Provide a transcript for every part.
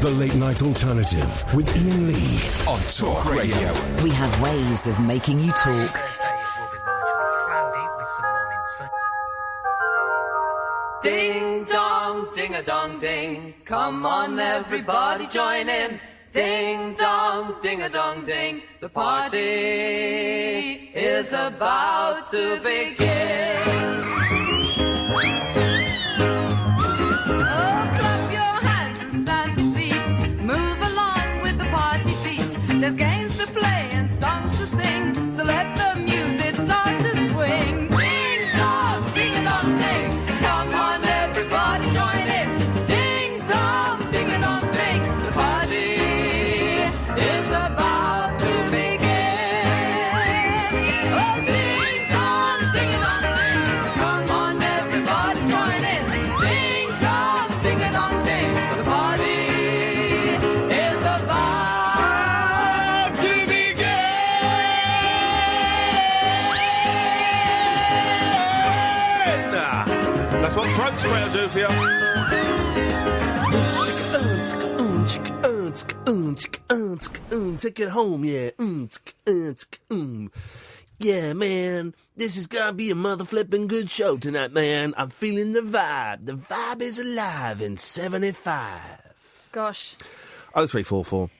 The Late Night Alternative with Iain Lee on Talk Radio. We have ways of making you talk. Ding dong, ding a dong ding. Come on, everybody, join in. Ding dong, ding a dong ding. The party is about to begin. Oh, clap your hands and stand to beat. Move along with the party beat. There's games to play and songs to sing. So let the music start to swing. Ding dong, ding a dong ding. Come on, everybody, join in. Ding dong, ding a dong ding. The party is about to begin. Oh, ding dong, ding a dong ding. Come on, everybody, join in. Ding dong, ding a dong ding. The party is about to begin. That's what throat spray will do for you. Take it home, yeah. Yeah, man. This is gonna be a mother flipping good show tonight, man. I'm feeling the vibe. The vibe is alive in 75. Gosh. 0344.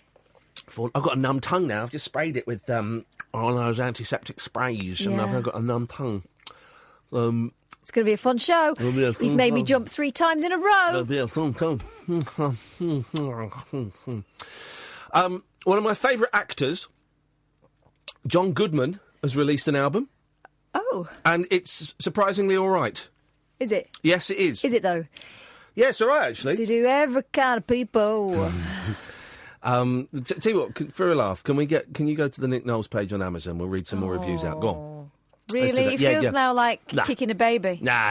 I've got a numb tongue now. I've just sprayed it with all those antiseptic sprays, and I've got a numb tongue. It's going to be a fun show. He's made me jump 3 times in a row. It'll be a fun time. One of my favourite actors, John Goodman, has released an album. Oh. And it's surprisingly all right. Is it? Yes, it is. Is it, though? Yeah, it's all right, actually. To do every kind of people. Tell you what, for a laugh, can you go to the Nick Knowles page on Amazon? We'll read some more reviews out. Go on. Really? It feels now like kicking a baby. Nah.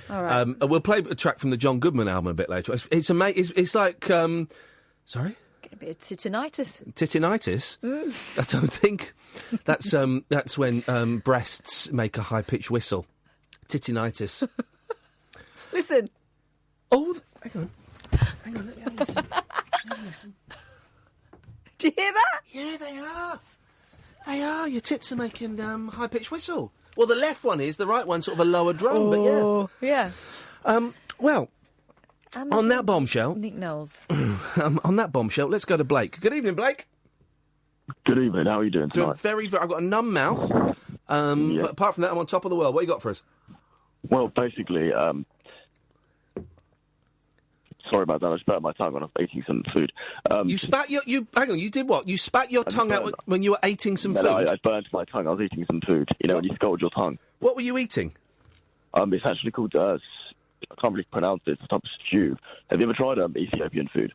All right. We'll play a track from the John Goodman album a bit later. It's amazing. It's like, sorry? Get a bit of titanitis. Titanitis? I don't think. That's when breasts make a high-pitched whistle. Titanitis. Listen. Oh, hang on, let me listen. Do you hear that? Yeah, they are. They are. Your tits are making high-pitched whistle. Well, the left one is, the right one's sort of a lower drone, but yeah. Yeah. Well, on that bombshell... Nick Knowles. On that bombshell, let's go to Blake. Good evening, Blake. Good evening. How are you doing tonight? Doing very, very... I've got a numb mouth, but apart from that, I'm on top of the world. What you got for us? Well, basically... Sorry about that. I spat my tongue when I was eating some food. You spat your... Hang on, you did what? You spat your tongue out when you were eating some food? No, I burnt my tongue. I was eating some food. You know, when you scald your tongue. What were you eating? It's actually called... I can't really pronounce it. It's a type of stew. Have you ever tried Ethiopian food?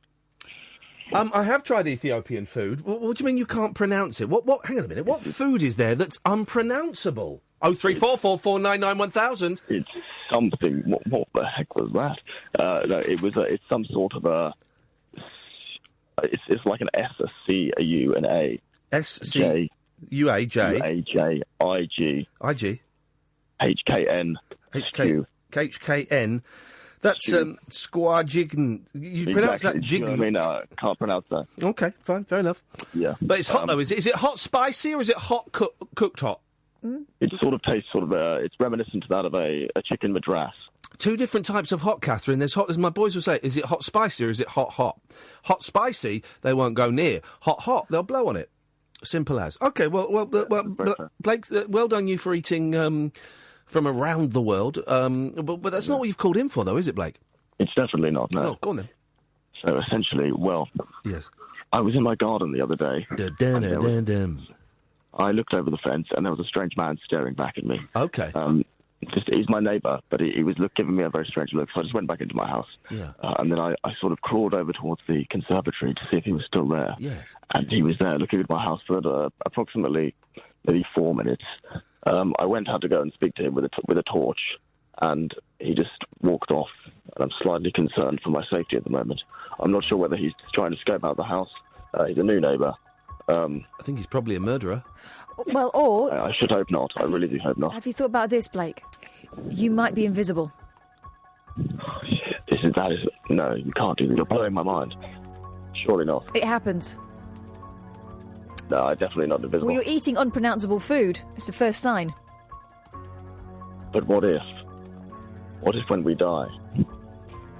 I have tried Ethiopian food. What do you mean you can't pronounce it? What? Hang on a minute. What food is there that's unpronounceable? 03444991000. It's something. What the heck was that? No, it's some sort of a. It's like an S, a C, a U, an A. S C U A J A J I G I G H K N H K N. That's squajign. You pronounce that jig? I mean, I can't pronounce that. Okay, fine, fair enough. Yeah, but it's hot though. Is it hot spicy or is it hot cooked hot? It sort of tastes it's reminiscent to that of a chicken madras. Two different types of hot, Catherine. There's hot, as my boys will say, is it hot spicy or is it hot hot? Hot spicy, they won't go near. Hot hot, they'll blow on it. Simple as. Okay, well, Blake, well done you for eating from around the world. But that's not what you've called in for, though, is it, Blake? It's definitely not, no. No, go on then. So, essentially, yes. I was in my garden the other day. I looked over the fence, and there was a strange man staring back at me. Okay. He's my neighbour, but he was giving me a very strange look, so I just went back into my house. Yeah. And then I sort of crawled over towards the conservatory to see if he was still there. Yes. And he was there looking at my house for approximately maybe 4 minutes. I went out to go and speak to him with a torch, and he just walked off. And I'm slightly concerned for my safety at the moment. I'm not sure whether he's trying to escape out of the house. He's a new neighbour. I think he's probably a murderer. Well, or... I should hope not. I really do hope not. Have you thought about this, Blake? You might be invisible. That is No, you can't do that. You're blowing my mind. Surely not. It happens. No, definitely not invisible. Well, you're eating unpronounceable food. It's the first sign. But what if? What if when we die,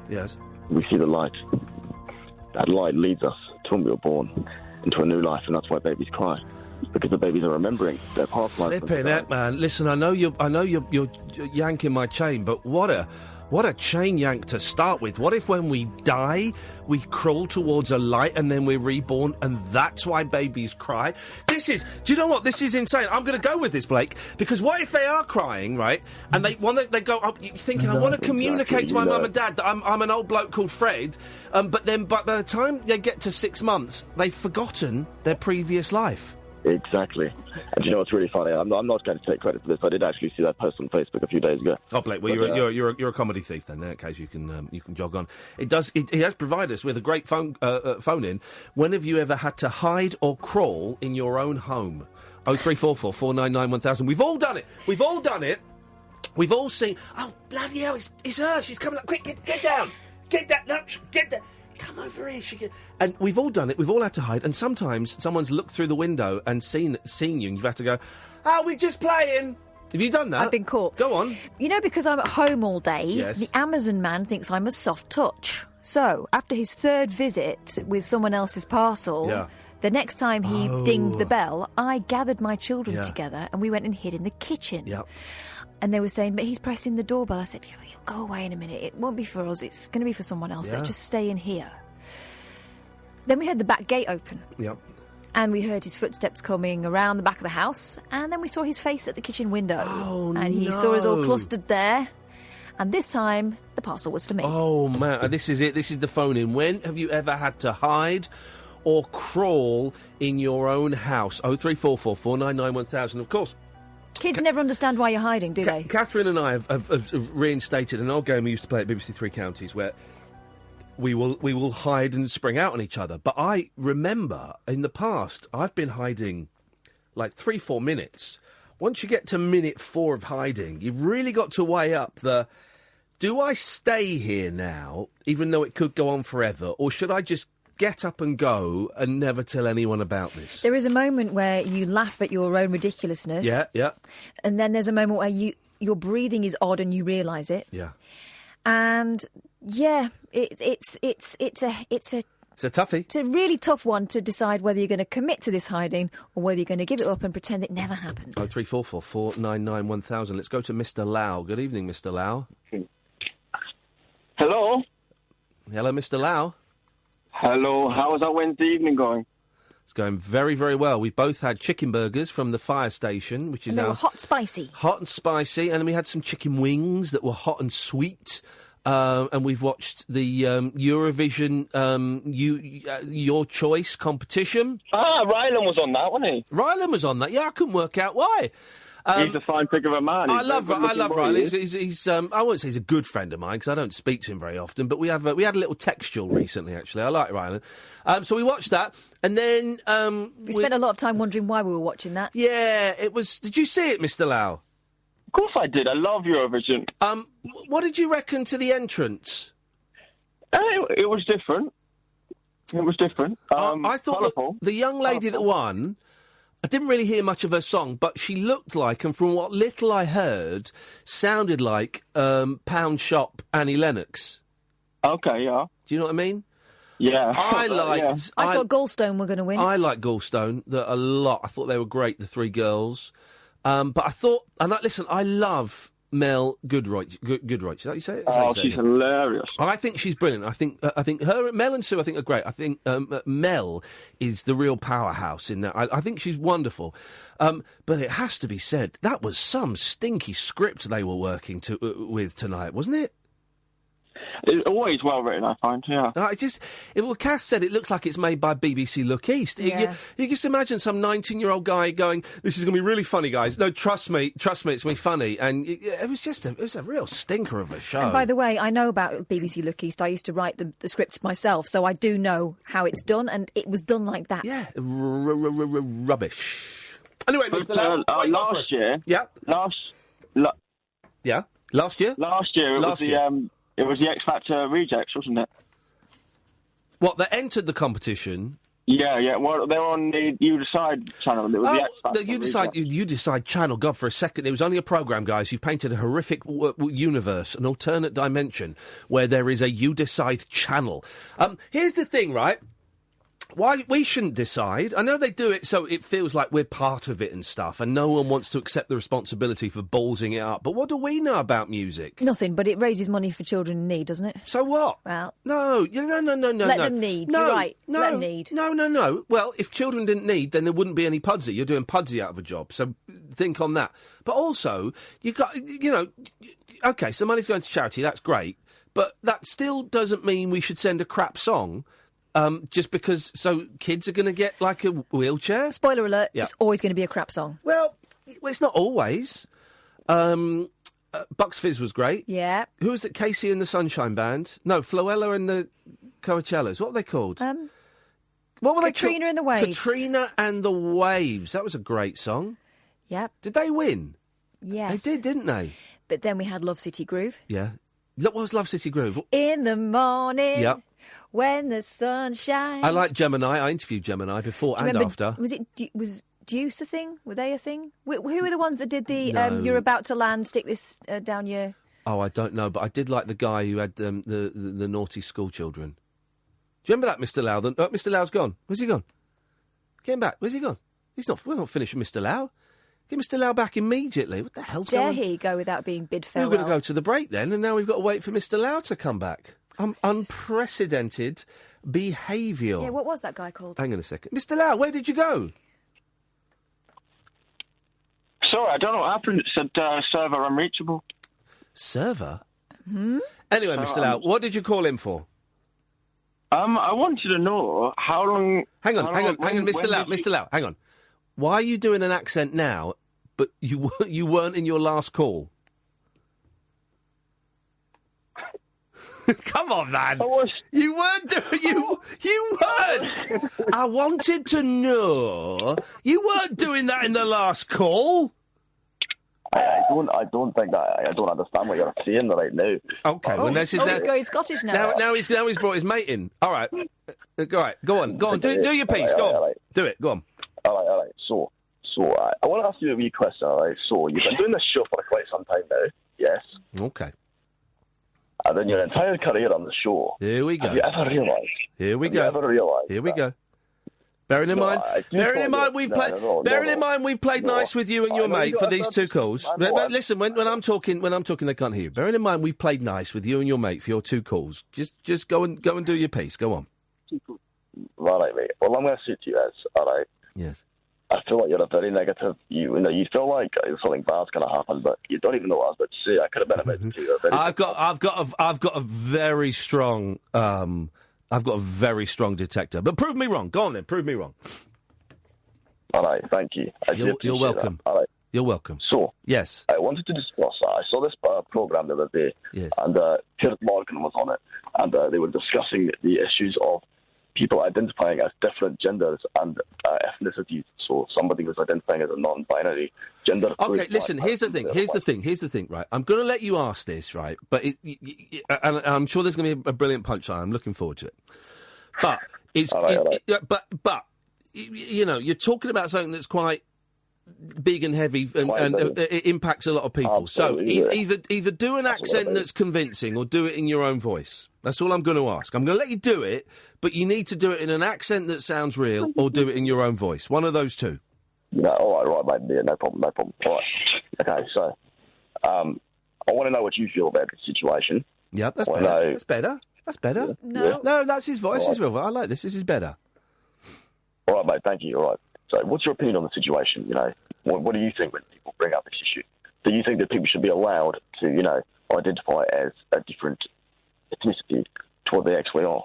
Yes. we see the light? That light leads us to when we were born, into a new life, and that's why babies cry. Because the babies are remembering their past life. Flipping it, man. Listen, I know you're yanking my chain, but what a chain yank to start with. What if when we die, we crawl towards a light and then we're reborn, and that's why babies cry? Do you know what? This is insane. I'm going to go with this, Blake, because what if they are crying, right? And they go up, you're thinking, I want to communicate to my mum and dad that I'm an old bloke called Fred, but by the time they get to 6 months, they've forgotten their previous life. Exactly. And you know what's really funny? I'm not going to take credit for this. I did actually see that post on Facebook a few days ago. Oh, Blake, well, you're a comedy thief then. In that case, you can jog on. It has provided us with a great phone in. When have you ever had to hide or crawl in your own home? 0344 499 1000. We've all done it. We've all seen. Oh bloody hell! It's her. She's coming up. Quick, get down. Get that nut. Get that. Come over here, and we've all done it. We've all had to hide, and sometimes someone's looked through the window and seen you, and you've had to go, "Oh, we're just playing." Have you done that? I've been caught. Go on. You know, because I'm at home all day, Yes. The Amazon man thinks I'm a soft touch. So, after his third visit with someone else's parcel, Yeah. the next time he dinged the bell, I gathered my children together and we went and hid in the kitchen. Yeah. And they were saying, but he's pressing the doorbell. I said, yeah, go away in a minute. It won't be for us. It's going to be for someone else. Yeah. Just stay in here. Then we heard the back gate open. Yep. And we heard his footsteps coming around the back of the house. And then we saw his face at the kitchen window. Oh, and he saw us all clustered there. And this time, the parcel was for me. Oh, man. This is it. This is the phone in. When have you ever had to hide or crawl in your own house? 0344 499 1000. Of course. Kids never understand why you're hiding, do they? Catherine and I have reinstated an old game we used to play at BBC Three Counties where we will hide and spring out on each other. But I remember in the past, I've been hiding like 3-4 minutes. Once you get to minute 4 of hiding, you've really got to weigh up do I stay here now, even though it could go on forever, or should I just get up and go and never tell anyone about this? There is a moment where you laugh at your own ridiculousness. Yeah. And then there's a moment where your breathing is odd and you realise it. Yeah. And yeah, it's a It's a toughie. It's a really tough one to decide whether you're going to commit to this hiding or whether you're going to give it up and pretend it never happened. 0344 499 1000. Let's go to Mr. Lau. Good evening, Mr. Lau. Hello. Hello, Mr. Lau. Hello. How is that Wednesday evening going? It's going very, very well. We've both had chicken burgers from the fire station, which is And they our were hot spicy. hot and spicy, and then we had some chicken wings that were hot and sweet. And we've watched the Eurovision Your Choice competition. Rylan was on that, wasn't he? Rylan was on that. Yeah, I couldn't work out why. He's a fine pick of a man. I love Rylan. He's I won't say he's a good friend of mine because I don't speak to him very often. But we had a little textual recently. Actually, I like Rylan. So we watched that, and then We spent a lot of time wondering why we were watching that. Yeah, it was. Did you see it, Mr. Lau? Of course I did. I love Eurovision. What did you reckon to the entrance? It was different. It was different. I thought colourful. the young lady that won, I didn't really hear much of her song, but she looked like, and from what little I heard, sounded like Pound Shop Annie Lennox. Okay, yeah. Do you know what I mean? Yeah. I liked... I thought Gallstone were going to win. I like Gallstone a lot. I thought they were great, the three girls. But I thought... listen, I love Mel Goodroich. Goodroich, is that how you say it? Oh, she's hilarious. I think she's brilliant. I think her, Mel and Sue, I think are great. I think Mel is the real powerhouse in that. I think she's wonderful. But it has to be said, that was some stinky script they were working with tonight, wasn't it? It's always well written, I find, yeah. Cass said it looks like it's made by BBC Look East. Yeah. You just imagine some 19-year-old guy going, this is going to be really funny, guys. No, trust me, it's going to be funny. And it was a real stinker of a show. And by the way, I know about BBC Look East. I used to write the scripts myself, so I do know how it's done, and it was done like that. Yeah, rubbish. Anyway, Mr. Lau, last year... Yeah. Yeah? Last year? Last year, it was the X Factor rejects, wasn't it? What, that entered the competition? Yeah. Well, they're on the You Decide channel. It was the X Factor You Decide channel. God, for a second, it was only a programme, guys. You've painted a horrific universe, an alternate dimension, where there is a You Decide channel. Here's the thing, right? Why we shouldn't decide. I know they do it so it feels like we're part of it and stuff, and no one wants to accept the responsibility for ballsing it up. But what do we know about music? Nothing, but it raises money for children in need, doesn't it? So what? Well... No. Let them need. No, You're right. No, let them need. No. Well, if children didn't need, then there wouldn't be any Pudsey. You're doing Pudsey out of a job, so think on that. But also, you got, okay, so money's going to charity, that's great, but that still doesn't mean we should send a crap song... just because, so kids are going to get, like, a wheelchair? Spoiler alert, It's always going to be a crap song. Well, it's not always. Bucks Fizz was great. Yeah. Who was it? Casey and the Sunshine Band? No, Floella and the Coachellas. What were they called? What were Katrina and the Waves. Katrina and the Waves. That was a great song. Yep. Did they win? Yes. They did, didn't they? But then we had Love City Groove. Yeah. What was Love City Groove? In the morning. Yep. When the sun shines. I like Gemini. I interviewed Gemini before and after. Was Deuce a thing? Were they a thing? Who were the ones that did the you're about to land, stick this down your... Oh, I don't know, but I did like the guy who had the naughty school children. Do you remember that, Mr. Lau? Mr. Lau's gone. Where's he gone? Get him back. Where's he gone? We're not finished with Mr. Lau. Get Mr. Lau back immediately. What the hell's going on? Dare he go without being bid We farewell? were going to go to the break then, and now we've got to wait for Mr. Lau to come back. Unprecedented behaviour. Yeah, what was that guy called? Hang on a second. Mr. Lau, where did you go? Sorry, I don't know what happened. It said server unreachable. Server? Anyway, Mr. Lau, what did you call in for? I wanted to know how long... Hang on, Mr. Lau, hang on. Why are you doing an accent now, but you weren't in your last call? Come on, man. You weren't doing... You weren't... I wanted to know... You weren't doing that in the last call. I don't think that... I don't understand what you're saying right now. Okay, well, he's going Scottish now. Now he's brought his mate in. All right. Go on. Do your piece. Go on. Do it. Go on. All right. So I want to ask you a wee question, all right? So you've been doing this show for quite some time now, yes? Okay. And then your entire career on the show. Here we go. Have you ever realised? Here we go. Bearing in mind we've played nice with you and your mate for these two calls. But listen, when I'm talking, they can't hear you. Bearing in mind we've played nice with you and your mate for your two calls. Just go and do your piece. Go on. All right, mate. Well, I'm going to say to you as, all right. Yes. I feel like you're a very negative. You feel like something bad's going to happen, but you don't even know what I was about to say. I could have been about to say that. I've got a very strong detector. But prove me wrong. Go on then. Prove me wrong. All right. Thank you. You're welcome. All right. You're welcome. So yes, I wanted to discuss. I saw this program the other day, yes, and Piers Morgan was on it, and they were discussing the issues of people identifying as different genders and ethnicities. So somebody was identifying as a non-binary gender. Okay, listen, here's the thing, right? I'm going to let you ask this, right? But and I'm sure there's going to be a brilliant punchline. I'm looking forward to it. But but you're talking about something that's quite big and heavy and it impacts a lot of people. Absolutely, so either do an accent that's convincing or do it in your own voice. That's all I'm going to ask. I'm going to let you do it, but you need to do it in an accent that sounds real or do it in your own voice. One of those two. Yeah, all right, mate. No problem. All right. Okay, so I want to know what you feel about the situation. Yeah, that's better. That's better. No, that's his voice. His real voice. I like this. This is better. All right, mate. Thank you. All right. So what's your opinion on the situation? What do you think when people bring up this issue? Do you think that people should be allowed to, identify as a different ethnicity to what they actually are?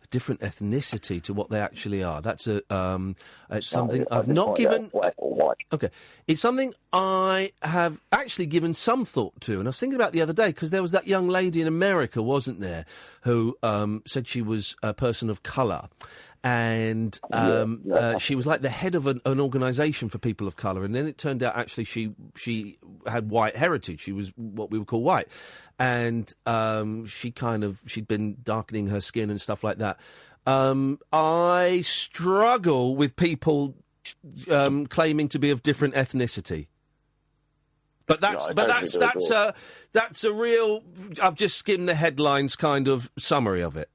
A different ethnicity to what they actually are. That's it's something I've not given... Black or white. Okay. It's something I have actually given some thought to, and I was thinking about the other day, because there was that young lady in America, wasn't there, who said she was a person of colour. and she was like the head of an organisation for people of colour, and then it turned out actually she had white heritage. She was what we would call white, and she'd been darkening her skin and stuff like that. I struggle with people claiming to be of different ethnicity. But that's a real. I've just skimmed the headlines kind of summary of it.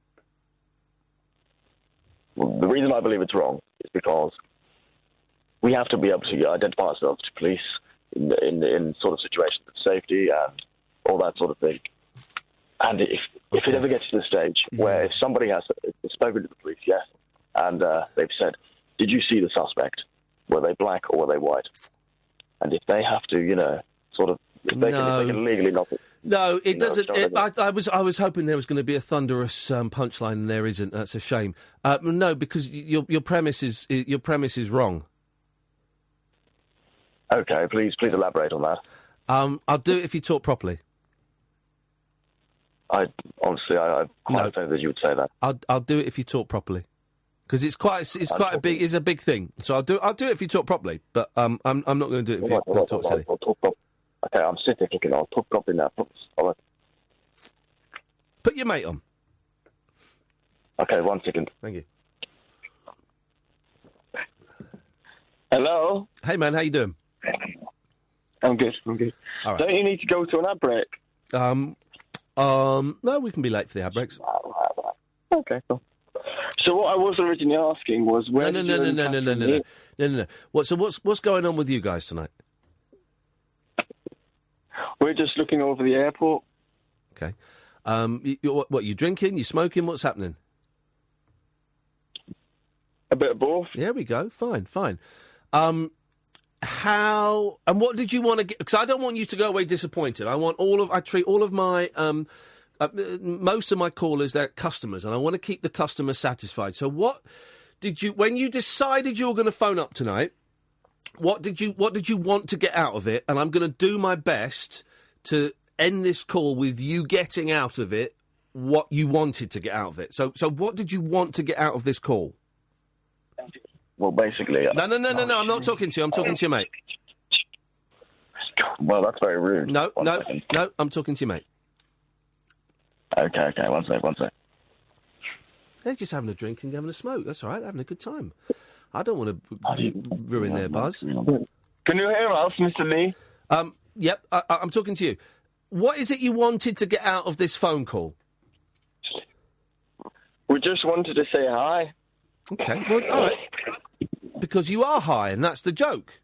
Well, the reason I believe it's wrong is because we have to be able to identify ourselves to police in sort of situations of safety and all that sort of thing. And if it ever gets to the stage where if somebody has spoken to the police, yes, and they've said, "Did you see the suspect? Were they black or were they white?" And if they have to, sort of, if they can legally knock it. No, it doesn't. I was hoping there was going to be a thunderous punchline, and there isn't. That's a shame. No, because your premise is wrong. Okay, please elaborate on that. I'll do it if you talk properly. I'm quite offended that you would say that. I'll do it if you talk properly, because it's a big thing. So I'll do it if you talk properly. But I'm not going to do it if you talk silly. Okay, I'm sitting thinking, I'll talk properly now. Put your mate on. Okay, 1 second. Thank you. Hello? Hey, man, how you doing? I'm good. All right. Don't you need to go to an ad break? No, we can be late for the ad breaks. Okay, cool. So what I was originally asking was where... No. What's going on with you guys tonight? We're just looking over the airport. Okay. What, you drinking? You smoking? What's happening? A bit of both. There we go. Fine. How... And what did you want to get... Because I don't want you to go away disappointed. I treat all of my... most of my callers, they're customers, and I want to keep the customer satisfied. So what did you... When you decided you were going to phone up tonight, what did you want to get out of it? And I'm going to do my best to end this call with you getting out of it what you wanted to get out of it. So what did you want to get out of this call? Well, basically... No, I'm not talking to you. I'm talking to your mate. Well, that's very rude. No, I'm talking to your mate. Okay, one sec. They're just having a drink and having a smoke. That's all right, they're having a good time. I don't want to ruin their buzz. Can you hear us, Mr. Lee? Yep, I'm talking to you. What is it you wanted to get out of this phone call? We just wanted to say hi. Okay, well, all right. Because you are high, and that's the joke.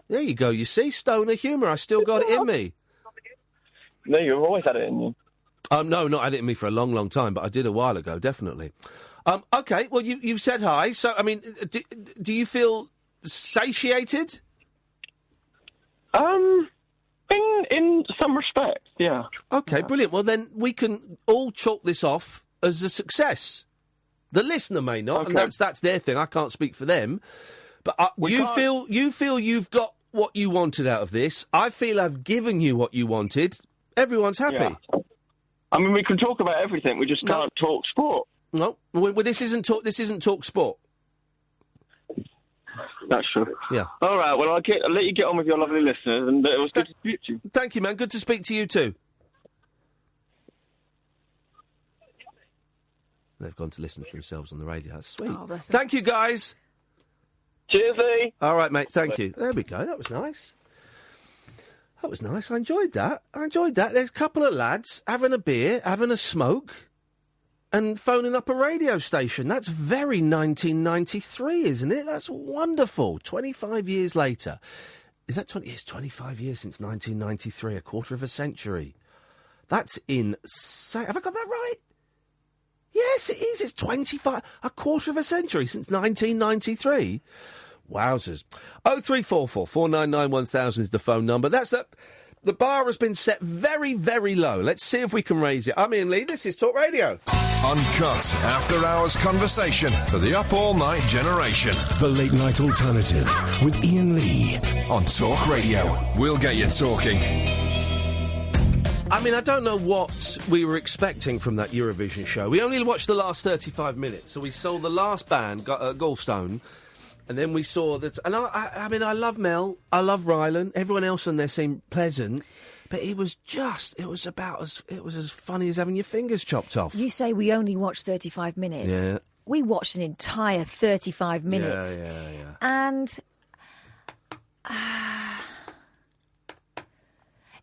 There you go, you see? Stoner humour, I still got it in me. No, you've always had it in you. No, not had it in me for a long, long time, but I did a while ago, definitely. Okay, well, you've said hi, so, I mean, do you feel satiated? In some respect, yeah. Okay, brilliant. Well, then we can all chalk this off as a success. The listener may not, and that's their thing. I can't speak for them. But you feel you've got what you wanted out of this. I feel I've given you what you wanted. Everyone's happy. Yeah. I mean, we can talk about everything. We just can't talk sport. No, well, this isn't talk sport. That's true. Yeah. All right. Well, I'll let you get on with your lovely listeners, and it was good to speak to you. Thank you, man. Good to speak to you too. They've gone to listen to themselves on the radio. That's sweet. Oh, bless 'em. Thank you, guys. Cheers, Lee. All right, mate. Thank you. There we go. That was nice. I enjoyed that. There's a couple of lads having a beer, having a smoke, and phoning up a radio station. That's very 1993, isn't it? That's wonderful. 25 years later. Is that 20? It's 25 years since 1993, a quarter of a century. That's insane. Have I got that right? Yes, it is. It's 25, a quarter of a century since 1993. Wowzers. 0344 499 1000 is the phone number. The bar has been set very, very low. Let's see if we can raise it. I'm Iain Lee. This is Talk Radio. Uncut after-hours conversation for the up-all-night generation. The Late Night Alternative with Iain Lee on Talk Radio. We'll get you talking. I mean, I don't know what we were expecting from that Eurovision show. We only watched the last 35 minutes, so we saw the last band, Gallstone, and then we saw that... And I mean, I love Mel, I love Rylan, everyone else on there seemed pleasant, but it was as funny as having your fingers chopped off. You say we only watched 35 minutes. Yeah. We watched an entire 35 minutes. Yeah. And...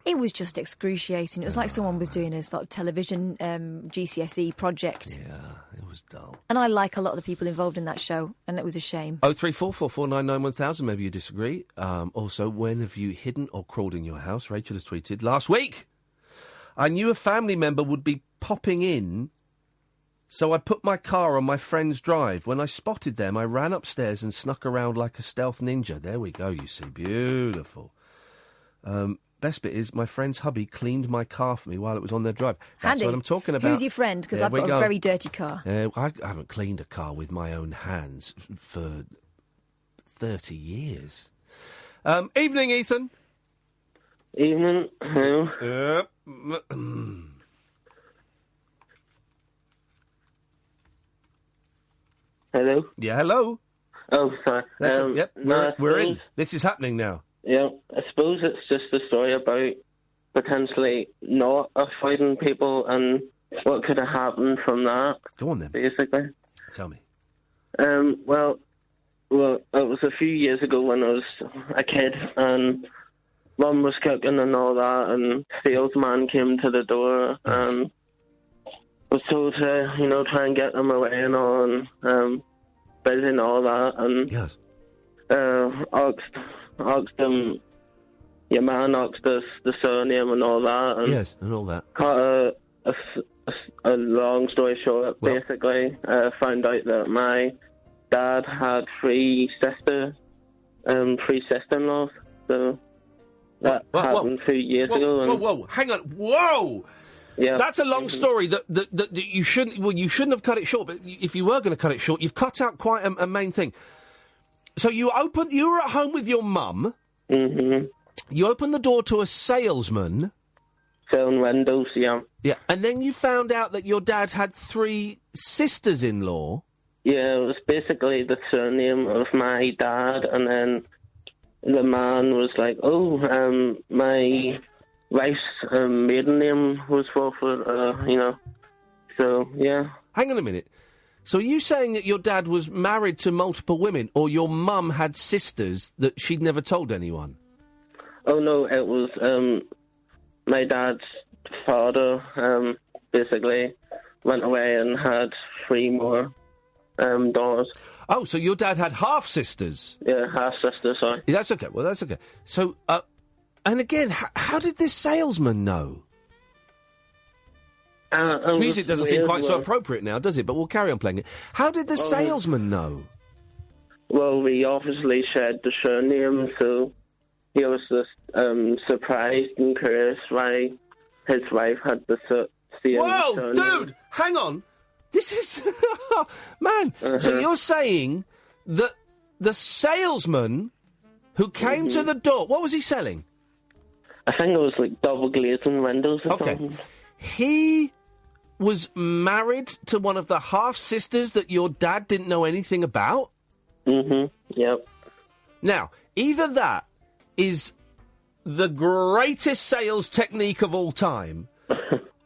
it was just excruciating. It was like someone was doing a sort of television GCSE project. Yeah, it was dull. And I like a lot of the people involved in that show, and it was a shame. 03444991000, maybe you disagree. Also, when have you hidden or crawled in your house? Rachel has tweeted, last week, I knew a family member would be popping in, so I put my car on my friend's drive. When I spotted them, I ran upstairs and snuck around like a stealth ninja. There we go, you see. Beautiful. Best bit is my friend's hubby cleaned my car for me while it was on their drive. That's Handy. what I'm talking about. Who's your friend? Because I've got a very dirty car. I haven't cleaned a car with my own hands for 30 years. Evening, Ethan. Evening. Hello. Hello? Yeah, hello. Oh, sorry. Yep, we're in. This is happening now. Yeah, I suppose it's just a story about potentially not avoiding people and what could have happened from that. Go on then. Basically. Tell me. Well, it was a few years ago when I was a kid and Mum was cooking and all that, and salesman came to the door and was told to, try and get them away and all, and busy and all that, and asked him, your man asked us the surname and all that, and and all that. Cut a long story short, basically, found out that my dad had three sister-in-laws, so that happened 2 years ago. Whoa, hang on, whoa! Yeah. That's a long story that you shouldn't have cut it short, but if you were going to cut it short, you've cut out quite a main thing. So you were at home with your mum. Mm-hmm. You opened the door to a salesman. Selling windows, yeah. Yeah, and then you found out that your dad had three sisters-in-law. Yeah, it was basically the surname of my dad, and then the man was like, my wife's maiden name was Walford, so, yeah. Hang on a minute. So are you saying that your dad was married to multiple women, or your mum had sisters that she'd never told anyone? Oh, no, it was my dad's father, basically, went away and had three more daughters. Oh, so your dad had half-sisters? Yeah, half-sisters, sorry. Yeah, that's okay. Well, that's okay. So, and again, how did this salesman know? This music doesn't seem quite so appropriate now, does it? But we'll carry on playing it. How did the salesman know? Well, we obviously shared the surname, so he was just surprised and curious why his wife had the same Whoa, surname. dude! Hang on! This is... Man, so you're saying that the salesman who came to the door... What was he selling? I think it was like double glazing windows or something. He was married to one of the half-sisters that your dad didn't know anything about? Mm-hmm, yep. Now, either that is the greatest sales technique of all time,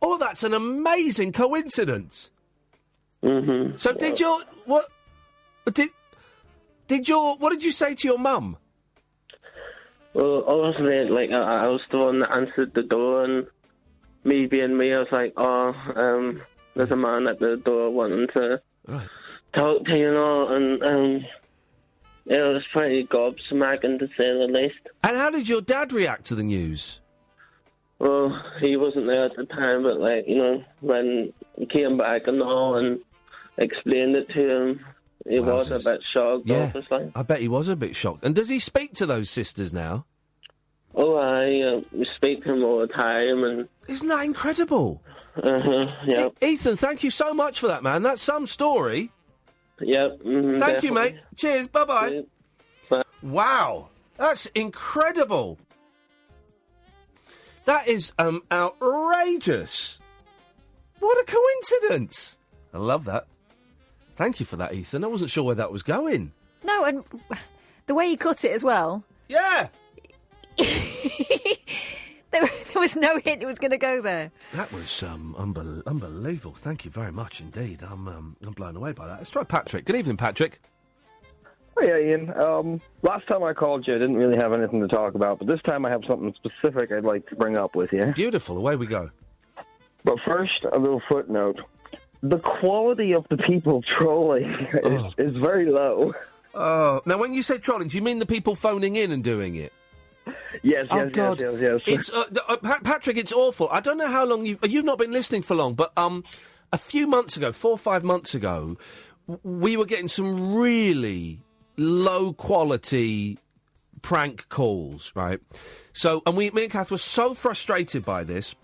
or that's an amazing coincidence. Mm-hmm. So did what did you say to your mum? Well, obviously, like, I was the one that answered the door, and me being me, I was like, there's a man at the door wanting to talk to you and all, and it was pretty gobsmacking, to say the least. And how did your dad react to the news? Well, he wasn't there at the time, but, like, when he came back and all and explained it to him, he was a bit shocked, obviously. I bet he was a bit shocked. And does he speak to those sisters now? Oh, we speak to him all the time. And isn't that incredible? Yeah. Ethan, thank you so much for that, man. That's some story. Yep. Thank you, mate. Cheers. Bye-bye. Bye. Wow. That's incredible. That is outrageous. What a coincidence. I love that. Thank you for that, Ethan. I wasn't sure where that was going. No, and the way he cut it as well. Yeah. There was no hint it was going to go there. That was unbelievable. Thank you very much indeed. I'm blown away by that. Let's try Patrick. Good evening, Patrick. Oh, yeah, Ian. Last time I called you, I didn't really have anything to talk about, but this time I have something specific I'd like to bring up with you. Beautiful. Away we go. But first, a little footnote. The quality of the people trolling is very low. Oh, now when you say trolling, do you mean the people phoning in and doing it? Yes, oh, God. yes. It's Patrick, it's awful. I don't know how long you've not been listening for long, but a few months ago, 4 or 5 months ago, we were getting some really low quality prank calls, right? So, and me and Kath were so frustrated by this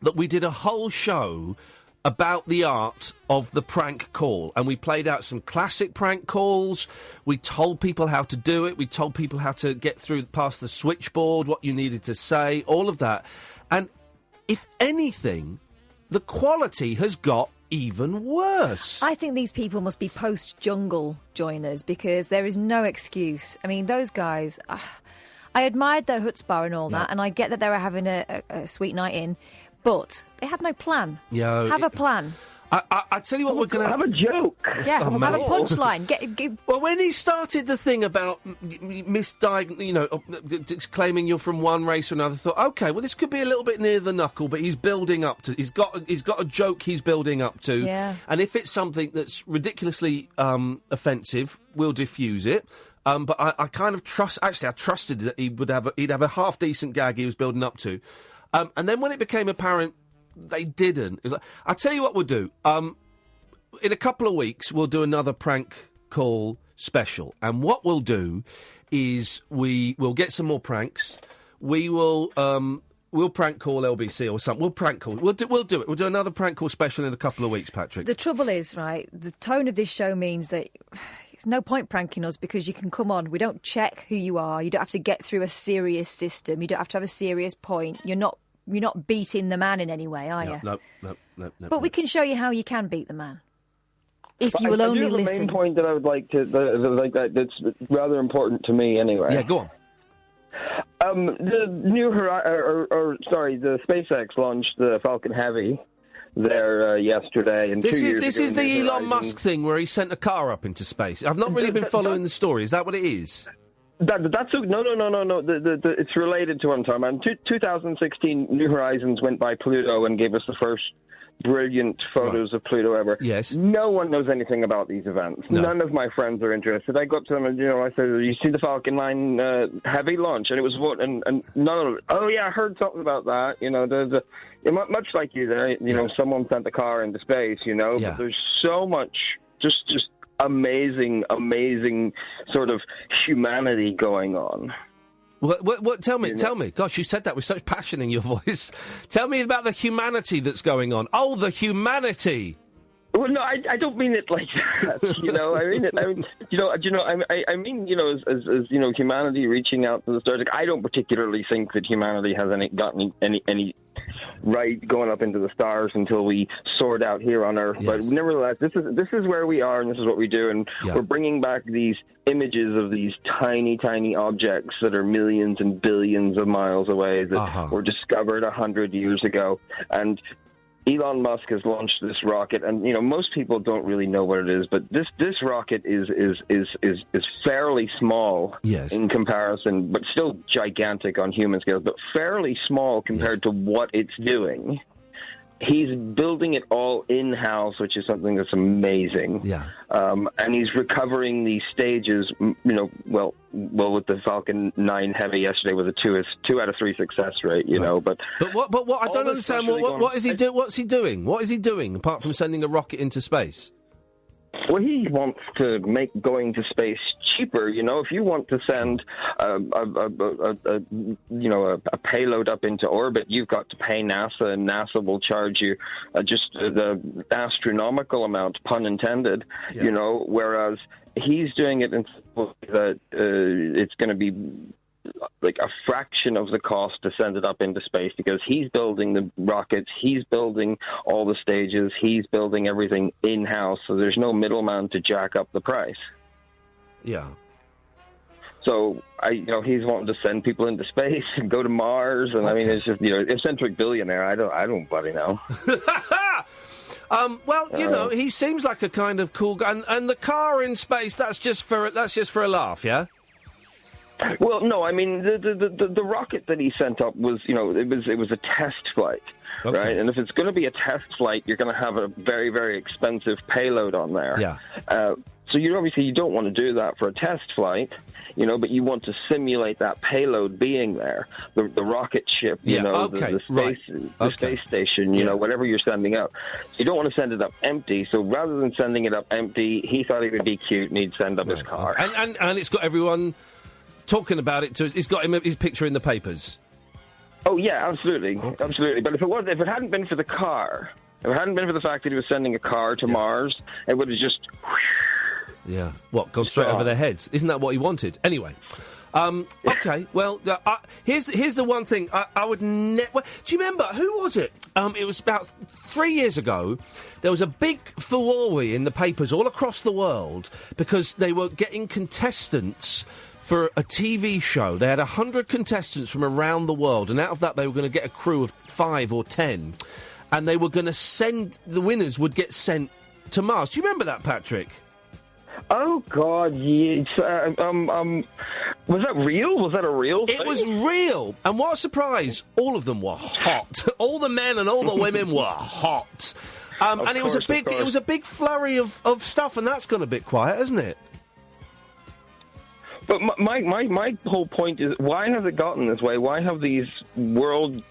that we did a whole show about the art of the prank call, and we played out some classic prank calls. We told people how to do it. We told people how to get through past the switchboard, what you needed to say, all of that. And if anything, the quality has got even worse. I think these people must be post-jungle joiners, because there is no excuse. I mean, those guys, I admired their chutzpah and all that, and I get that they were having a sweet night in, but they had no plan. Yeah, have a plan. I tell you what, we're going to have a joke. Yeah, have a punchline. Well, when he started the thing about claiming you're from one race or another, I thought, okay, well, this could be a little bit near the knuckle, but he's building up to. He's got a joke he's building up to. Yeah. And if it's something that's ridiculously offensive, we'll diffuse it. But I kind of trust. Actually, I trusted that he'd have a half decent gag he was building up to. And then when it became apparent they didn't, it was like, I'll tell you what we'll do. In a couple of weeks, we'll do another prank call special. And what we'll do is we'll get some more pranks. We'll prank call LBC or something. We'll prank call. We'll do it. We'll do another prank call special in a couple of weeks, Patrick. The trouble is, right, the tone of this show means that it's no point pranking us, because you can come on. We don't check who you are. You don't have to get through a serious system. You don't have to have a serious point. You're not beating the man in any way, are you? No. But we can show you how you can beat the man. If you will only listen. The main point that I would like to, that's rather important to me anyway. Yeah, go on. The new the SpaceX launched the Falcon Heavy there yesterday. And this is the Elon Musk thing where he sent a car up into space. I've not really been following the story. Is that what it is? No. It's related to what I'm talking about. In 2016, New Horizons went by Pluto and gave us the first brilliant photos of Pluto ever. Yes. No one knows anything about these events. No. None of my friends are interested. I go up to them and, I said, you see the Falcon 9 heavy launch? And it was what? And none of them, oh, yeah, I heard something about that. Much like you there, someone sent the car into space, but there's so much just amazing sort of humanity going on. What? Tell me. Gosh, you said that with such passion in your voice. Tell me about the humanity that's going on. Oh, the humanity. Well, no, I don't mean it like that. I mean, as humanity reaching out to the stars. Like, I don't particularly think that humanity has any right going up into the stars until we sort out here on Earth. Yes. But nevertheless, this is where we are, and this is what we do, and we're bringing back these images of these tiny, tiny objects that are millions and billions of miles away that were discovered 100 years ago, and Elon Musk has launched this rocket, and most people don't really know what it is, but this rocket is fairly small in comparison, but still gigantic on human scales, but fairly small compared to what it's doing. He's building it all in-house, which is something that's amazing. Yeah. And he's recovering these stages, well, with the Falcon 9 Heavy yesterday with a 2 out of 3 success rate, But what I don't understand, what is he doing? What's he doing? What is he doing, apart from sending a rocket into space? Well, he wants to make going to space cheaper. If you want to send a payload up into orbit, you've got to pay NASA, and NASA will charge you just the astronomical amount, pun intended. Whereas he's doing it in that it's going to be like a fraction of the cost to send it up into space because he's building the rockets, he's building all the stages, he's building everything in-house, so there's no middleman to jack up the price. Yeah. So, he's wanting to send people into space and go to Mars, and I mean, it's just, eccentric billionaire. I don't bloody know. He seems like a kind of cool guy, and the car in space, that's just for a laugh, yeah? Well, no, I mean, the rocket that he sent up was, it was a test flight. Okay. Right, and if it's going to be a test flight, you're going to have a very, very expensive payload on there. Yeah. So you don't want to do that for a test flight, but you want to simulate that payload being there, the rocket ship, the space station, whatever you're sending up. You don't want to send it up empty. So rather than sending it up empty, he thought he would be cute and he'd send up his car. And it's got everyone talking about it. It's got his picture in the papers. Oh yeah, absolutely. But if it hadn't been for the car, if it hadn't been for the fact that he was sending a car to Mars, it would have just. Yeah. What, gone straight over their heads? Isn't that what he wanted? Anyway. Okay, well, here's the one thing I would never... Do you remember, who was it? It was about 3 years ago. There was a big furore in the papers all across the world because they were getting contestants for a TV show. They had 100 contestants from around the world, and out of that they were going to get a crew of 5 or 10, and they were going to send... The winners would get sent to Mars. Do you remember that, Patrick? Oh, God, yes. Was that real? Was that a real thing? It was real. And what a surprise. All of them were hot. All the men and all the women were hot. And it was a big flurry of stuff, and that's gone a bit quiet, hasn't it? But my whole point is, why has it gotten this way? Why have these world,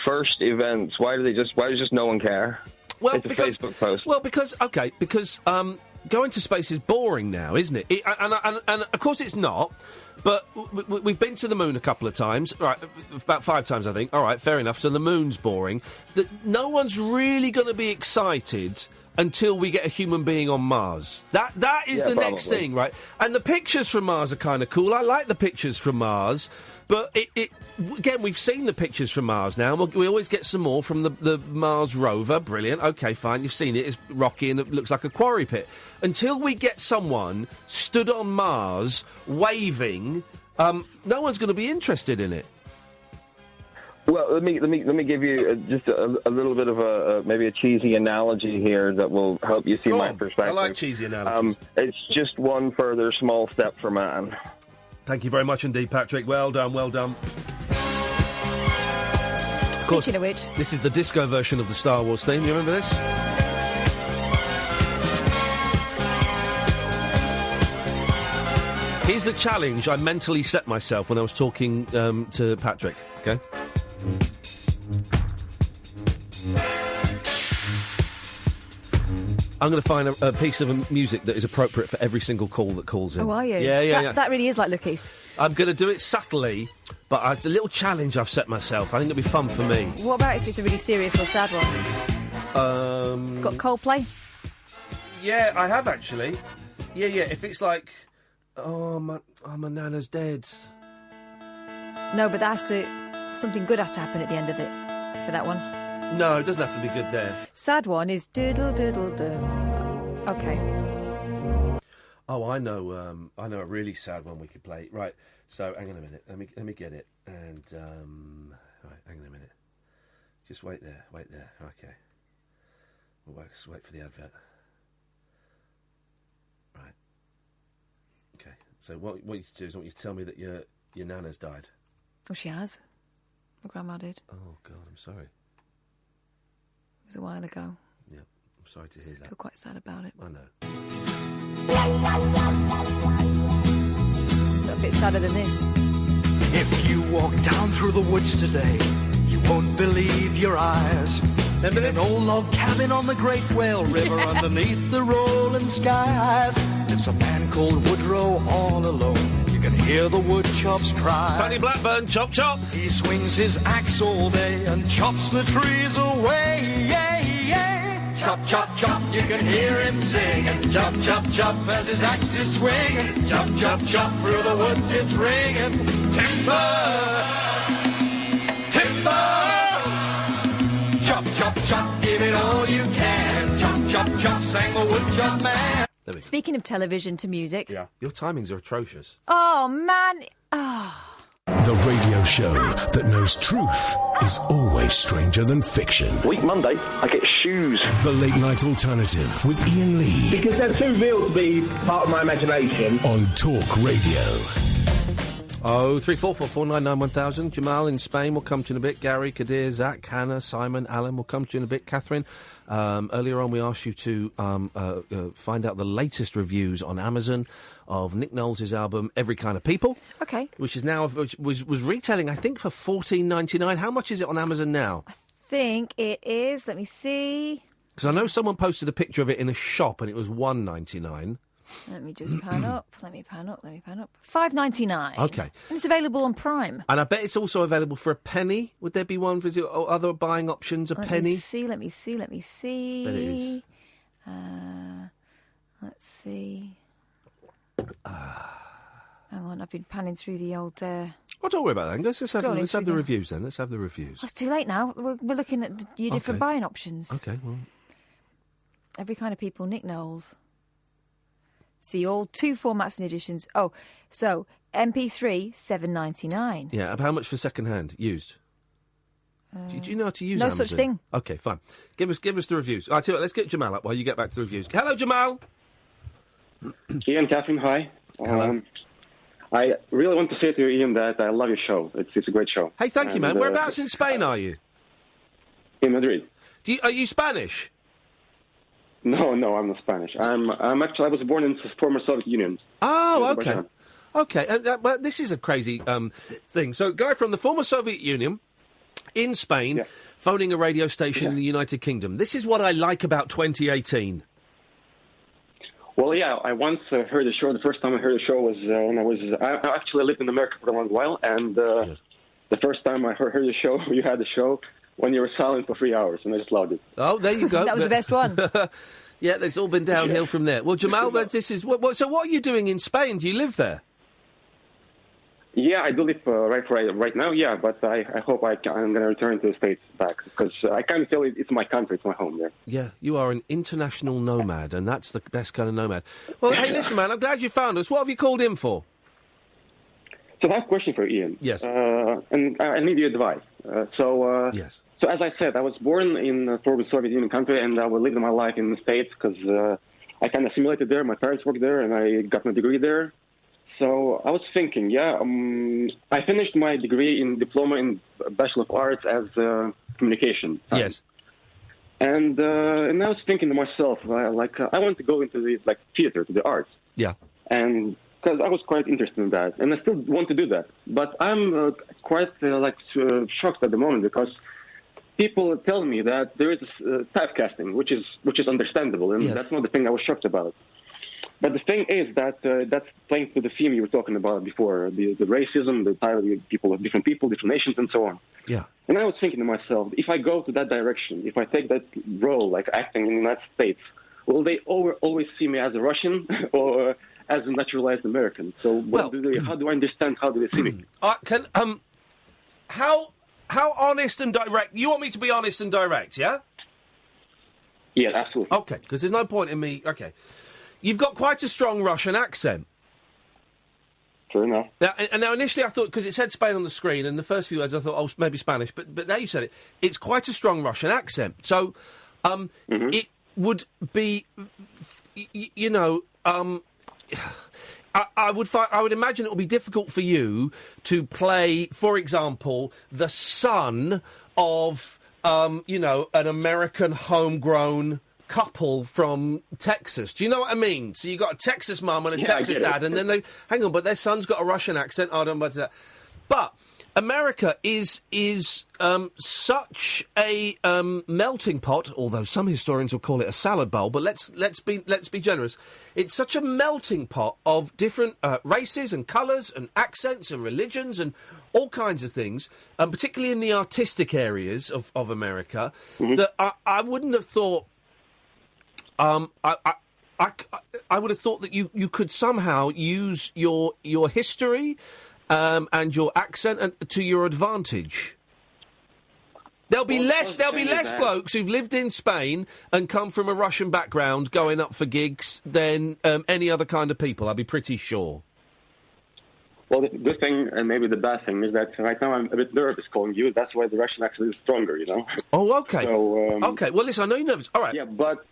first events, why does just no one care? Well, it's a Facebook post. Well, because going to space is boring now, isn't it? And of course it's not, but we've been to the moon a couple of times, right, about 5 times, I think. All right, fair enough, so the moon's boring. No one's really going to be excited until we get a human being on Mars. That is the next thing, right? And the pictures from Mars are kind of cool. I like the pictures from Mars, but again, we've seen the pictures from Mars now. We always get some more from the Mars rover. Brilliant. OK, fine. You've seen it. It's rocky and it looks like a quarry pit. Until we get someone stood on Mars waving, no one's going to be interested in it. Well, let me give you just a little bit of maybe a cheesy analogy here that will help you see my perspective. I like cheesy analogies. It's just one further small step for man. Thank you very much indeed, Patrick. Well done, well done. Speaking of which, this is the disco version of the Star Wars theme. You remember this? Here's the challenge I mentally set myself when I was talking to Patrick. Okay. I'm going to find a piece of music that is appropriate for every single call that calls in. Oh, are you? Yeah. That really is like Lucky's. I'm going to do it subtly, but it's a little challenge I've set myself. I think it'll be fun for me. What about if it's a really serious or sad one? Got Coldplay? Yeah, I have actually. Yeah. If it's like, my nana's dead. No, but something good has to happen at the end of it for that one. No, it doesn't have to be good there. Sad one is diddle diddle do. Okay. Oh, I know a really sad one we could play. Right, so hang on a minute. Let me get it. And right, hang on a minute. Just wait there. Okay. We'll wait for the advert. Right. Okay. So what you need to do is I want you to tell me that your nana's died. Oh, she has. My grandma did. Oh God, I'm sorry. It was a while ago. Yeah, I'm sorry to hear that. Still quite sad about it. I know. A bit sadder than this. If you walk down through the woods today, you won't believe your eyes. Remember this? An old log cabin on the Great Whale River underneath the rolling skies. It's a man called Woodrow all alone. You can hear the wood chops cry. Sonny Blackburn, chop chop. He swings his axe all day and chops the trees away. Yeah, yeah. Chop, chop, chop. You can hear him singing. Chop, chop, chop as his axe is swinging. Chop, chop, chop through the woods it's ringing. Chop, chop, chop, give it all you can. Chop, chop, chop, sang the woodchop man. Speaking of television to music. Yeah. Your timings are atrocious. Oh, man. Oh. The radio show that knows truth is always stranger than fiction. Week Monday, I get shoes. The Late Night Alternative with Iain Lee. Because they're too real to be part of my imagination. On Talk Radio. 03444991000. Jamal in Spain will come to you in a bit. Gary, Kadir, Zach, Hannah, Simon, Alan will come to you in a bit. Catherine, earlier on we asked you to find out the latest reviews on Amazon of Nick Knowles' album Every Kind of People. Okay. Which is now was retailing, I think, for $14.99. How much is it on Amazon now? I think it is. Let me see. Because I know someone posted a picture of it in a shop and it was $1.99. Let me just pan up. Let me pan up. $5.99. Okay. And it's available on Prime. And I bet it's also available for a penny. Would there be one for other buying options? Penny? Let me see. Bet it is. Let's see. Hang on, I've been panning through the old... Oh, don't worry about that. Let's have the reviews then. Let's have the reviews. Oh, it's too late now. We're looking at your different buying options. Okay, well... Every Kind of People, Nick Knowles. See all 2 formats and editions. Oh, so MP3, $7.99. Yeah, how much for second-hand, used? Do you know how to use Amazon? No such thing. Okay, fine. Give us the reviews. I tell you what, let's get Jamal up while you get back to the reviews. Hello, Jamal! Ian, Catherine, hi. Hello. I really want to say to you, Ian, that I love your show. It's a great show. Hey, thank you, man. Whereabouts in Spain are you? In Madrid. Are you Spanish? No, I'm not Spanish. I'm actually, I was born in the former Soviet Union. Oh, okay. Okay, but this is a crazy thing. So, guy from the former Soviet Union in Spain, phoning a radio station in the United Kingdom. This is what I like about 2018. Well, yeah, I once heard the show. The first time I heard the show was when I actually lived in America for a long while, and the first time I heard the show, you had the show when you were silent for 3 hours, and I just loved it. Oh, there you go. That was the best one. Yeah, it's all been downhill from there. Well, Jamal, this is so. What are you doing in Spain? Do you live there? Yeah, I do live right now. Yeah, but I hope I'm going to return to the States back because I kind of feel it's my country, it's my home there. Yeah, you are an international nomad, and that's the best kind of nomad. Well, hey, listen, man, I'm glad you found us. What have you called in for? So I have a question for Ian. Yes. And I need your advice. Yes. So as I said, I was born in the former Soviet Union country, and I lived my life in the States because I kind of assimilated there. My parents worked there, and I got my degree there. So I was thinking, I finished my degree in diploma in Bachelor of Arts as communication. Yes. And I was thinking to myself, I want to go into the theater, to the arts. Yeah. And because I was quite interested in that, and I still want to do that. But I'm quite shocked at the moment because people tell me that there is typecasting, which is understandable, and that's not the thing I was shocked about. But the thing is that that's playing to the theme you were talking about before, the racism, the type of different people, different nations, and so on. Yeah. And I was thinking to myself, if I go to that direction, if I take that role, like acting in the United States, will they always see me as a Russian or as a naturalized American? So how do I understand? How do they see me? How honest and direct? You want me to be honest and direct, yeah? Yeah, absolutely. Okay, because there's no point in me... Okay. You've got quite a strong Russian accent. True enough. Now, initially I thought, because it said Spain on the screen, and the first few words I thought, oh, maybe Spanish, but now you said it, it's quite a strong Russian accent. So, it would be, I would imagine it would be difficult for you to play, for example, the son of, an American homegrown couple from Texas. Do you know what I mean? So you got a Texas mum and a Texas dad, and then but their son's got a Russian accent. I don't know about that. But America is such a melting pot, although some historians will call it a salad bowl. But let's be generous. It's such a melting pot of different races and colours and accents and religions and all kinds of things, particularly in the artistic areas of America, that I wouldn't have thought. I would have thought that you could somehow use your history and your accent to your advantage. There'll be less blokes who've lived in Spain and come from a Russian background going up for gigs than any other kind of people, I'd be pretty sure. Well, the good thing, and maybe the bad thing, is that right now I'm a bit nervous calling you. That's why the Russian accent is stronger, you know? Oh, OK. So, OK, well, listen, I know you're nervous. All right. Yeah, but...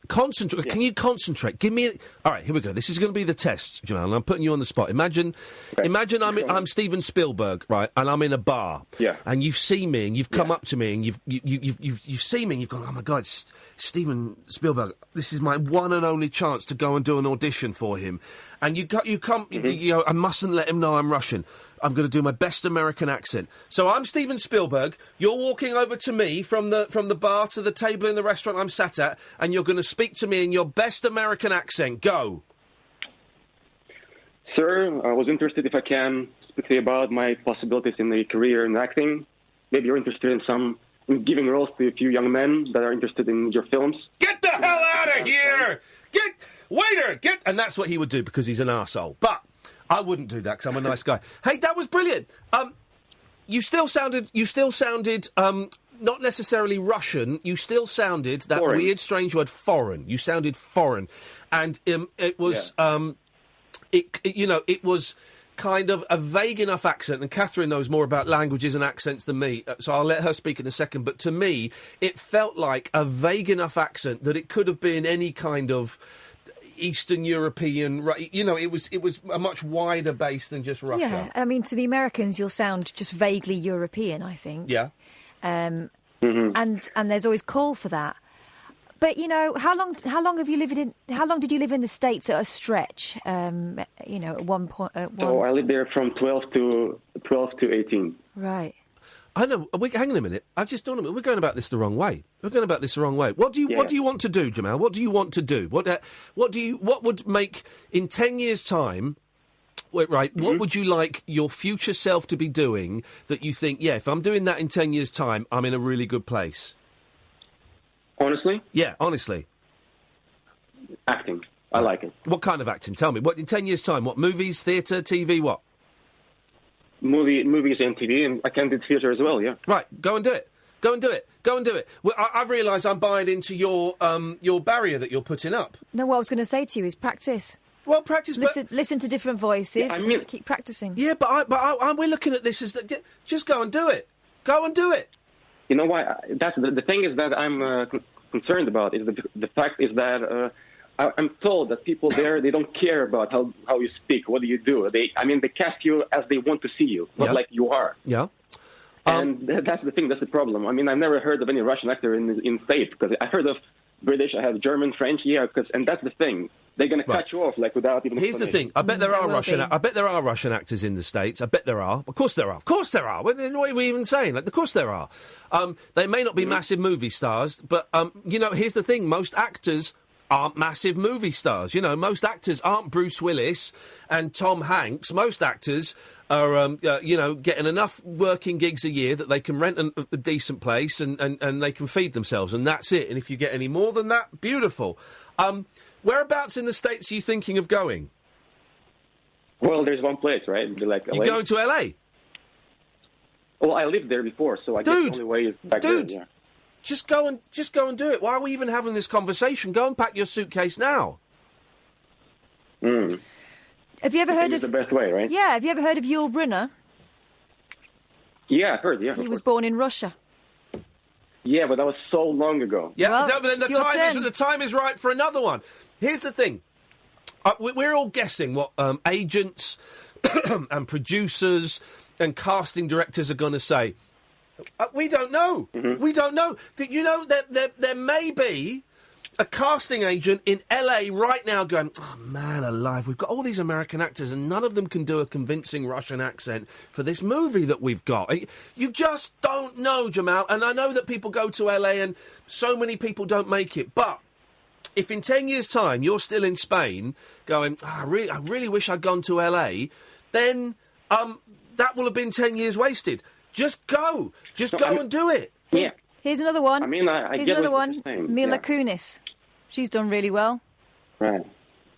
Concentrate. Yeah. Can you concentrate? Give me... All right, here we go. This is going to be the test, Jamal, and I'm putting you on the spot. Imagine I'm Steven Spielberg, right, and I'm in a bar. Yeah. And you've seen me, and you've come up to me, and you've seen me, and you've gone, oh, my God, it's Steven Spielberg. This is my one and only chance to go and do an audition for him. And you come, you know, I mustn't let him know I'm Russian. I'm going to do my best American accent. So I'm Steven Spielberg. You're walking over to me from the bar to the table in the restaurant I'm sat at, and you're going to speak to me in your best American accent. Go. Sir, I was interested if I can speak to you about my possibilities in the career in acting. Maybe you're interested in giving roles to a few young men that are interested in your films. Get the hell out of here! Waiter! And that's what he would do because he's an arsehole. But I wouldn't do that because I'm a nice guy. Hey, that was brilliant. You still sounded not necessarily Russian. You still sounded that foreign. Weird, strange word, foreign. You sounded foreign, and it was it was kind of a vague enough accent. And Catherine knows more about languages and accents than me, so I'll let her speak in a second. But to me, it felt like a vague enough accent that it could have been any kind of Eastern European, you know, it was a much wider base than just Russia. Yeah, I mean, to the Americans, you'll sound just vaguely European, I think. Yeah. And there's always call for that. But you know, how long did you live in the States at a stretch? You know, at one point. So I lived there from 12 to 18. Right. I know. Hang on a minute. I've just done a minute. We're going about this the wrong way. What do you want to do, Jamal? What do you want to do? What would make in 10 years' time? Right. What would you like your future self to be doing that you think, yeah, if I'm doing that in 10 years' time, I'm in a really good place? Honestly? Yeah, honestly. Acting. I like it. What kind of acting? Tell me. What in 10 years' time? What movies, theatre, TV? What? Movies and TV, and I can do theatre as well. Yeah. Right. Go and do it. Well, I've realised I'm buying into your barrier that you're putting up. No, what I was going to say to you is practice. Well, practice. Listen to different voices. And keep practicing. Yeah, but we're looking at this as just go and do it. Go and do it. You know why? That's the thing is that I'm concerned about is the fact is that I'm told that people there, they don't care about how you speak. What do you do? They cast you as they want to see you, not like you are. Yeah. And that's the thing. That's the problem. I mean, I've never heard of any Russian actor in States because I heard of British. I have German, French. Yeah, and that's the thing. They're going to cut you off without even. Here's the thing. I bet there are Russian actors in the States. I bet there are. Of course there are. What are we even saying? Of course there are. They may not be massive movie stars, but here's the thing. Most actors aren't massive movie stars. You know, most actors aren't Bruce Willis and Tom Hanks. Most actors are, getting enough working gigs a year that they can rent a decent place and they can feed themselves, and that's it. And if you get any more than that, beautiful. Whereabouts in the States are you thinking of going? Well, there's one place, right? Like LA. You're going to LA? Well, I lived there before, so I guess the only way is back there. Yeah. Just go and do it. Why are we even having this conversation? Go and pack your suitcase now. Have you ever heard of the best way, right? Yeah. Have you ever heard of Yul Brynner? Yeah, I've heard. Yeah, he was born in Russia. Yeah, but that was so long ago. Yeah, but then the time is right for another one. Here's the thing. We're all guessing what agents and producers and casting directors are going to say. We don't know. We don't know. You know, there may be a casting agent in LA right now going, oh, man alive, we've got all these American actors and none of them can do a convincing Russian accent for this movie that we've got. You just don't know, Jamal. And I know that people go to LA and so many people don't make it. But if in 10 years' time you're still in Spain going, I really wish I'd gone to LA, then that will have been 10 years wasted. Just go. And do it. Yeah. Here's another one. I Here's get another what one. you're saying. Mila Kunis. She's done really well. Right.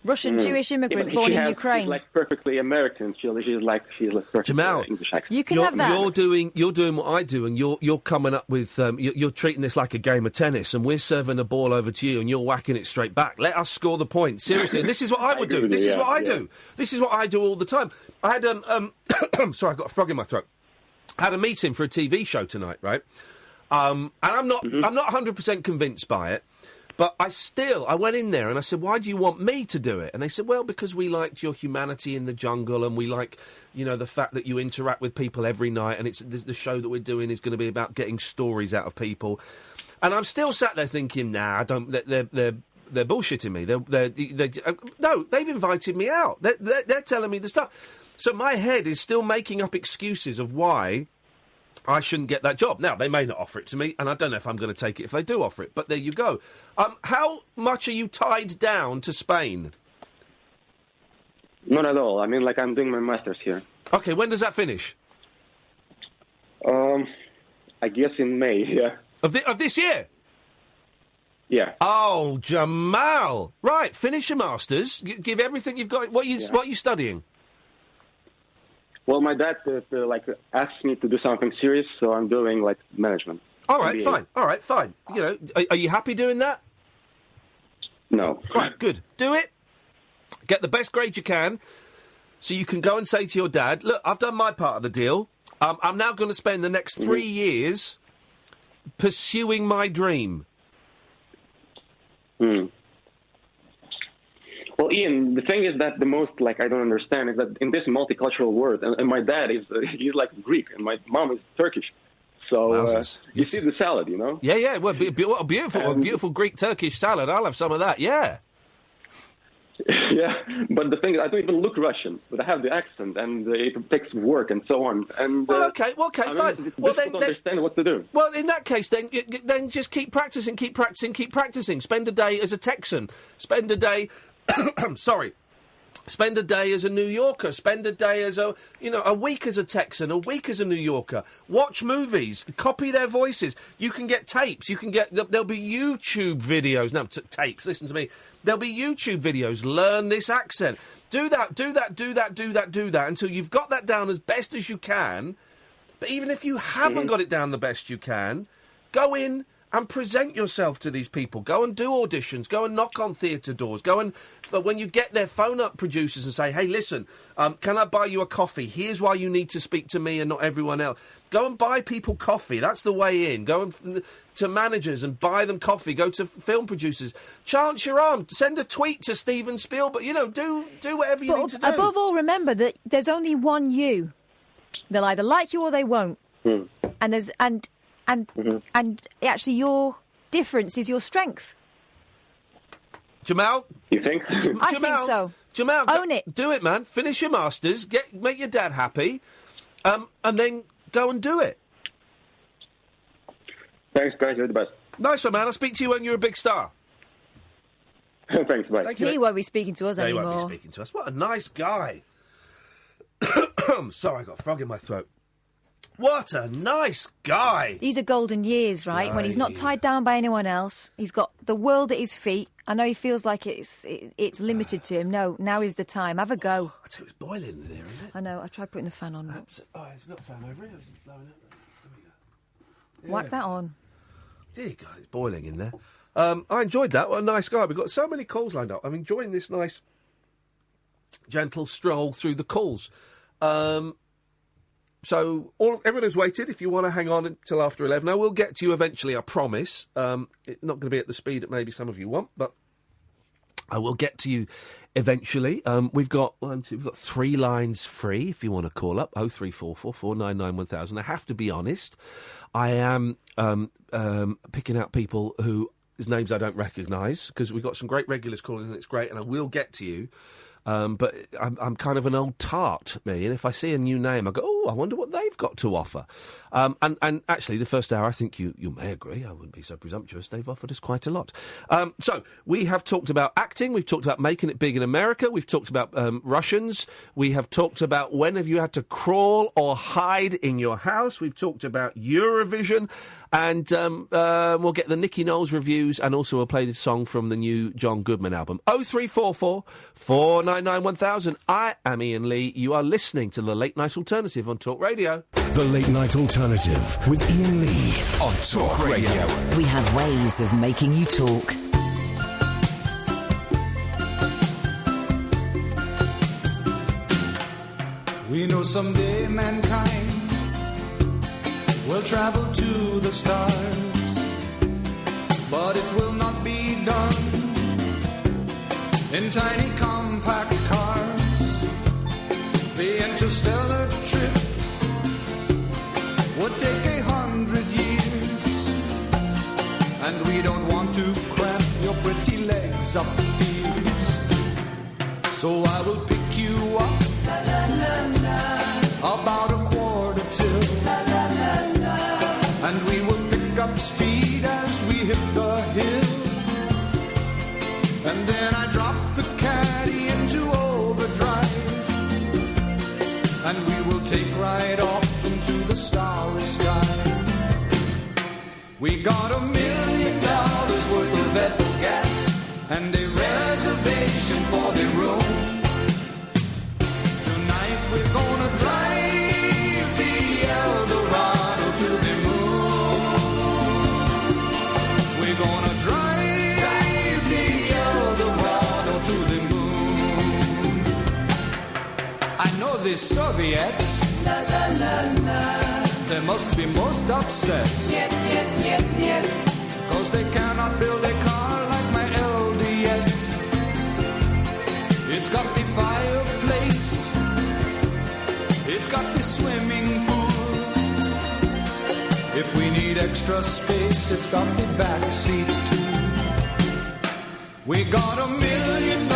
Russian Jewish immigrant born in Ukraine. She's like perfectly American. She's perfect Jamal, English accent. You can have that. You're doing what I do, and you're coming up with you're treating this like a game of tennis, and we're serving a ball over to you, and you're whacking it straight back. Let us score the point. Seriously, and this is what I would do. This is what I do. This is what I do all the time. I had sorry, I've got a frog in my throat. I had a meeting for a TV show tonight, right? And I'm not 100% convinced by it. But I went in there and I said, why do you want me to do it? And they said, well, because we liked your humanity in the jungle, and we like, the fact that you interact with people every night, and the show that we're doing is going to be about getting stories out of people. And I'm still sat there thinking, nah, they're bullshitting me. No, they've invited me out. They're telling me the stuff. So my head is still making up excuses of why I shouldn't get that job. Now, they may not offer it to me, and I don't know if I'm going to take it if they do offer it, but there you go. How much are you tied down to Spain? Not at all. I mean, I'm doing my master's here. Okay, when does that finish? I guess in May, yeah. Of this year? Yeah. Oh, Jamal! Right, finish your master's, give everything you've got. What are you studying? Well, my dad asked me to do something serious, so I'm doing management. All right, MBA. fine. All right, fine. Are you happy doing that? No. Right, good. Do it. Get the best grade you can, so you can go and say to your dad, "Look, I've done my part of the deal. I'm now going to spend the next 3 years pursuing my dream." Well, Iain, the thing is that the most I don't understand is that in this multicultural world, and my dad he's Greek, and my mom is Turkish. So you see the salad, Yeah. Well, what a beautiful Greek-Turkish salad. I'll have some of that. Yeah. Yeah, but the thing is, I don't even look Russian, but I have the accent, and it takes work and so on. And okay, fine. It's difficult to understand what to do. Well, in that case, then just keep practicing. Spend a day as a Texan. Spend a day. Sorry. Spend a day as a New Yorker. Spend a day as a week as a Texan, a week as a New Yorker. Watch movies. Copy their voices. You can get tapes. There'll be YouTube videos. No, tapes. Listen to me. There'll be YouTube videos. Learn this accent. Do that until you've got that down as best as you can. But even if you haven't got it down the best you can, go in and present yourself to these people. Go and do auditions. Go and knock on theatre doors. When you get there, phone up producers and say, hey, listen, can I buy you a coffee? Here's why you need to speak to me and not everyone else. Go and buy people coffee. That's the way in. Go to managers and buy them coffee. Go to film producers. Chance your arm. Send a tweet to Steven Spielberg. Do whatever you need to do. Above all, remember that there's only one you. They'll either like you or they won't. And actually, your difference is your strength. Jamal? You think? I think so. Jamal, own it. Do it, man. Finish your masters. Make your dad happy, and then go and do it. Thanks, guys. You're the best. Nice one, man. I'll speak to you when you're a big star. Thanks, bye. Thank you. He won't be speaking to us anymore. He won't be speaking to us. What a nice guy. Sorry, I got a frog in my throat. What a nice guy. These are golden years, right? When he's not tied down by anyone else. He's got the world at his feet. I know he feels like it's limited to him. No, now is the time. Have a go. I tell you, it's boiling in there, isn't it? I know. I tried putting the fan on. Oh, it's got a fan over it. It's blowing it. There we go. Whack that on. Dear God, it's boiling in there. I enjoyed that. What a nice guy. We've got so many calls lined up. I'm enjoying this nice, gentle stroll through the calls. So everyone has waited. If you want to hang on until after 11, I will get to you eventually, I promise. It's not going to be at the speed that maybe some of you want, but I will get to you eventually. We've got 3 lines free if you want to call up, 0344 499 1000. I have to be honest, I am picking out people whose names I don't recognise, because we've got some great regulars calling and it's great, and I will get to you. But I'm kind of an old tart, me, and if I see a new name, I go, oh, I wonder what they've got to offer. And actually, the first hour, I think you may agree, I wouldn't be so presumptuous, they've offered us quite a lot. So, we have talked about acting, we've talked about making it big in America, we've talked about Russians, we have talked about when have you had to crawl or hide in your house, we've talked about Eurovision, and we'll get the Knowles Reviews, and also we'll play this song from the new John Goodman album. 0344 499 1000. I am Iain Lee. You are listening to The Late Night Alternative on Talk Radio. The Late Night Alternative with Iain Lee On Talk Radio. We have ways of making you talk. We know someday mankind will travel to the stars, but it will not be done in tiny compact cars. The interstellar trip would take 100 years, and we don't want to cramp your pretty legs up, dears. So I will pick you up about 1:15, and we will pick up speed as we hit the hill, and then I drop the caddy into overdrive, and we will take right off into the starry sky. We got $1 million worth of Ethel gas and a reservation for the room. Tonight we're gonna drive the Eldorado to the moon. We're gonna drive the Eldorado to the moon. I know the Soviets, la la la la, they must be most upset. Yet, yet, yet, yet. 'Cause they cannot build a car like my LD yet. It's got the fireplace, it's got the swimming pool. If we need extra space, it's got the back seat too. We got $1 million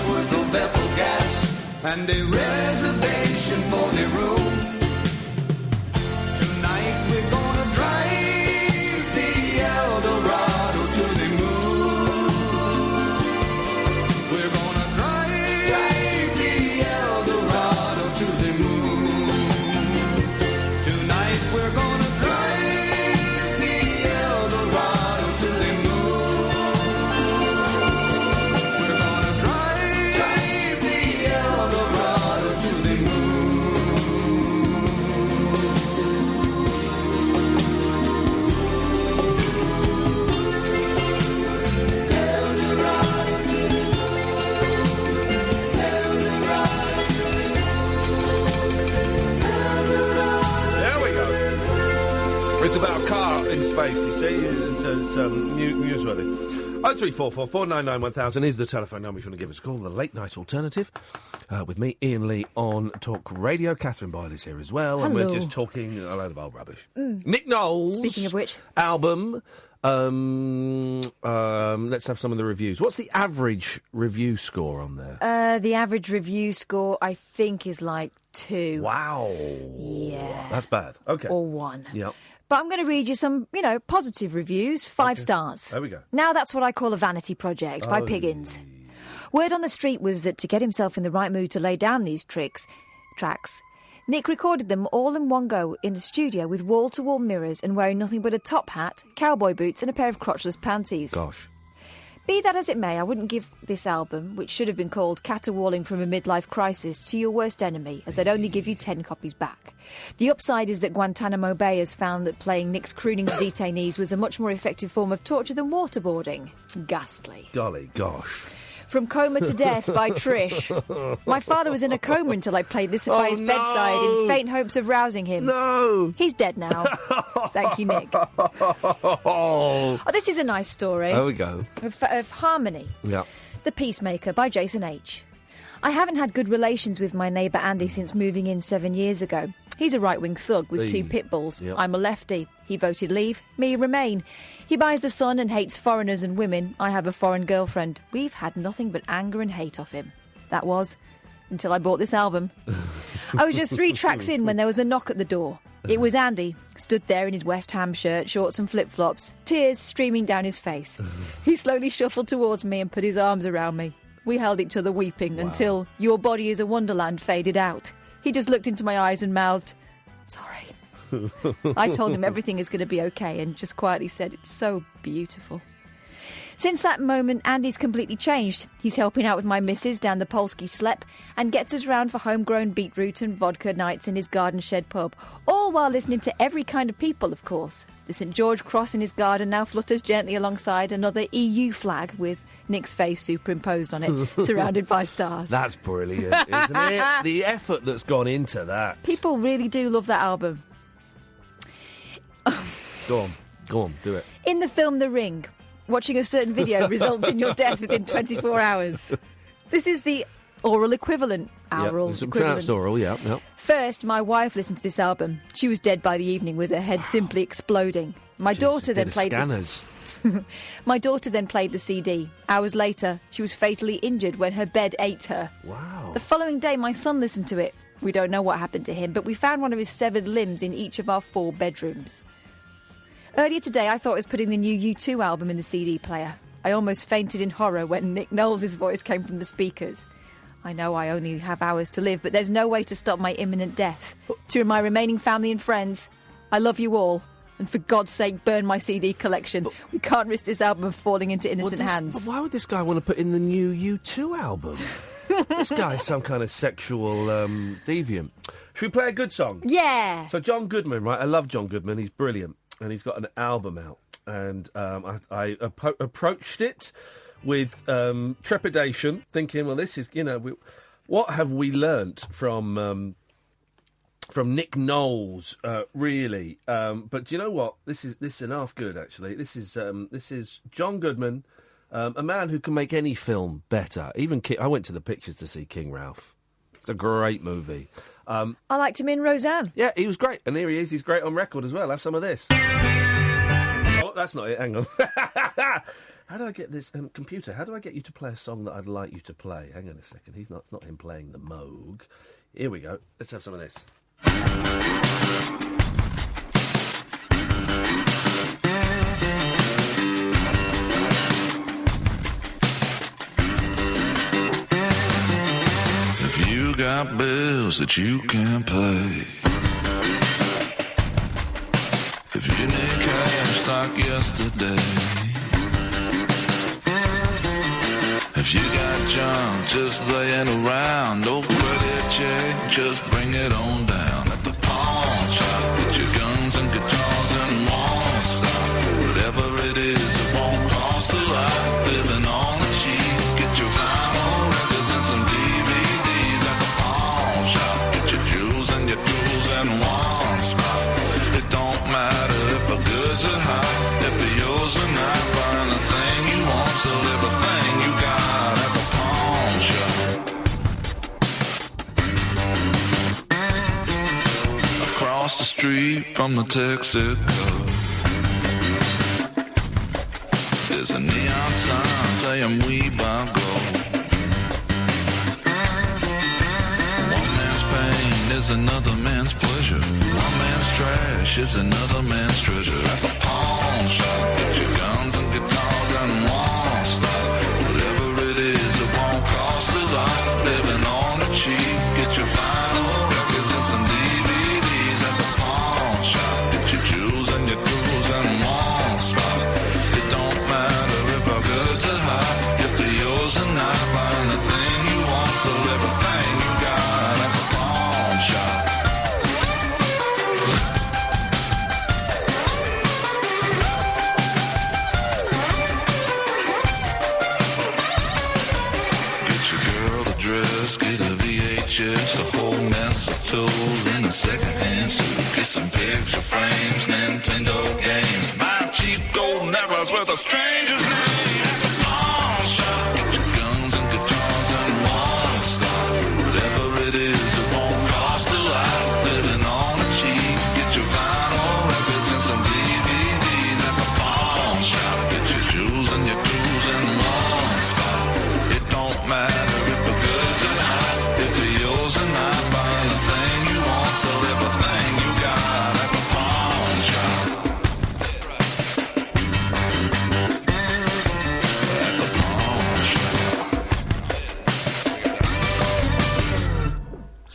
worth of Ethel gas and a reservation for the room. Tonight we're gonna drive the Eldorado to the moon. We're gonna drive the Eldorado to the moon. Tonight we're gonna drive the Eldorado to the moon. We're gonna drive the Eldorado to the moon. There we go. It's about a car in space, you see. It's newsworthy. 0344 499 1000 is the telephone number if you want to give us a call. The Late Night Alternative with me, Iain Lee, on Talk Radio. Catherine Boyle is here as well. And Hello. we're just talking a load of old rubbish. Nick Knowles. Speaking of which. Album. Let's have some of the reviews. What's the average review score on there? The average review score, I think, is like 2. Wow. Yeah. That's bad. Okay. Or 1. Yep. But I'm going to read you some, positive reviews. 5 stars. There we go. Now that's what I call a vanity project by Oh. Piggins. Word on the street was that to get himself in the right mood to lay down these tracks, Nick recorded them all in one go in a studio with wall-to-wall mirrors and wearing nothing but a top hat, cowboy boots and a pair of crotchless panties. Gosh. Be that as it may, I wouldn't give this album, which should have been called Caterwauling from a Midlife Crisis, to your worst enemy, as they'd only give you 10 copies back. The upside is that Guantanamo Bay has found that playing Nick's crooning to detainees was a much more effective form of torture than waterboarding. Ghastly. Golly gosh. From Coma to Death by Trish. My father was in a coma until I played this by his bedside in faint hopes of rousing him. No. He's dead now. Thank you, Nick. Oh, this is a nice story. There we go. Of Harmony. Yeah. The Peacemaker by Jason H. I haven't had good relations with my neighbour Andy since moving in 7 years ago. He's a right-wing thug with 2 pit bulls. Yep. I'm a lefty. He voted Leave, me Remain. He buys the sun and hates foreigners and women. I have a foreign girlfriend. We've had nothing but anger and hate off him. That was, until I bought this album. I was just 3 tracks in when there was a knock at the door. It was Andy, stood there in his West Ham shirt, shorts and flip-flops, tears streaming down his face. He slowly shuffled towards me and put his arms around me. We held each other weeping until Your Body is a Wonderland faded out. He just looked into my eyes and mouthed, sorry. I told him everything is going to be okay and just quietly said, it's so beautiful. Since that moment, Andy's completely changed. He's helping out with my missus down the Polski Slep and gets us round for homegrown beetroot and vodka nights in his garden shed pub, all while listening to every kind of people, of course. The St George cross in his garden now flutters gently alongside another EU flag with Nick's face superimposed on it, surrounded by stars. That's brilliant, isn't it? The effort that's gone into that. People really do love that album. Go on, do it. In the film The Ring, watching a certain video results in your death within 24 hours. This is the oral equivalent. Oral It's equivalent. pronounced oral, yeah. First, my wife listened to this album. She was dead by the evening with her head simply exploding. My daughter then played scanners. My daughter then played the CD. Hours later, she was fatally injured when her bed ate her. Wow. The following day, my son listened to it. We don't know what happened to him, but we found one of his severed limbs in each of our 4 bedrooms. Earlier today, I thought I was putting the new U2 album in the CD player. I almost fainted in horror when Nick Knowles' voice came from the speakers. I know I only have hours to live, but there's no way to stop my imminent death. To my remaining family and friends, I love you all. And for God's sake, burn my CD collection. We can't risk this album falling into innocent hands. But why would this guy want to put in the new U2 album? This guy's some kind of sexual deviant. Should we play a good song? Yeah. So John Goodman, right? I love John Goodman. He's brilliant. And he's got an album out. And I approached it with trepidation, thinking, well, this is, what have we learnt from Nick Knowles, really? But do you know what? This is enough good, actually. This is John Goodman, a man who can make any film better. Even I went to the pictures to see King Ralph. It's a great movie. I liked him in Roseanne. Yeah, he was great. And here he is. He's great on record as well. Have some of this. Oh, that's not it. Hang on. How do I get this... computer, how do I get you to play a song that I'd like you to play? Hang on a second. It's not him playing the Moog. Here we go. Let's have some of this. If you got bills that you can't pay, if you need cash like yesterday, if you got junk just laying around, no credit check, just bring it on down. At the pawn shop, get your guns and guitars and won't stop. Whatever it is, it won't cost a lot. Living on the cheap, get your vinyl records and some DVDs. At the pawn shop, get your jewels and your tools in one spot. It don't matter if the goods are hot, if they're yours or not. Find the thing you want, so everything you got at the pawn shop. Across the street from the Texaco, there's a neon sign saying we buy gold. One man's pain is another man's pleasure. One man's trash is another man's treasure. At the pawn shop, get your guns and guitars and won't stop. Whatever it is, it won't cost a lot. Living on the cheap, get your vinyl records and some DVDs. At the pawn shop, get your jewels and your tools and won't stop. It don't matter if our goods are hot, if they're yours or not. Find the thing you want, so everything you got at the pawn shop. Get your girl a dress, get a VHS, a whole mess of tools in a second-hand suit. Get some picture frames, Nintendo games. Buy cheap golden arrows with a stranger's name. At the pawn shop, get your guns and guitars and won't stop. Whatever it is, it won't cost a lot. Living on the cheap, get your vinyl records and some DVDs. At the pawn shop, get your jewels and your tools and won't stop. It don't matter if the goods are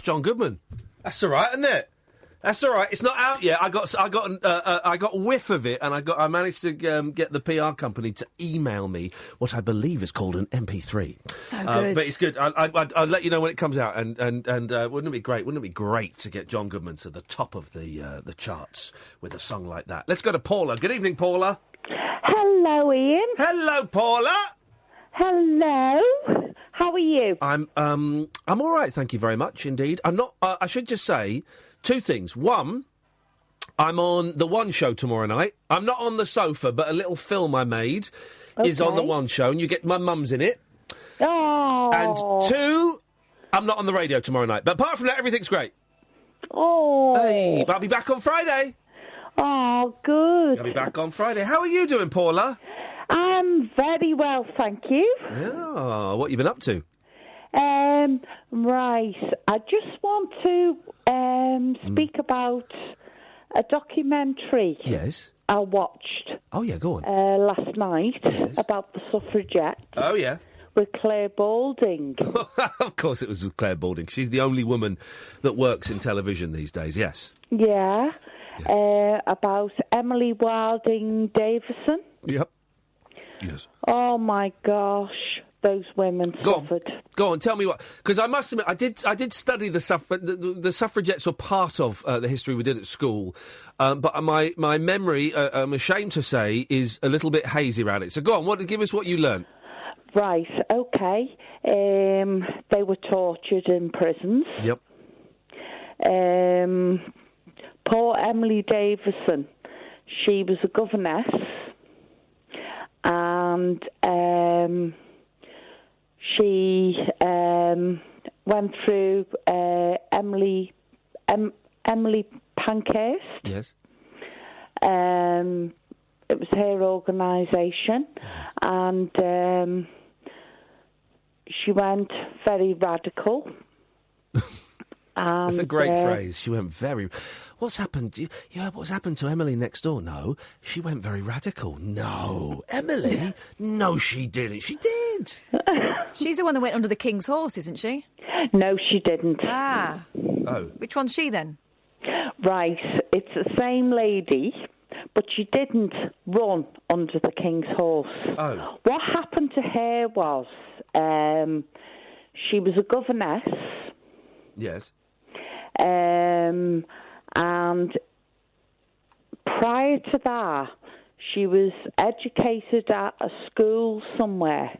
John Goodman. That's all right, isn't it? That's all right. It's not out yet. I got a whiff of it, and I managed to get the PR company to email me what I believe is called an MP3. So good, but it's good. I'll let you know when it comes out. And wouldn't it be great? Wouldn't it be great to get John Goodman to the top of the charts with a song like that? Let's go to Paula. Good evening, Paula. Hello, Ian. Hello, Paula. Hello. How are you? I'm all right, thank you very much indeed. I'm not. I should just say two things. One, I'm on the One Show tomorrow night. I'm not on the sofa, but a little film I made is on the One Show, and you get my mum's in it. Oh. And two, I'm not on the radio tomorrow night. But apart from that, everything's great. Oh. Hey, but I'll be back on Friday. Oh, good. I'll be back on Friday. How are you doing, Paula? I'm very well, thank you. Yeah, what have you been up to? Right. I just want to speak about a documentary. Yes. I watched. Oh, yeah, go on. Last night about the suffragette. Oh, yeah. With Claire Balding. Of course it was with Claire Balding. She's the only woman that works in television these days, yes. Yeah. Yes. About Emily Wilding Davison. Yep. Yes. Oh, my gosh. Those women suffered. Go on, tell me what. Because I must admit, I did study the suffragettes were part of the history we did at school, but my memory, I'm ashamed to say, is a little bit hazy around it. So go on, give us what you learned. Right, okay. They were tortured in prisons. Yep. Poor Emily Davison, she was a governess, and she went through Emily Pankhurst. Yes. It was her organisation, and she went very radical. That's a great phrase. She went very... What's happened? What's happened to Emily next door? No, she went very radical. No. Emily? No, she didn't. She did. She's the one that went under the king's horse, isn't she? No, she didn't. Ah. Oh. Which one's she, then? Right. It's the same lady, but she didn't run under the king's horse. Oh. What happened to her was she was a governess. Yes. And prior to that, she was educated at a school somewhere,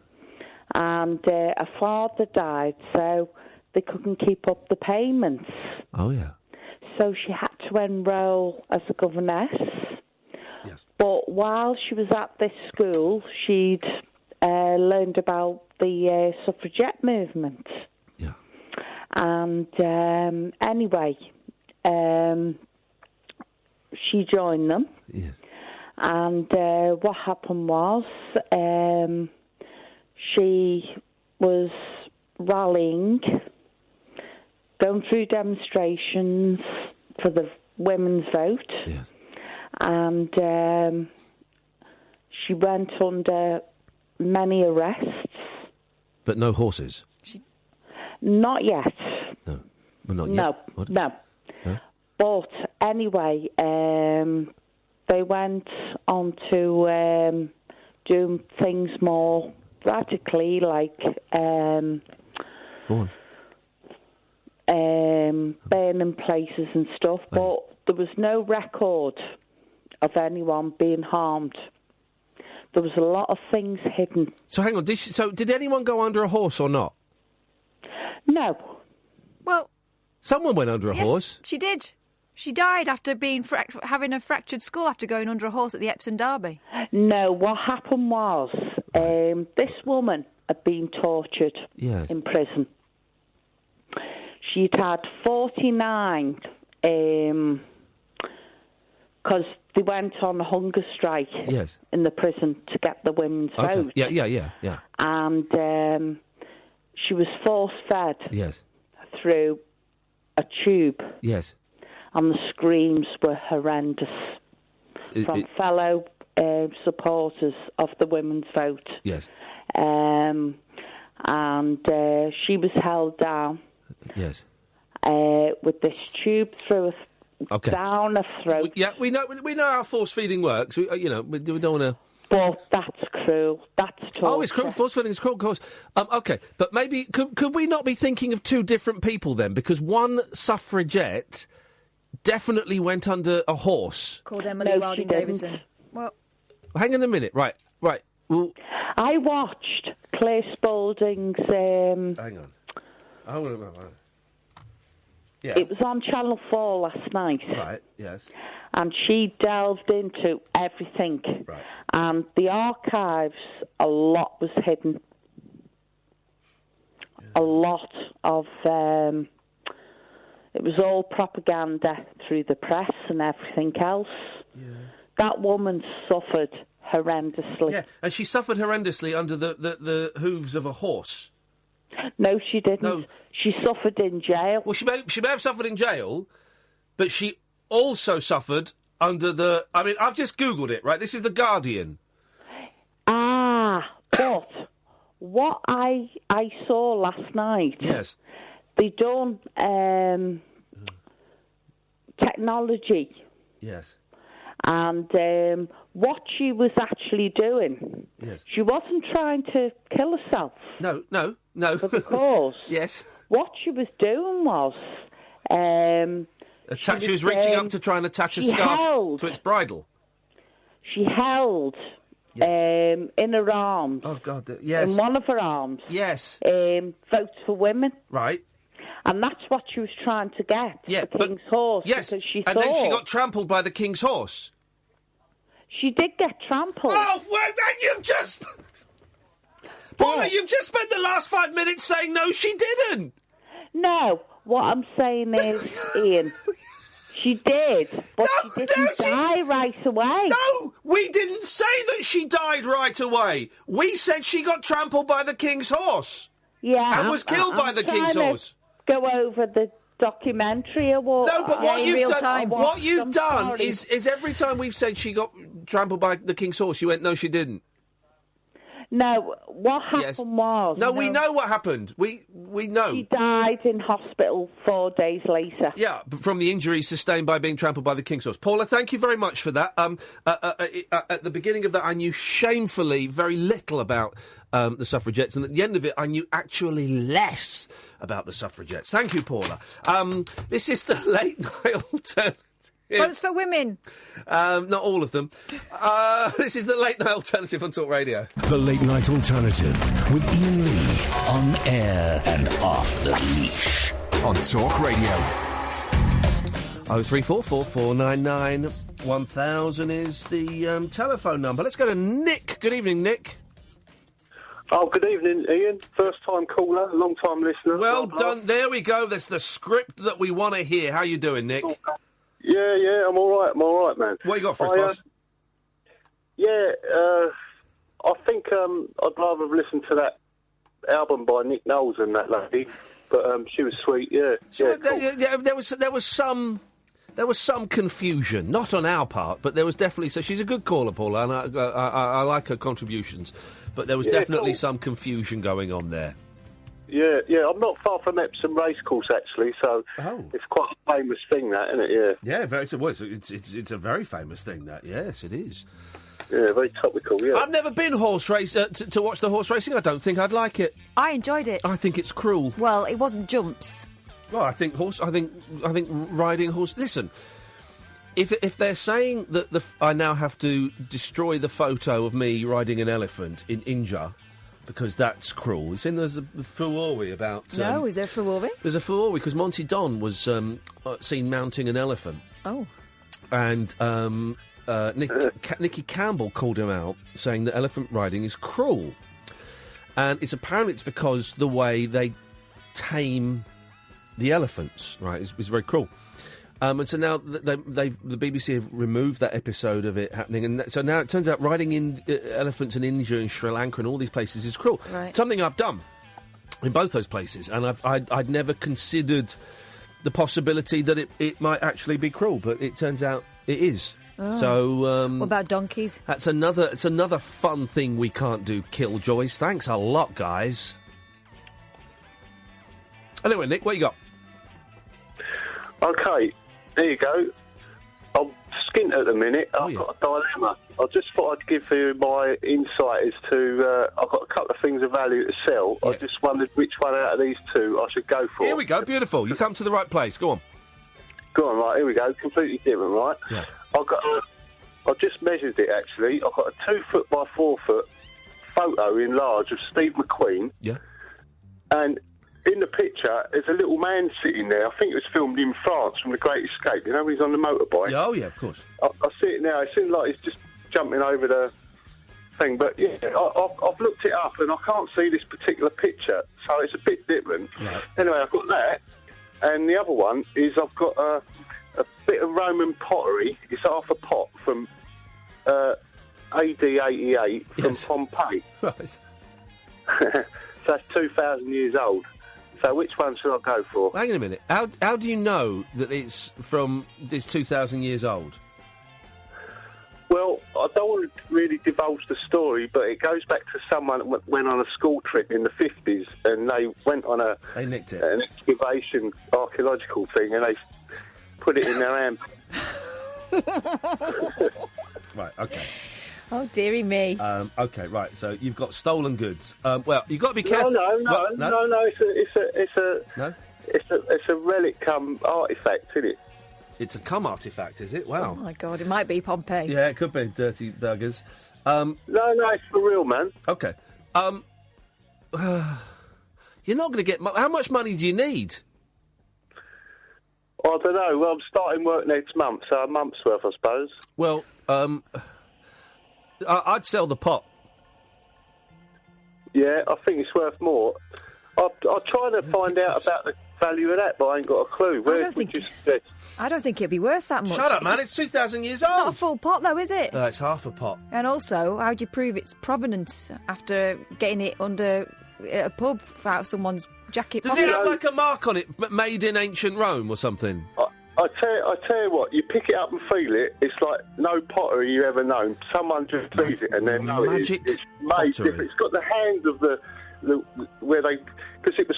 and her father died, so they couldn't keep up the payments. Oh, yeah. So she had to enrol as a governess. Yes. But while she was at this school, she'd learned about the suffragette movement. Yeah. And anyway, she joined them. Yes. And what happened was she was rallying, going through demonstrations for the women's vote. Yes. And she went under many arrests. But no horses? Not yet. No. Well, not yet. No. But anyway, they went on to do things more radically, like Go on. Burning places and stuff, but there was no record of anyone being harmed. There was a lot of things hidden. So hang on, did anyone go under a horse or not? No. Well... Someone went under a horse. She did. She died after being having a fractured skull after going under a horse at the Epsom Derby. No, what happened was this woman had been tortured in prison. She'd had 49 because they went on a hunger strike in the prison to get the women's vote. Yeah. And she was force-fed through a tube. Yes. And the screams were horrendous from fellow supporters of the women's vote. Yes. And she was held down. Yes. with this tube through down her throat. We know how force feeding works. We don't want to. But that's cruel. That's torture. Oh, it's cruel. Force feeding is cruel, of course. Okay, but maybe could we not be thinking of two different people then? Because one suffragette definitely went under a horse. Called Emily Wilding Davison. Well, hang on a minute. Right. Well, I watched Claire Spalding's. Hang on. Yeah. It was on Channel 4 last night. Right. Yes. And she delved into everything. Right. And the archives, a lot was hidden. Yeah. A lot of... it was all propaganda through the press and everything else. Yeah. That woman suffered horrendously. Yeah, and she suffered horrendously under the hooves of a horse. No, she didn't. No. She suffered in jail. Well, she may have suffered in jail, but she also suffered under the... I mean, I've just Googled it, right? This is The Guardian. But what I saw last night... Yes. They done technology. Yes. And what she was actually doing... Yes. She wasn't trying to kill herself. No. Because... Yes. What she was doing was... she was reaching up to try and attach a scarf to its bridle. She held in her arms. Oh, God. Yes. In one of her arms. Yes. Votes for women. Right. And that's what she was trying to get. The King's horse. Yes. Because she then she got trampled by the King's horse. She did get trampled. Oh, you've just... Paula, you've just spent the last 5 minutes saying no, she didn't. No, what I'm saying is, Ian, she did, but she didn't die right away. No, we didn't say that she died right away. We said she got trampled by the King's horse. Yeah. And was killed by the King's horse. Go over the documentary or what? No, but what you've done is every time we've said she got trampled by the King's horse, you went, no, she didn't. No, what happened was... No, we know what happened. We know. She died in hospital 4 days later. Yeah, from the injuries sustained by being trampled by the King's horse. Paula, thank you very much for that. At the beginning of that, I knew shamefully very little about the suffragettes, and at the end of it, I knew actually less about the suffragettes. Thank you, Paula. This is the late night alternative. Votes for women. Not all of them. This is the Late Night Alternative on Talk Radio. The Late Night Alternative with Iain Lee. On air and off the leash. On Talk Radio. 0344499 1000 is the telephone number. Let's go to Nick. Good evening, Nick. Oh, good evening, Ian. First-time caller, long-time listener. Well done. There we go. That's the script that we want to hear. How you doing, Nick? Yeah, I'm all right, man. What you got for us, boss? I think I'd rather have listened to that album by Nick Knowles than that lady, but she was sweet, cool. There was some confusion, not on our part, but there was definitely... So she's a good caller, Paula, and I like her contributions, but there was definitely some confusion going on there. Yeah, I'm not far from Epsom Racecourse, actually, so it's quite a famous thing, that, isn't it? Yeah, it's a very famous thing, that. Yes, it is. Yeah, very topical, yeah. I've never been horse race to watch the horse racing. I don't think I'd like it. I enjoyed it. I think it's cruel. Well, it wasn't jumps. Well, I think riding horse... Listen, if they're saying that I now have to destroy the photo of me riding an elephant in India... because that's cruel. It's in there's a furore about... No, is there a furore? There's a furore because Monty Don was seen mounting an elephant. Oh. And Nicky Campbell called him out, saying that elephant riding is cruel. And it's because the way they tame the elephants, right, is very cruel. And so now the BBC have removed that episode of it happening, and so now it turns out riding in elephants in India and Sri Lanka and all these places is cruel. Right. Something I've done in both those places, and I'd never considered the possibility that it might actually be cruel, but it turns out it is. Oh. So what about donkeys? It's another fun thing we can't do. Killjoys. Thanks a lot, guys. Anyway, Nick, what you got? Okay, there you go. I'm skint at the minute. I've got a dilemma. I just thought I'd give you my insight as to... I've got a couple of things of value to sell. I just wondered which one out of these two I should go for. Here we go, beautiful. You come to the right place. Go on. Go on, right, here we go. Completely different, right? Yeah. I've just measured it, actually. I've got a 2 foot by 4 foot photo in large of Steve McQueen. Yeah. And in the picture, there's a little man sitting there. I think it was filmed in France from The Great Escape. You know, when he's on the motorbike. Oh, yeah, of course. I see it now. It seems like he's just jumping over the thing. But, yeah, I've looked it up and I can't see this particular picture. So it's a bit different. Right. Anyway, I've got that. And the other one is I've got a bit of Roman pottery. It's half a pot from AD 88 from Pompeii. Right. So that's 2,000 years old. So which one should I go for? Hang on a minute. How do you know that it's 2,000 years old? Well, I don't want to really divulge the story, but it goes back to someone that went on a school trip in the 50s and they went on They nicked it. an excavation archaeological thing and they put it in their hand. Right, okay. Oh, dearie me. Okay, right. So you've got stolen goods. Well, you've got to be careful. No. No? It's a relic artefact, isn't it? It's a artefact, is it? Wow. Oh, my God, it might be Pompeii. Yeah, it could be. Dirty buggers. No, it's for real, man. Okay. You're not going to get... How much money do you need? I don't know. Well, I'm starting work next month, so a month's worth, I suppose. Well, I'd sell the pot. Yeah, I think it's worth more. I'll try to find out about the value of that, but I ain't got a clue. I don't think it'd be worth that much. Shut up, man. It's 2,000 years old. It's not a full pot, though, is it? It's half a pot. And also, how do you prove its provenance after getting it under a pub out of someone's jacket Does pocket? it have like a mark on it, made in ancient Rome or something? I tell you what, you pick it up and feel it, it's like no pottery you ever known. Someone just sees it and then Magic it's made different. It's got the hands of the where they... Because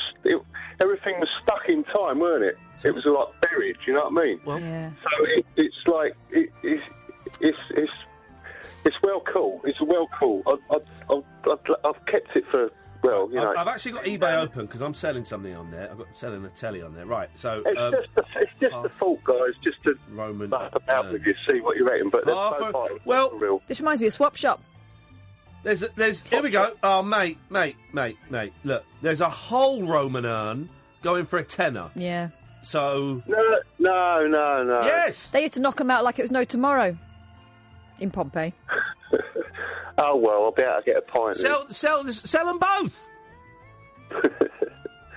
everything was stuck in time, weren't it? It was like buried, you know what I mean? Well, yeah. So it's like... It's well cool. It's well cool. I've kept it for... Well, you know... I've actually got eBay open because I'm selling something on there. I've got selling a telly on there. Right, so... It's just a thought, guys, just to Roman about with you, see what you reckon. But well, real. This reminds me of Swap Shop. There's here we go. Oh, mate. Look, there's a whole Roman urn going for a tenner. Yeah. So... No. Yes! They used to knock them out like it was no tomorrow in Pompeii. Oh, well, I'll be able to get a pint. Sell them both!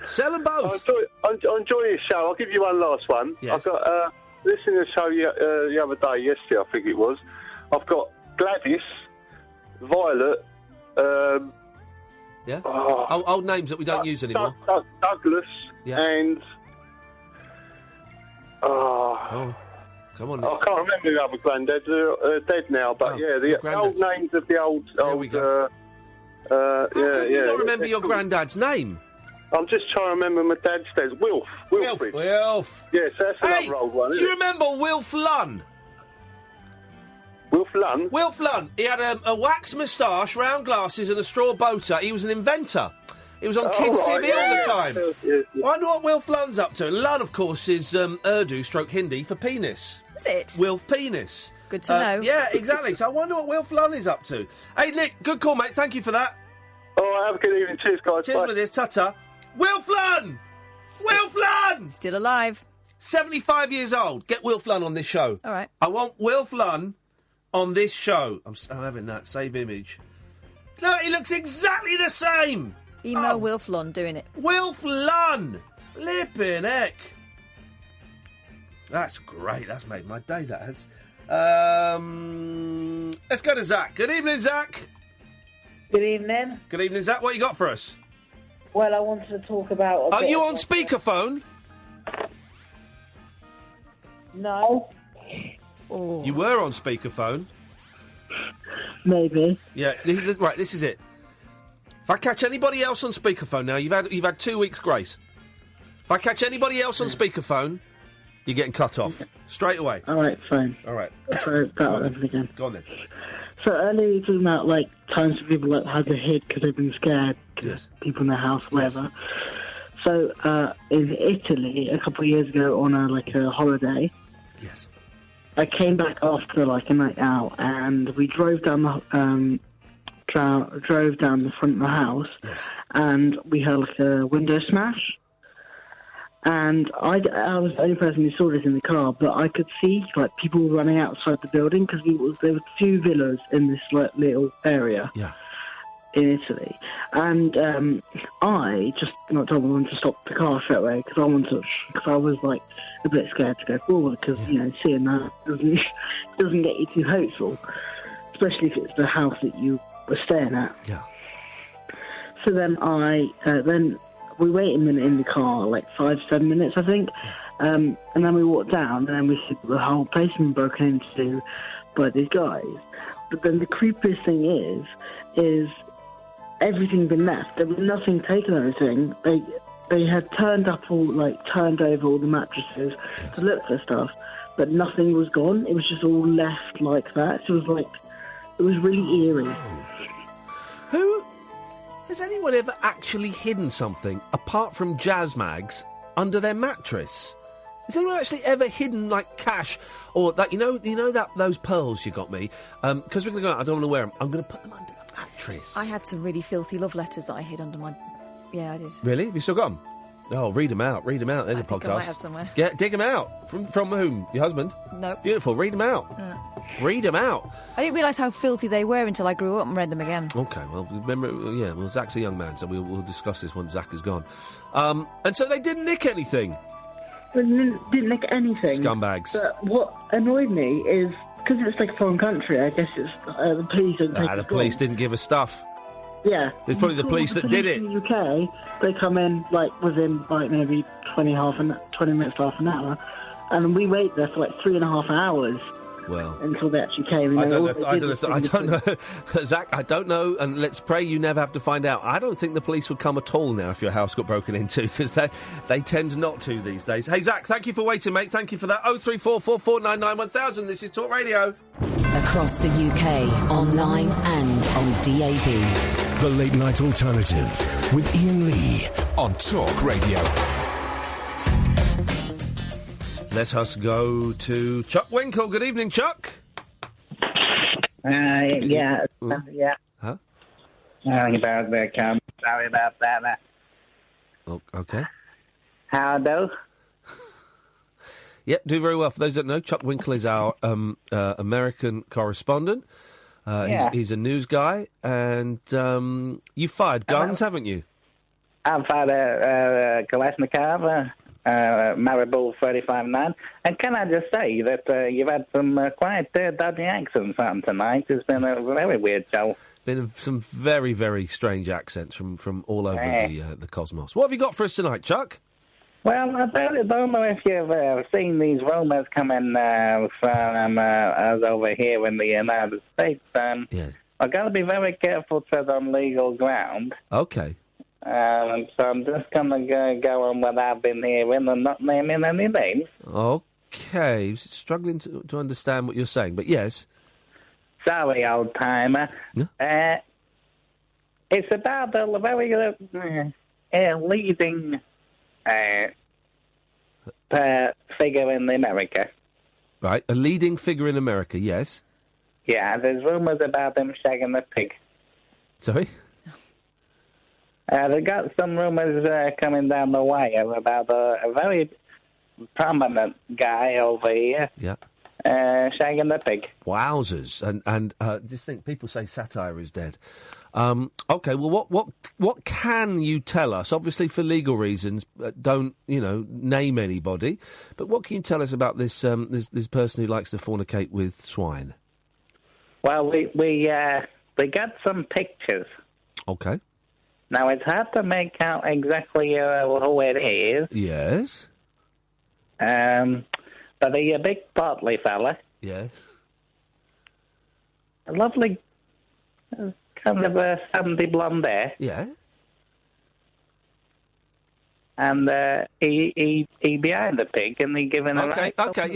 Sell them both! I enjoy your show. I'll give you one last one. Yes. I've got, listening to the show the other day, yesterday I think it was, I've got Gladys, Violet, yeah? Old names that we don't use anymore. Douglas, Yeah. and... Oh, come on. I can't remember the other granddads. They're dead now, but the old names of the old... There we go. How can you not remember your granddad's name? I'm just trying to remember my dad's name. Wilfred. Wilf. Yes, that's another old one, Do isn't you remember Wilf Lunn? Wilf Lunn? Wilf Lunn. He had a wax moustache, round glasses and a straw bow tie. He was an inventor. He was on Kids TV all the time. Yes. Wonder what Wilf Lunn's up to. Lunn, of course, is Urdu stroke Hindi for penis. Is it? Wilf penis. Good to know. Yeah, exactly. So I wonder what Wilf Lunn is up to. Hey, Nick, good call, mate. Thank you for that. All right, have a good evening. Cheers, guys. Cheers with this. Ta-ta. Wilf Lunn! Wilf Lunn! Still alive. 75 years old. Get Wilf Lunn on this show. All right. I want Wilf Lunn on this show. I'm having that. Save image. Look, he looks exactly the same. Email Wilf Lunn doing it. Wilf Lunn! Flippin' heck. That's great. That's made my day, that has. Let's go to Zach. Good evening, Zach. Good evening. Good evening, Zach. What you got for us? Well, I wanted to talk about... Are you on speakerphone? No. Oh. You were on speakerphone. Maybe. Yeah, this is it. If I catch anybody else on speakerphone now, you've had 2 weeks grace. If I catch anybody else on speakerphone, You're getting cut off. Straight away. All right, fine. All right. So, start with again. Go on then. So earlier you were talking about, like, times when people like, had to hid because they've been scared. Yes. People in their house, whatever. So, in Italy, a couple of years ago on a holiday. Yes. I came back after, like, a night out, and we drove down the, drove down the front of the house, and we had, like, a window smash. And I was the only person who saw this in the car, but I could see, like, people running outside the building, because there were 2 villas in this, like, little area in Italy. And I just told them to stop the car straight away, because I was, like, a bit scared to go forward, because, seeing that doesn't get you too hopeful, especially if it's the house that you were staying at. Yeah. So then we wait a minute in the car, like 5-7 minutes, I think, and then we walked down, and then we see the whole place had been broken into by these guys. But then the creepiest thing is everything been left. There was nothing taken or anything. They had turned over all the mattresses to look for stuff, but nothing was gone. It was just all left like that. So it was really eerie. Has anyone ever actually hidden something, apart from jazz mags, under their mattress? Has anyone actually ever hidden, like, cash? Or, that those pearls you got me? Because we're going to go out, I don't want to wear them. I'm going to put them under the mattress. I had some really filthy love letters that I hid under my... Yeah, I did. Really? Have you still got them? Oh, read them out. Read them out. There's a podcast. I might have somewhere. Dig them out. From whom? Your husband? No. Beautiful. Read them out. Read them out. I didn't realise how filthy they were until I grew up and read them again. Okay, well, remember, Zach's a young man, so we'll discuss this once Zach is gone. And so they didn't nick anything? They didn't nick anything. Scumbags. But what annoyed me is, because it's like a foreign country, I guess it's the police didn't take the police didn't give us stuff. Yeah. It's probably the police that did it. In the UK, they come in, like, within, like, maybe 20 minutes, half an hour, and we wait there for, like, 3.5 hours. Well, until they actually came. I don't know, Zach. I don't know, and let's pray you never have to find out. I don't think the police would come at all now if your house got broken into, because they tend not to these days. Hey, Zach, thank you for waiting, mate. Thank you for that. 03444991000. This is Talk Radio. Across the UK, online and on DAB. The Late Night Alternative with Iain Lee on Talk Radio. Let us go to Chuck Winkle. Good evening, Chuck. Yeah. Huh? Sorry about that, Sorry about that. Oh, okay. How do? Yep, do very well. For those that don't know, Chuck Winkle is our American correspondent. He's a news guy, and you fired guns, haven't you? I've fired a Kalashnikov, Maribor 35-9. And can I just say that you've had some quite dodgy accents on tonight. It's been a very weird show. Been some very, very strange accents from all over the cosmos. What have you got for us tonight, Chuck? Well, I don't know if you've seen these rumours coming from us over here in the United States. Yes. I've got to be very careful to tread on legal ground. Okay. So I'm just going to go on what I've been hearing and not naming any names. Okay. Struggling to understand what you're saying, but yes. Sorry, old-timer. Yeah? It's about a very leading figure in America. Right, a leading figure in America, yes. Yeah, there's rumours about him shagging a pig. Sorry? They got some rumours coming down the wire about a very prominent guy over here. Yeah. Shagging a pig. Wowzers! And just think, people say satire is dead. Okay, well, what can you tell us? Obviously, for legal reasons, don't name anybody. But what can you tell us about this this person who likes to fornicate with swine? Well, we got some pictures. Okay. Now it's hard to make out exactly who it is. Yes. But he's a big portly fella. Yes. A lovely, kind of a sandy blonde hair. Yeah. and he behind the pig, and he given a Okay, right. okay,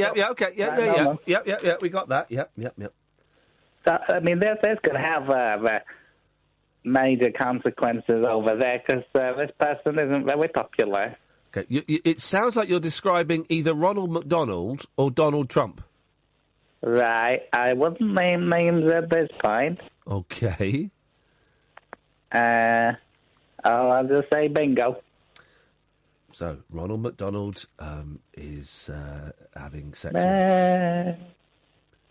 yeah, we got that, yep. So, I mean, that's going to have major consequences over there because this person isn't very popular. Okay, it sounds like you're describing either Ronald McDonald or Donald Trump. Right, I wouldn't name names at this point. Okay. I'll just say bingo. So, Ronald McDonald is having sex with...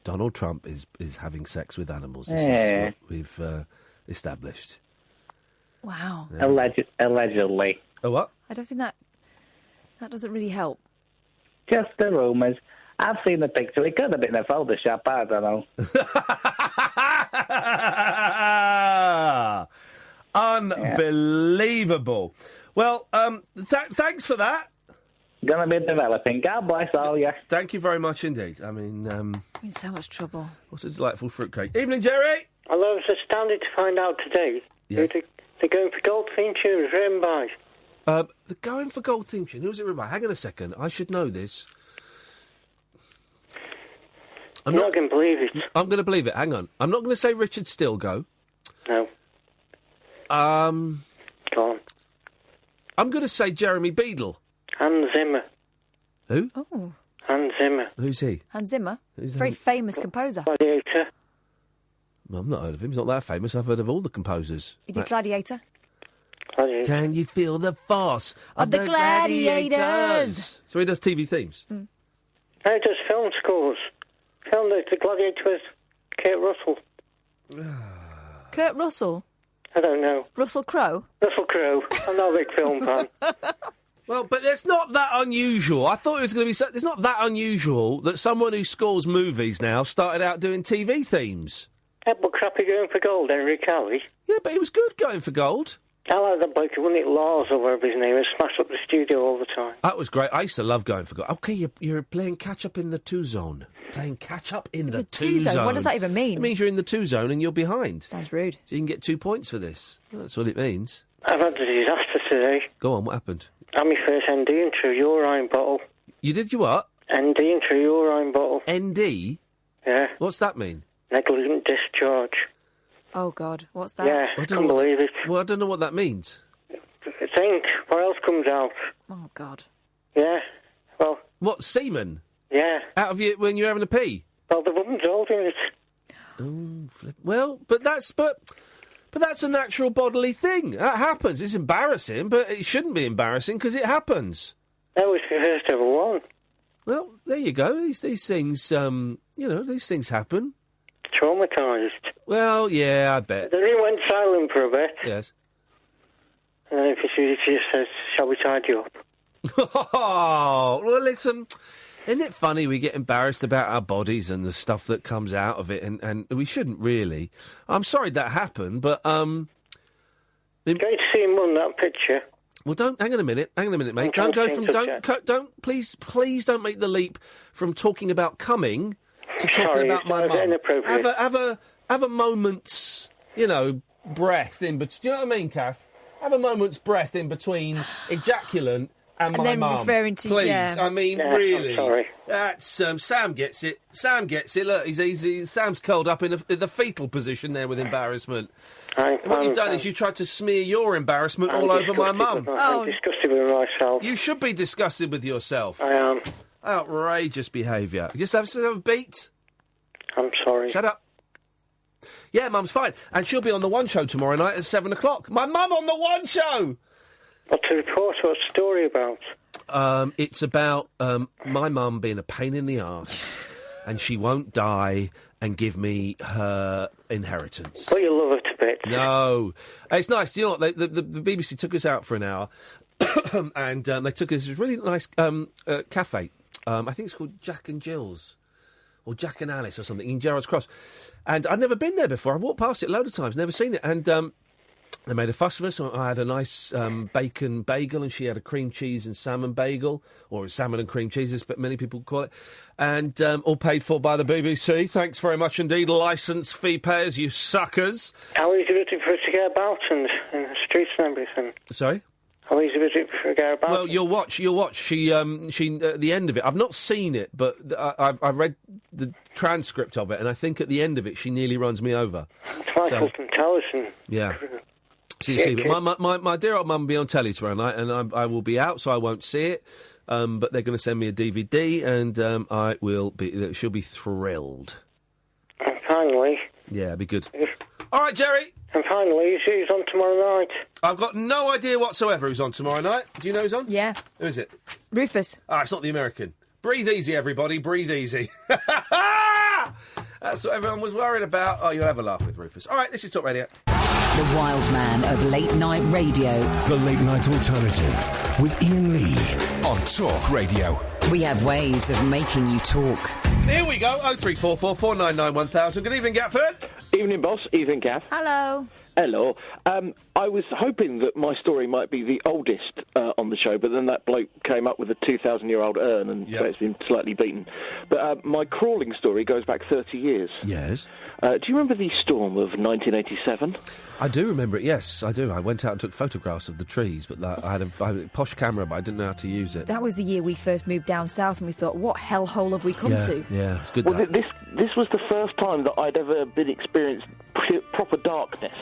Donald Trump is having sex with animals. This is what we've established. Wow. Allegedly. Oh, what? I don't think that doesn't really help. Just the rumours. I've seen the picture. It could have been a Photoshop. I don't know. Unbelievable. Well, thanks for that. Going to be developing. God bless all you. Thank you very much indeed. I mean... I'm in so much trouble. What a delightful fruitcake. Evening, Jerry! I was astounded to find out today Yes. they're going for Gold theme tunes written by. The Going for Gold theme tune. Who's it written by? Hang on a second. I should know this. I'm not going to believe it. I'm going to believe it. Hang on. I'm not going to say Richard Stilgo. No. Go on. I'm going to say Jeremy Beadle. Hans Zimmer. Who? Oh. Hans Zimmer. Who's he? Hans Zimmer. Who's Very that? famous composer. Gladiator. Well, I've not heard of him. He's not that famous. I've heard of all the composers. He did Gladiator. Can you feel the force Of the gladiators? So he does TV themes. Mm. No, he does film scores. Film the Gladiator was Kurt Russell. Kurt Russell? I don't know. Russell Crowe? Russell Crowe. I'm not a big film fan. Well, but it's not that unusual. I thought it was going to be... It's not that unusual that someone who scores movies now started out doing TV themes. Yeah, but crappy Going for Gold, Henry Cavill. Yeah, but he was good Going for Gold. I like that bloke, wasn't it Lars or whatever his name is, smashed up the studio all the time. That was great. I used to love Going for Gold. Okay, you're playing catch-up in the two-zone. Playing catch-up in the two-zone. What does that even mean? It means you're in the two-zone and you're behind. Sounds rude. So you can get 2 points for this. That's what it means. I've had a disaster today. Go on, what happened? I had my first ND into a urine bottle. You did your what? ND into a urine bottle. ND? Yeah. What's that mean? Negligent discharge. Oh, God. What's that? Yeah, I can't believe it. Well, I don't know what that means. Think. What else comes out? Oh, God. Yeah. Well... What, semen? Yeah. Out of you when you're having a pee? Well, the woman's holding it. Oh, well, but that's a natural bodily thing. That happens. It's embarrassing, but it shouldn't be embarrassing because it happens. That was the first ever one. Well, there you go. These things, these things happen. Traumatised. Well, yeah, I bet. Then he went silent for a bit. Yes. And then he just says, shall we tidy you up? Oh, well, listen, isn't it funny we get embarrassed about our bodies and the stuff that comes out of it, and we shouldn't really. I'm sorry that happened, but... Great to see him on that picture. Well, hang on a minute, mate. Don't go from... Please don't make the leap from talking about coming to talking about my mum. Have a moment's, breath in between. Do you know what I mean, Kath? Have a moment's breath in between ejaculant and my then mum. referring to... Please, yeah. I mean, Yeah, really. I'm sorry. That's, Sam gets it. Look, Sam's curled up in the fetal position there with embarrassment. What you've done is you tried to smear your embarrassment all over my mum. I'm disgusted with myself. You should be disgusted with yourself. I am. Outrageous behaviour. Just have a beat. I'm sorry. Shut up. Yeah, Mum's fine. And she'll be on the One Show tomorrow night at 7 o'clock. My mum on the One Show! What's the report? What's the story about? It's about my mum being a pain in the arse, and she won't die and give me her inheritance. Well, you love her to bits. No. It's nice. Do you know what? The BBC took us out for an hour, and they took us to this really nice cafe. I think it's called Jack and Jill's. Or Jack and Alice or something in Gerrard's Cross. And I'd never been there before. I've walked past it a load of times, never seen it. And they made a fuss of us. I had a nice bacon bagel and she had a cream cheese and salmon bagel, or salmon and cream cheese, as many people call it. And all paid for by the BBC. Thanks very much indeed, licence fee payers, you suckers. How easy is it for us to get about in the streets and everything? Sorry? Oh, he's a bit forget about. Well, you'll watch. She at the end of it. I've not seen it, but I've read the transcript of it, and I think at the end of it, she nearly runs me over. Michael from Towson. Yeah. So you see, but my dear old mum will be on telly tomorrow night, and I will be out, so I won't see it. But they're going to send me a DVD, and I will be. She'll be thrilled. And finally. Yeah, it'd be good. All right, Jerry. And finally, who's on tomorrow night? I've got no idea whatsoever who's on tomorrow night. Do you know who's on? Yeah. Who is it? Rufus. Ah, it's not the American. Breathe easy, everybody. Breathe easy. That's what everyone was worried about. Oh, you'll have a laugh with Rufus. All right, this is Talk Radio. The wild man of late night radio. The Late Night Alternative with Iain Lee on Talk Radio. We have ways of making you talk. Here we go. 0344 499 1000. Good evening, Gatford. Evening, boss. Evening, Gaff. Hello. Hello. I was hoping that my story might be the oldest on the show, but then that bloke came up with a 2,000-year-old urn, and so it's been slightly beaten. But my crawling story goes back 30 years. Yes. Do you remember the storm of 1987? I do remember it, yes, I do. I went out and took photographs of the trees, but I had a posh camera, but I didn't know how to use it. That was the year we first moved down south, and we thought, what hellhole have we come to? Yeah, it's good. Well, this was the first time that I'd ever been experienced proper darkness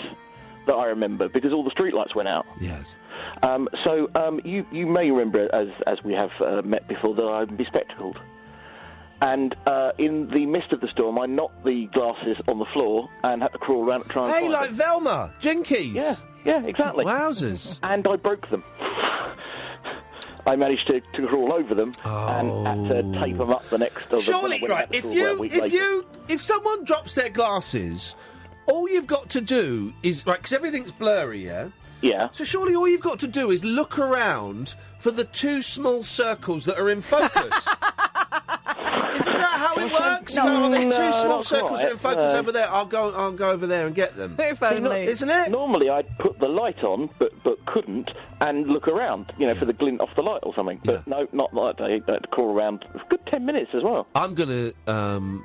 that I remember, because all the streetlights went out. Yes. So you may remember, as we have met before, that I'm bespectacled. And in the midst of the storm, I knocked the glasses on the floor and had to crawl around to try and Hey, find like them. Velma! Jinkies! Yeah, exactly. Wowzers. And I broke them. I managed to crawl over them and had to tape them up the next... Surely, right, if someone drops their glasses, all you've got to do is... Right, because everything's blurry, yeah? Yeah. So surely all you've got to do is look around for the two small circles that are in focus. Isn't that how it works? No, there's two small not circles quite. that are in focus over there. I'll go over there and get them. If only. Isn't it? Normally I'd put the light on, but couldn't, and look around, for the glint off the light or something. But no, not like that. I had to crawl around a good 10 minutes as well. I'm going to...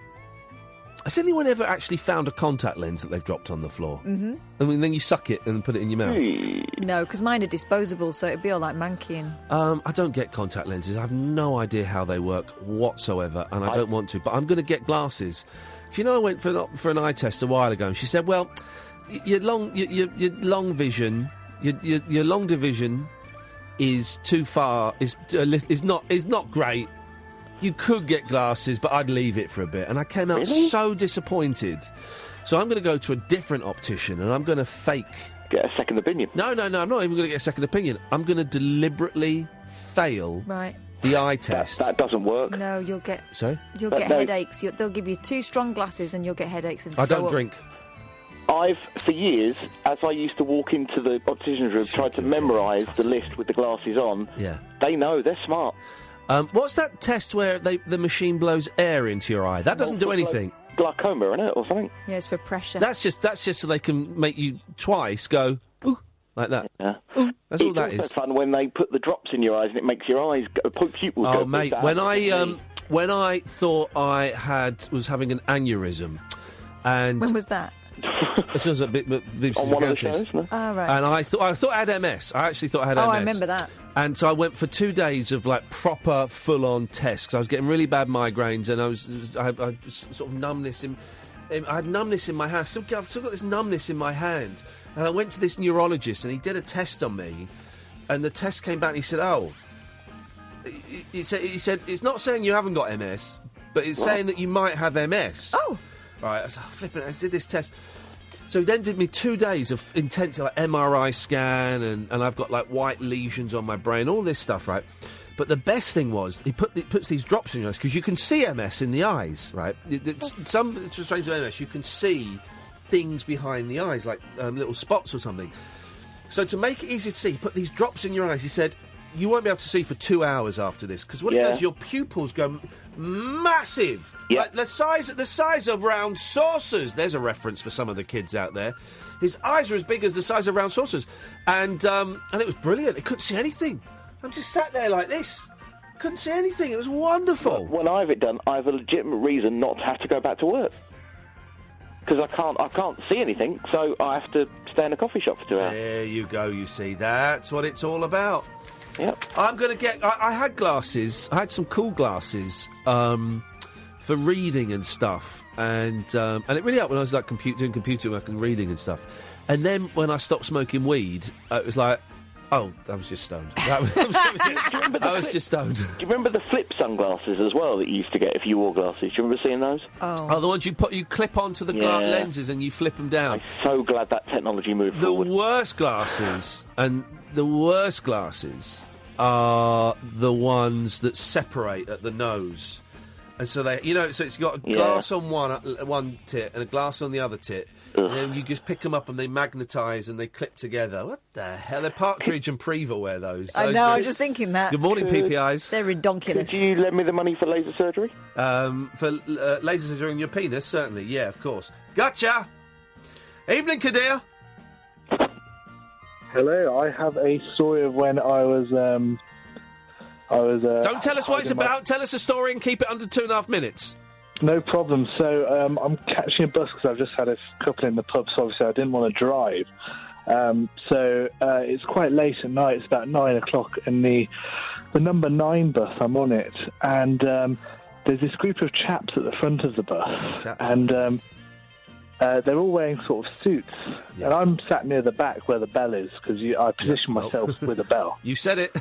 Has anyone ever actually found a contact lens that they've dropped on the floor? Mm-hmm. I mean, then you suck it and put it in your mouth? No, because mine are disposable, so it'd be all like mankying. I don't get contact lenses. I have no idea how they work whatsoever, and I don't want to. But I'm going to get glasses. I went for an eye test a while ago, and she said, "Well, your long vision, your long division is too far. Is not great. You could get glasses, but I'd leave it for a bit." And I came out so disappointed. So I'm going to go to a different optician, and I'm going to get a second opinion. No, I'm not even going to get a second opinion. I'm going to deliberately fail the eye test. That doesn't work. No, you'll get... Sorry? You'll get headaches. They'll give you two strong glasses, and you'll get headaches. And I don't drink. I've, for years, as I used to walk into the optician's room, tried to memorise the list with the glasses on. Yeah. They know, they're smart. What's that test where the machine blows air into your eye? That doesn't do anything. Glaucoma, isn't it, or something? Yeah, it's for pressure. That's just so they can make you twice go, ooh, like that. Yeah. Ooh, that's all that It's is. also fun when they put the drops in your eyes and it makes your eyes pupils go. Oh, mate, when I thought I was having an aneurysm, and when was that? It was a bit on one of the shows, no? Oh, right. And I thought I had MS. I actually thought I had MS. Oh, I remember that. And so I went for 2 days of proper full-on tests. 'Cause I was getting really bad migraines, and I had sort of numbness I had numbness in my hand. I've still got this numbness in my hand. And I went to this neurologist, and he did a test on me, and the test came back, and he said, "Oh," he said, "It's not saying you haven't got MS, but it's saying that you might have MS." Oh. Right, I was flipping. I did this test. So he then did me 2 days of intense MRI scan, and I've got white lesions on my brain, all this stuff, right? But the best thing was he puts these drops in your eyes, because you can see MS in the eyes, right? Some strains of MS, you can see things behind the eyes, like little spots or something. So to make it easy to see, he put these drops in your eyes. He said, "You won't be able to see for 2 hours after this, because what it does, your pupils go massive, like the size of round saucers." There's a reference for some of the kids out there. His eyes are as big as the size of round saucers, and it was brilliant. He couldn't see anything. I'm just sat there like this, couldn't see anything. It was wonderful. When I have it done, I have a legitimate reason not to have to go back to work, because I can't see anything, so I have to stay in a coffee shop for 2 hours. There you go, you see. That's what it's all about. Yep. I'm going to get... I had glasses. I had some cool glasses for reading and stuff. And it really helped when I was like doing computer work and reading and stuff. And then when I stopped smoking weed, it was like... Oh, I was just stoned. That was it. I was just stoned. Do you remember the flip sunglasses as well that you used to get if you wore glasses? Do you remember seeing those? Oh, the ones you clip onto the lenses and you flip them down. I'm so glad that technology moved forward. The worst glasses are the ones that separate at the nose. And so so it's got a glass on one tit and a glass on the other tit, and then you just pick them up and they magnetise and they clip together. What the hell? They're Partridge and Prever wear those. I know, I was just thinking that. Good morning, PPIs. They're redonkulous. Could you lend me the money for laser surgery? For laser surgery on your penis, certainly. Yeah, of course. Gotcha! Evening, Kadir. Hello, I have a story of when I was... Don't tell us what it's about. Tell us a story and keep it under 2.5 minutes. No problem. So I'm catching a bus because I've just had a couple in the pub, so obviously I didn't want to drive. So it's quite late at night. It's about 9 o'clock, and the number 9 bus, I'm on it, and there's this group of chaps at the front of the bus, and they're all wearing sort of suits, and I'm sat near the back where the bell is because I position myself with a bell. You said it.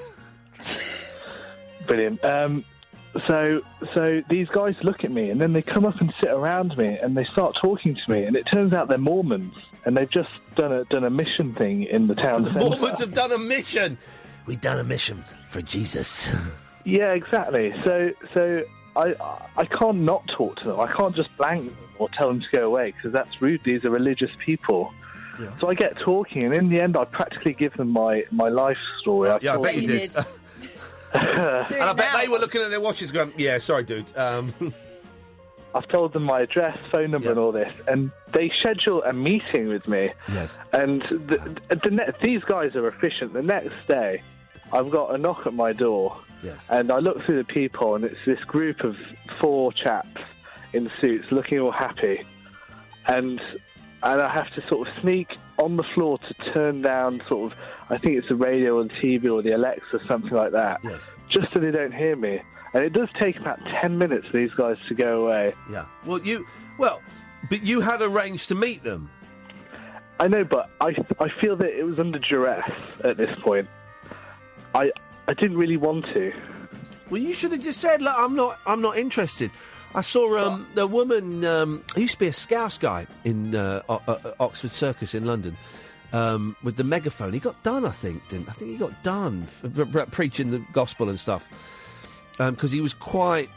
Brilliant. So these guys look at me, and then they come up and sit around me, and they start talking to me, and it turns out they're Mormons, and they've just done a mission thing in the town centre. Mormons have done a mission. We've done a mission for Jesus. Yeah, exactly. So I can't not talk to them. I can't just blank them or tell them to go away because that's rude. These are religious people. Yeah. So I get talking, and in the end, I practically give them my life story. I bet you did. And I bet they were looking at their watches going, yeah, sorry, dude. I've told them my address, phone number and all this, and they schedule a meeting with me. Yes. And these guys are efficient. The next day, I've got a knock at my door, and I look through the people, and it's this group of 4 chaps in suits looking all happy. And I have to sort of sneak on the floor to turn down sort of, I think it's the radio or the TV or the Alexa, something like that, just so they don't hear me. And it does take about 10 minutes for these guys to go away. Yeah. But you had arranged to meet them. I know, but I feel that it was under duress at this point. I didn't really want to. Well, you should have just said, look, I'm not interested. I saw a woman who used to be a Scouse guy in Oxford Circus in London with the megaphone. He got done, I think he got done for preaching the gospel and stuff because he was quite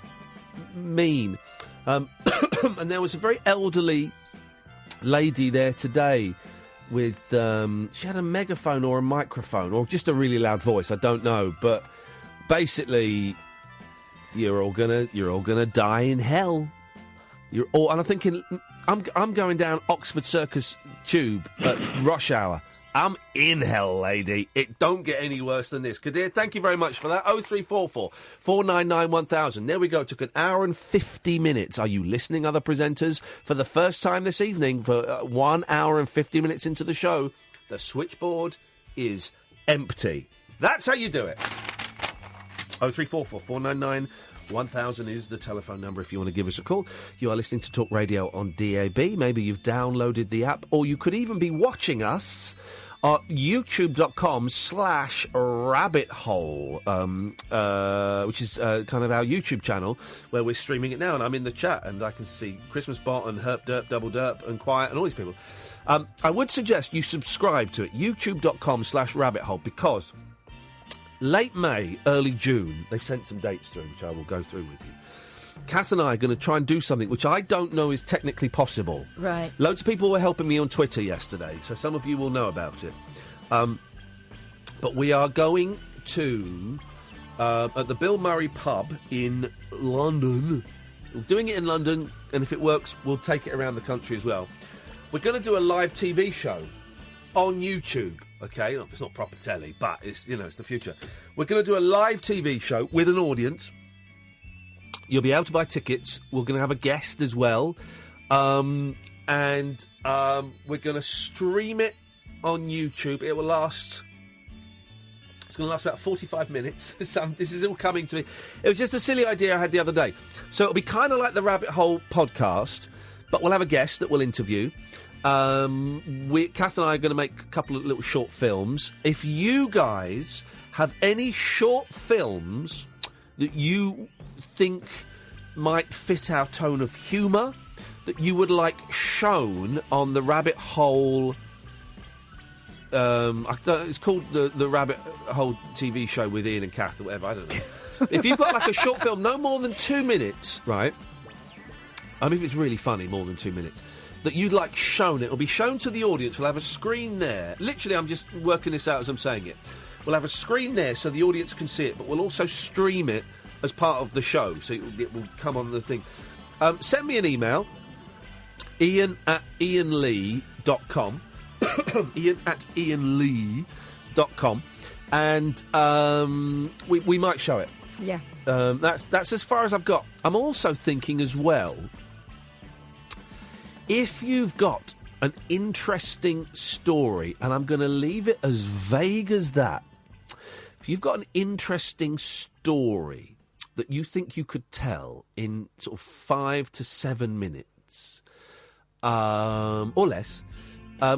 mean. And there was a very elderly lady there today with she had a megaphone or a microphone or just a really loud voice. I don't know, but basically. You're all gonna die in hell. And I'm thinking, I'm going down Oxford Circus tube at rush hour. I'm in hell, lady. It don't get any worse than this. Kadir, thank you very much for that. 0344 499 1000. There we go. It took 1 hour and 50 minutes. Are you listening, other presenters? For the first time this evening, for 1 hour and 50 minutes into the show, the switchboard is empty. That's how you do it. 0344 499 1000 is the telephone number if you want to give us a call. You are listening to Talk Radio on DAB. Maybe you've downloaded the app, or you could even be watching us at youtube.com/rabbithole, which is kind of our YouTube channel where we're streaming it now, and I'm in the chat and I can see Christmas Bot and Herp Derp, Double Derp and Quiet and all these people. I would suggest you subscribe to it, youtube.com/rabbithole, because late May, early June, they've sent some dates through, which I will go through with you. Kath and I are going to try and do something which I don't know is technically possible. Right. Loads of people were helping me on Twitter yesterday, so some of you will know about it. But we are going to, at the Bill Murray pub in London, we're doing it in London, and if it works, we'll take it around the country as well. We're going to do a live TV show on YouTube. Okay, it's not proper telly, but it's the future. We're going to do a live TV show with an audience. You'll be able to buy tickets. We're going to have a guest as well, and we're going to stream it on YouTube. It will last... It's going to last about 45 minutes. This is all coming to me. It was just a silly idea I had the other day. So it'll be kind of like the Rabbit Hole podcast, but we'll have a guest that we'll interview. Kath and I are going to make a couple of little short films. If you guys have any short films that you think might fit our tone of humour, that you would like shown on the Rabbit Hole... it's called the Rabbit Hole TV show with Iain and Kath or whatever, I don't know. If you've got like a short film, no more than 2 minutes, right? I mean, if it's really funny, more than 2 minutes, that you'd like shown, it'll be shown to the audience. We'll have a screen there. Literally, I'm just working this out as I'm saying it. We'll have a screen there so the audience can see it, but we'll also stream it as part of the show, so it will come on the thing. Send me an email, Iain@iainlee.com. Iain@iainlee.com, and we might show it. Yeah. That's as far as I've got. I'm also thinking as well, if you've got an interesting story, and I'm going to leave it as vague as that, if you've got an interesting story that you think you could tell in sort of 5 to 7 minutes, or less,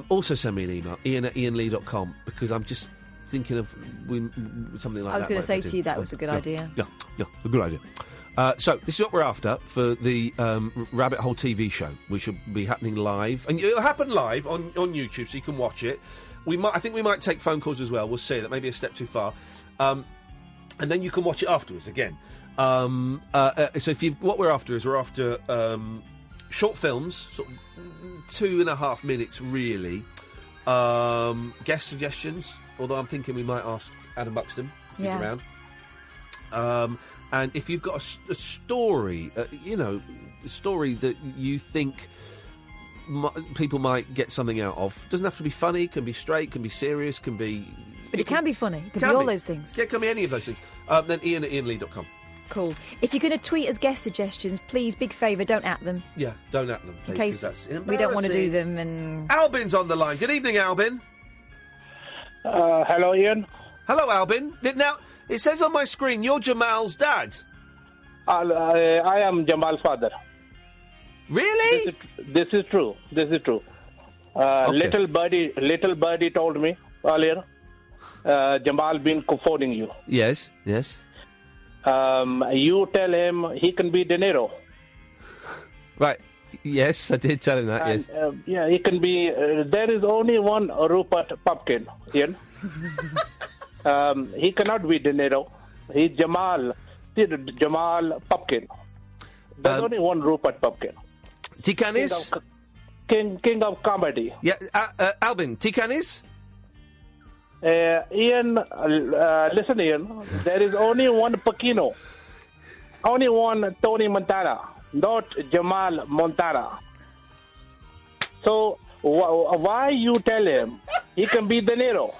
also send me an email, Iain@iainlee.com, because I'm just thinking of something like that. I was going to say to you that was a good idea. Yeah, a good idea. So, this is what we're after for the Rabbit Hole TV show, which will be happening live. And it'll happen live on YouTube, so you can watch it. I think we might take phone calls as well. We'll see. That may be a step too far. And then you can watch it afterwards again. So, what we're after is short films, sort of 2.5 minutes, really. Guest suggestions, although I'm thinking we might ask Adam Buxton if he's around. And if you've got a story, a story that you think people might get something out of, doesn't have to be funny, can be straight, can be serious, can be... But it can be funny, it can be all those things. Yeah, it can be any of those things. Then Iain@iainlee.com. Cool. If you're going to tweet us guest suggestions, please, big favour, don't at them. Yeah, don't at them, please, in case that's we don't want to do them. And Albin's on the line. Good evening, Albin. Hello, Iain. Hello, Albin. Now, it says on my screen you're Jamal's dad. I am Jamal's father. Really? This is true. Okay. Little birdie told me earlier, Jamal been phoning you. Yes. You tell him he can be De Niro. Right. Yes, I did tell him that, and, yes. He can be... there is only one Rupert Pupkin, Iain. He cannot be De Niro. He's Jamal Pupkin. There's only one Rupert Pupkin. Tikanis? King of comedy. Yeah, Albin, Tikanis? Iain, listen, Iain. There is only one Pacino. Only one Tony Montana. Not Jamal Montana. So, why you tell him he can be De Niro?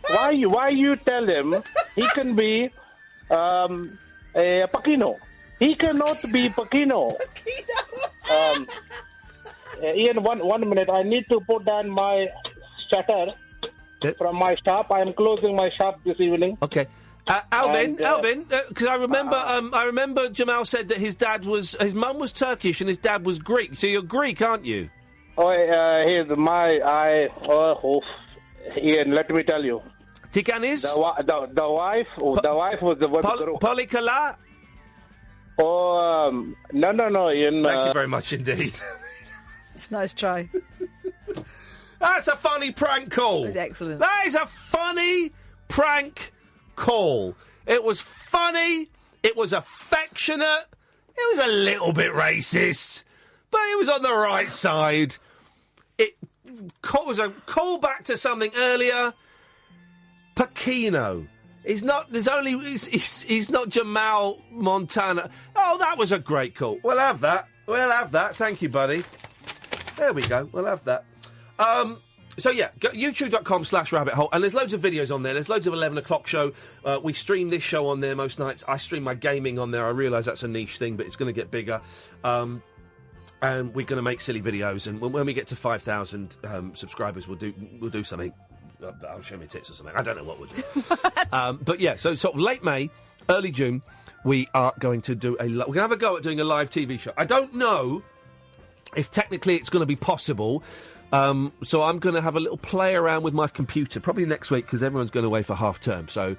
Why you tell him he can be Pacino? He cannot be Pacino. Iain, one minute. I need to put down my shutter from my shop. I am closing my shop this evening. Okay. Albin, because I remember Jamal said that his mum was Turkish and his dad was Greek. So you're Greek, aren't you? Here's Iain, let me tell you. Tikanis? The wife was the one. Polikala? No, Iain. Thank you very much indeed. It's a nice try. That's a funny prank call. That's excellent. That is a funny prank call. It was funny. It was affectionate. It was a little bit racist, but it was on the right side. It was a callback to something earlier. Pacino. He's not Jamal Montana. Oh, that was a great call. We'll have that. Thank you, buddy. There we go. We'll have that. So, yeah, go youtube.com/rabbit hole, and there's loads of videos on there. There's loads of 11 o'clock show. We stream this show on there most nights. I stream my gaming on there. I realise that's a niche thing, but it's going to get bigger. And we're going to make silly videos, and when we get to 5,000 subscribers, we'll do something. I'll show me tits or something. I don't know what we'll do. But yeah, so sort of late May, early June, we are going to do we're going to have a go at doing a live TV show. I don't know if technically it's going to be possible. So I'm going to have a little play around with my computer, probably next week, because everyone's going away for half term. So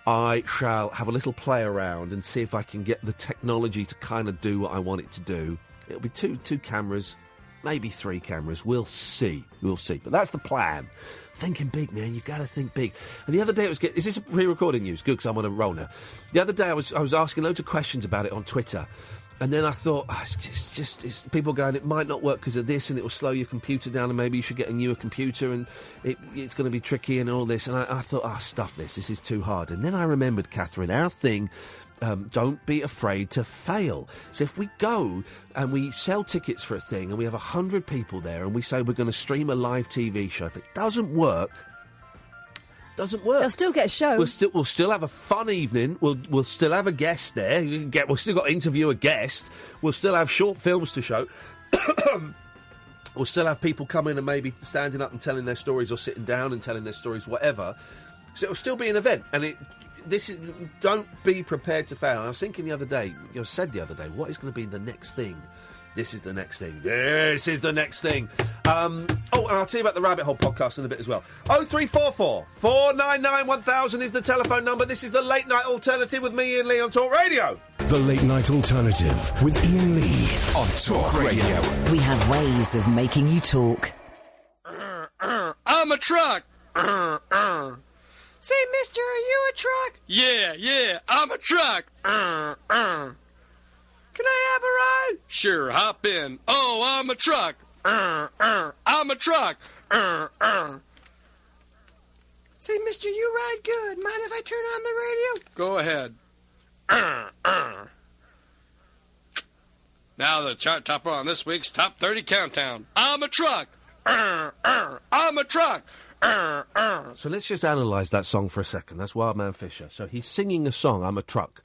I shall have a little play around and see if I can get the technology to kind of do what I want it to do. It'll be two cameras, maybe 3 cameras. We'll see. But that's the plan. Thinking big, man. You got to think big. And the other day is this a pre-recording news? Good, because I'm on a roll now. The other day I was asking loads of questions about it on Twitter. And then I thought, it's people going, it might not work because of this, and it will slow your computer down, and maybe you should get a newer computer, and it's going to be tricky and all this. And I thought, stuff this. This is too hard. And then I remembered, Catherine, our thing. Don't be afraid to fail. So if we go and we sell tickets for a thing and we have 100 people there and we say we're going to stream a live TV show, if it doesn't work. They'll still get a show. We'll still have a fun evening. We'll still have a guest there. We'll still got to interview a guest. We'll still have short films to show. We'll still have people come in and maybe standing up and telling their stories, or sitting down and telling their stories, whatever. So it'll still be an event, and don't be prepared to fail. And I was thinking the other day, what is going to be the next thing? This is the next thing. This is the next thing. And I'll tell you about the Rabbit Hole podcast in a bit as well. 0344 499 1000 is the telephone number. This is the Late Night Alternative with me, Iain Lee, on Talk Radio. The Late Night Alternative with Iain Lee on Talk Radio. We have ways of making you talk. I'm a truck. Say, mister, are you a truck? Yeah, I'm a truck. Can I have a ride? Sure, hop in. Oh, I'm a truck. I'm a truck. Say, mister, you ride good. Mind if I turn on the radio? Go ahead. Now the chart topper on this week's Top 30 Countdown. I'm a truck. I'm a truck. So let's just analyse that song for a second. That's Wild Man Fischer. So he's singing a song, I'm a truck.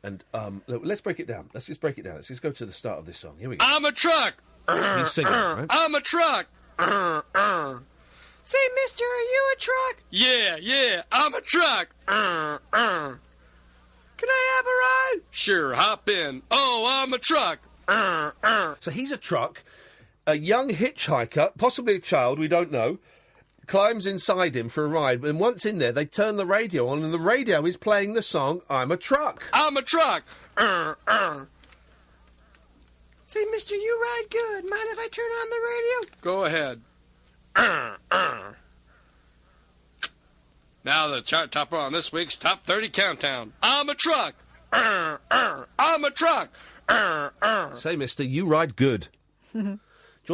And look, let's break it down. Let's just break it down. Let's just go to the start of this song. Here we go. I'm a truck. He's singing, right? I'm a truck. Say, mister, are you a truck? Yeah, I'm a truck. Can I have a ride? Sure, hop in. Oh, I'm a truck. So he's a truck. A young hitchhiker, possibly a child, we don't know, climbs inside him for a ride. And once in there, they turn the radio on, and the radio is playing the song, I'm a truck. I'm a truck. Say, mister, you ride good. Mind if I turn on the radio? Go ahead. Now the chart topper on this week's Top 30 Countdown. I'm a truck. I'm a truck. Say, mister, you ride good. Do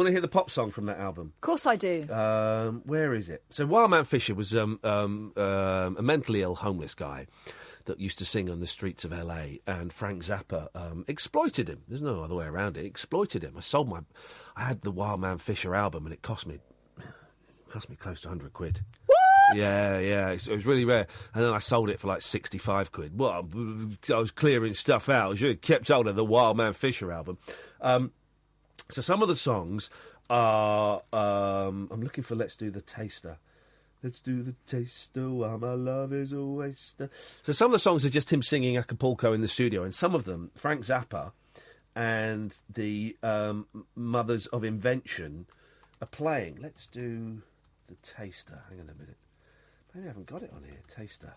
you want to hear the pop song from that album? Of course I do. Where is it? So Wild Man Fischer was a mentally ill homeless guy that used to sing on the streets of LA, and Frank Zappa exploited him. There's no other way around it. Exploited him. I had the Wild Man Fischer album, and it cost me close to £100. What? Yeah, it was really rare. And then I sold it for like 65 quid. Well, I was clearing stuff out. I should have kept hold of the Wild Man Fischer album. So some of the songs are... I'm looking for Let's Do the Taster. Let's do the taster while my love is a waster. So some of the songs are just him singing Acapulco in the studio, and some of them, Frank Zappa and the Mothers of Invention are playing. Let's do the taster. Hang on a minute. Maybe I haven't got it on here. Taster.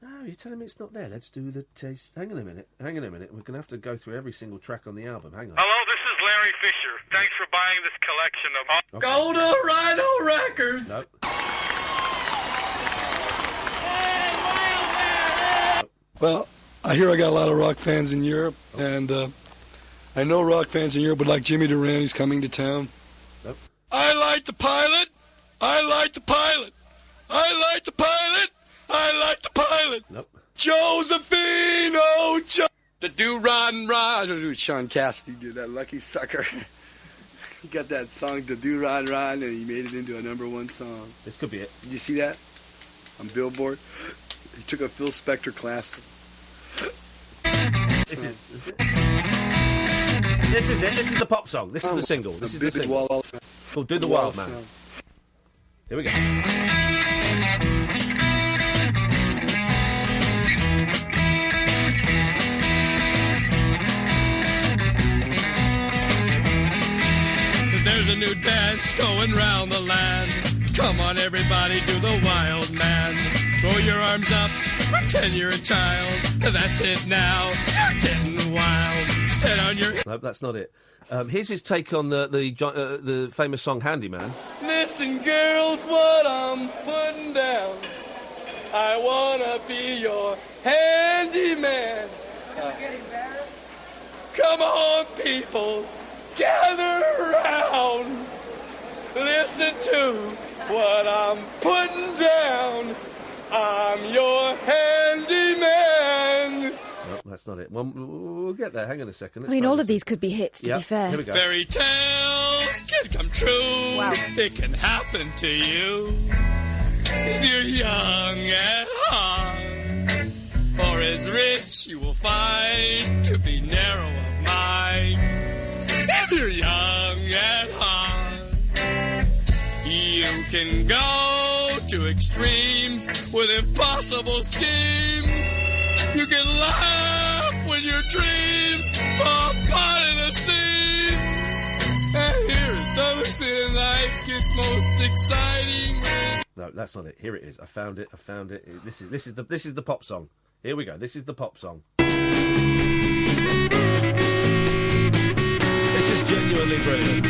No, you're telling me it's not there. Let's do the taste. Hang on a minute. We're going to have to go through every single track on the album. Hang on. Hello, this is Larry Fisher. Thanks for buying this collection of... Okay. Golden Rhino Records. Nope. Well, I hear I got a lot of rock fans in Europe, and I know rock fans in Europe would like Jimmy Duran. He's coming to town. Nope. I like the pilot. I like the pilot. I like the pilot. I like the pilot. Nope. Josephino. The Do-Rod Rod. Sean Cassidy did that lucky sucker. He got that song, The Do-Rod Rod, and he made it into a #1 song. This could be it. Did you see that? On Billboard. He took a Phil Spector class. Is it? This is it. This is the pop song. This is the single. This is the single. Called Do the Wild Man. Here we go. There's a new dance going round the land. Come on, everybody, do the wild man. Throw your arms up, pretend you're a child. That's it now, you're getting wild. Sit on your... No, that's not it. Here's his take on the famous song Handyman. Listen, girls, what I'm putting down. I wanna be your handyman. Come on, people, gather around. Listen to what I'm putting down. I'm your handyman. No, that's not it. Well, we'll get there. Hang on a second. I mean, all of these could be hits, to be fair. Here we go. Fairy tales can come true. Wow. It can happen to you if you're young at heart. For as rich you will find to be narrow of mind. If you're young at heart, you can go to extremes with impossible schemes. You can laugh when your dreams fall apart in the seams. And here's the sin life gets most exciting. No, that's not it. Here it is. I found it. This is the pop song. Here we go. This is the pop song. This is genuinely brilliant.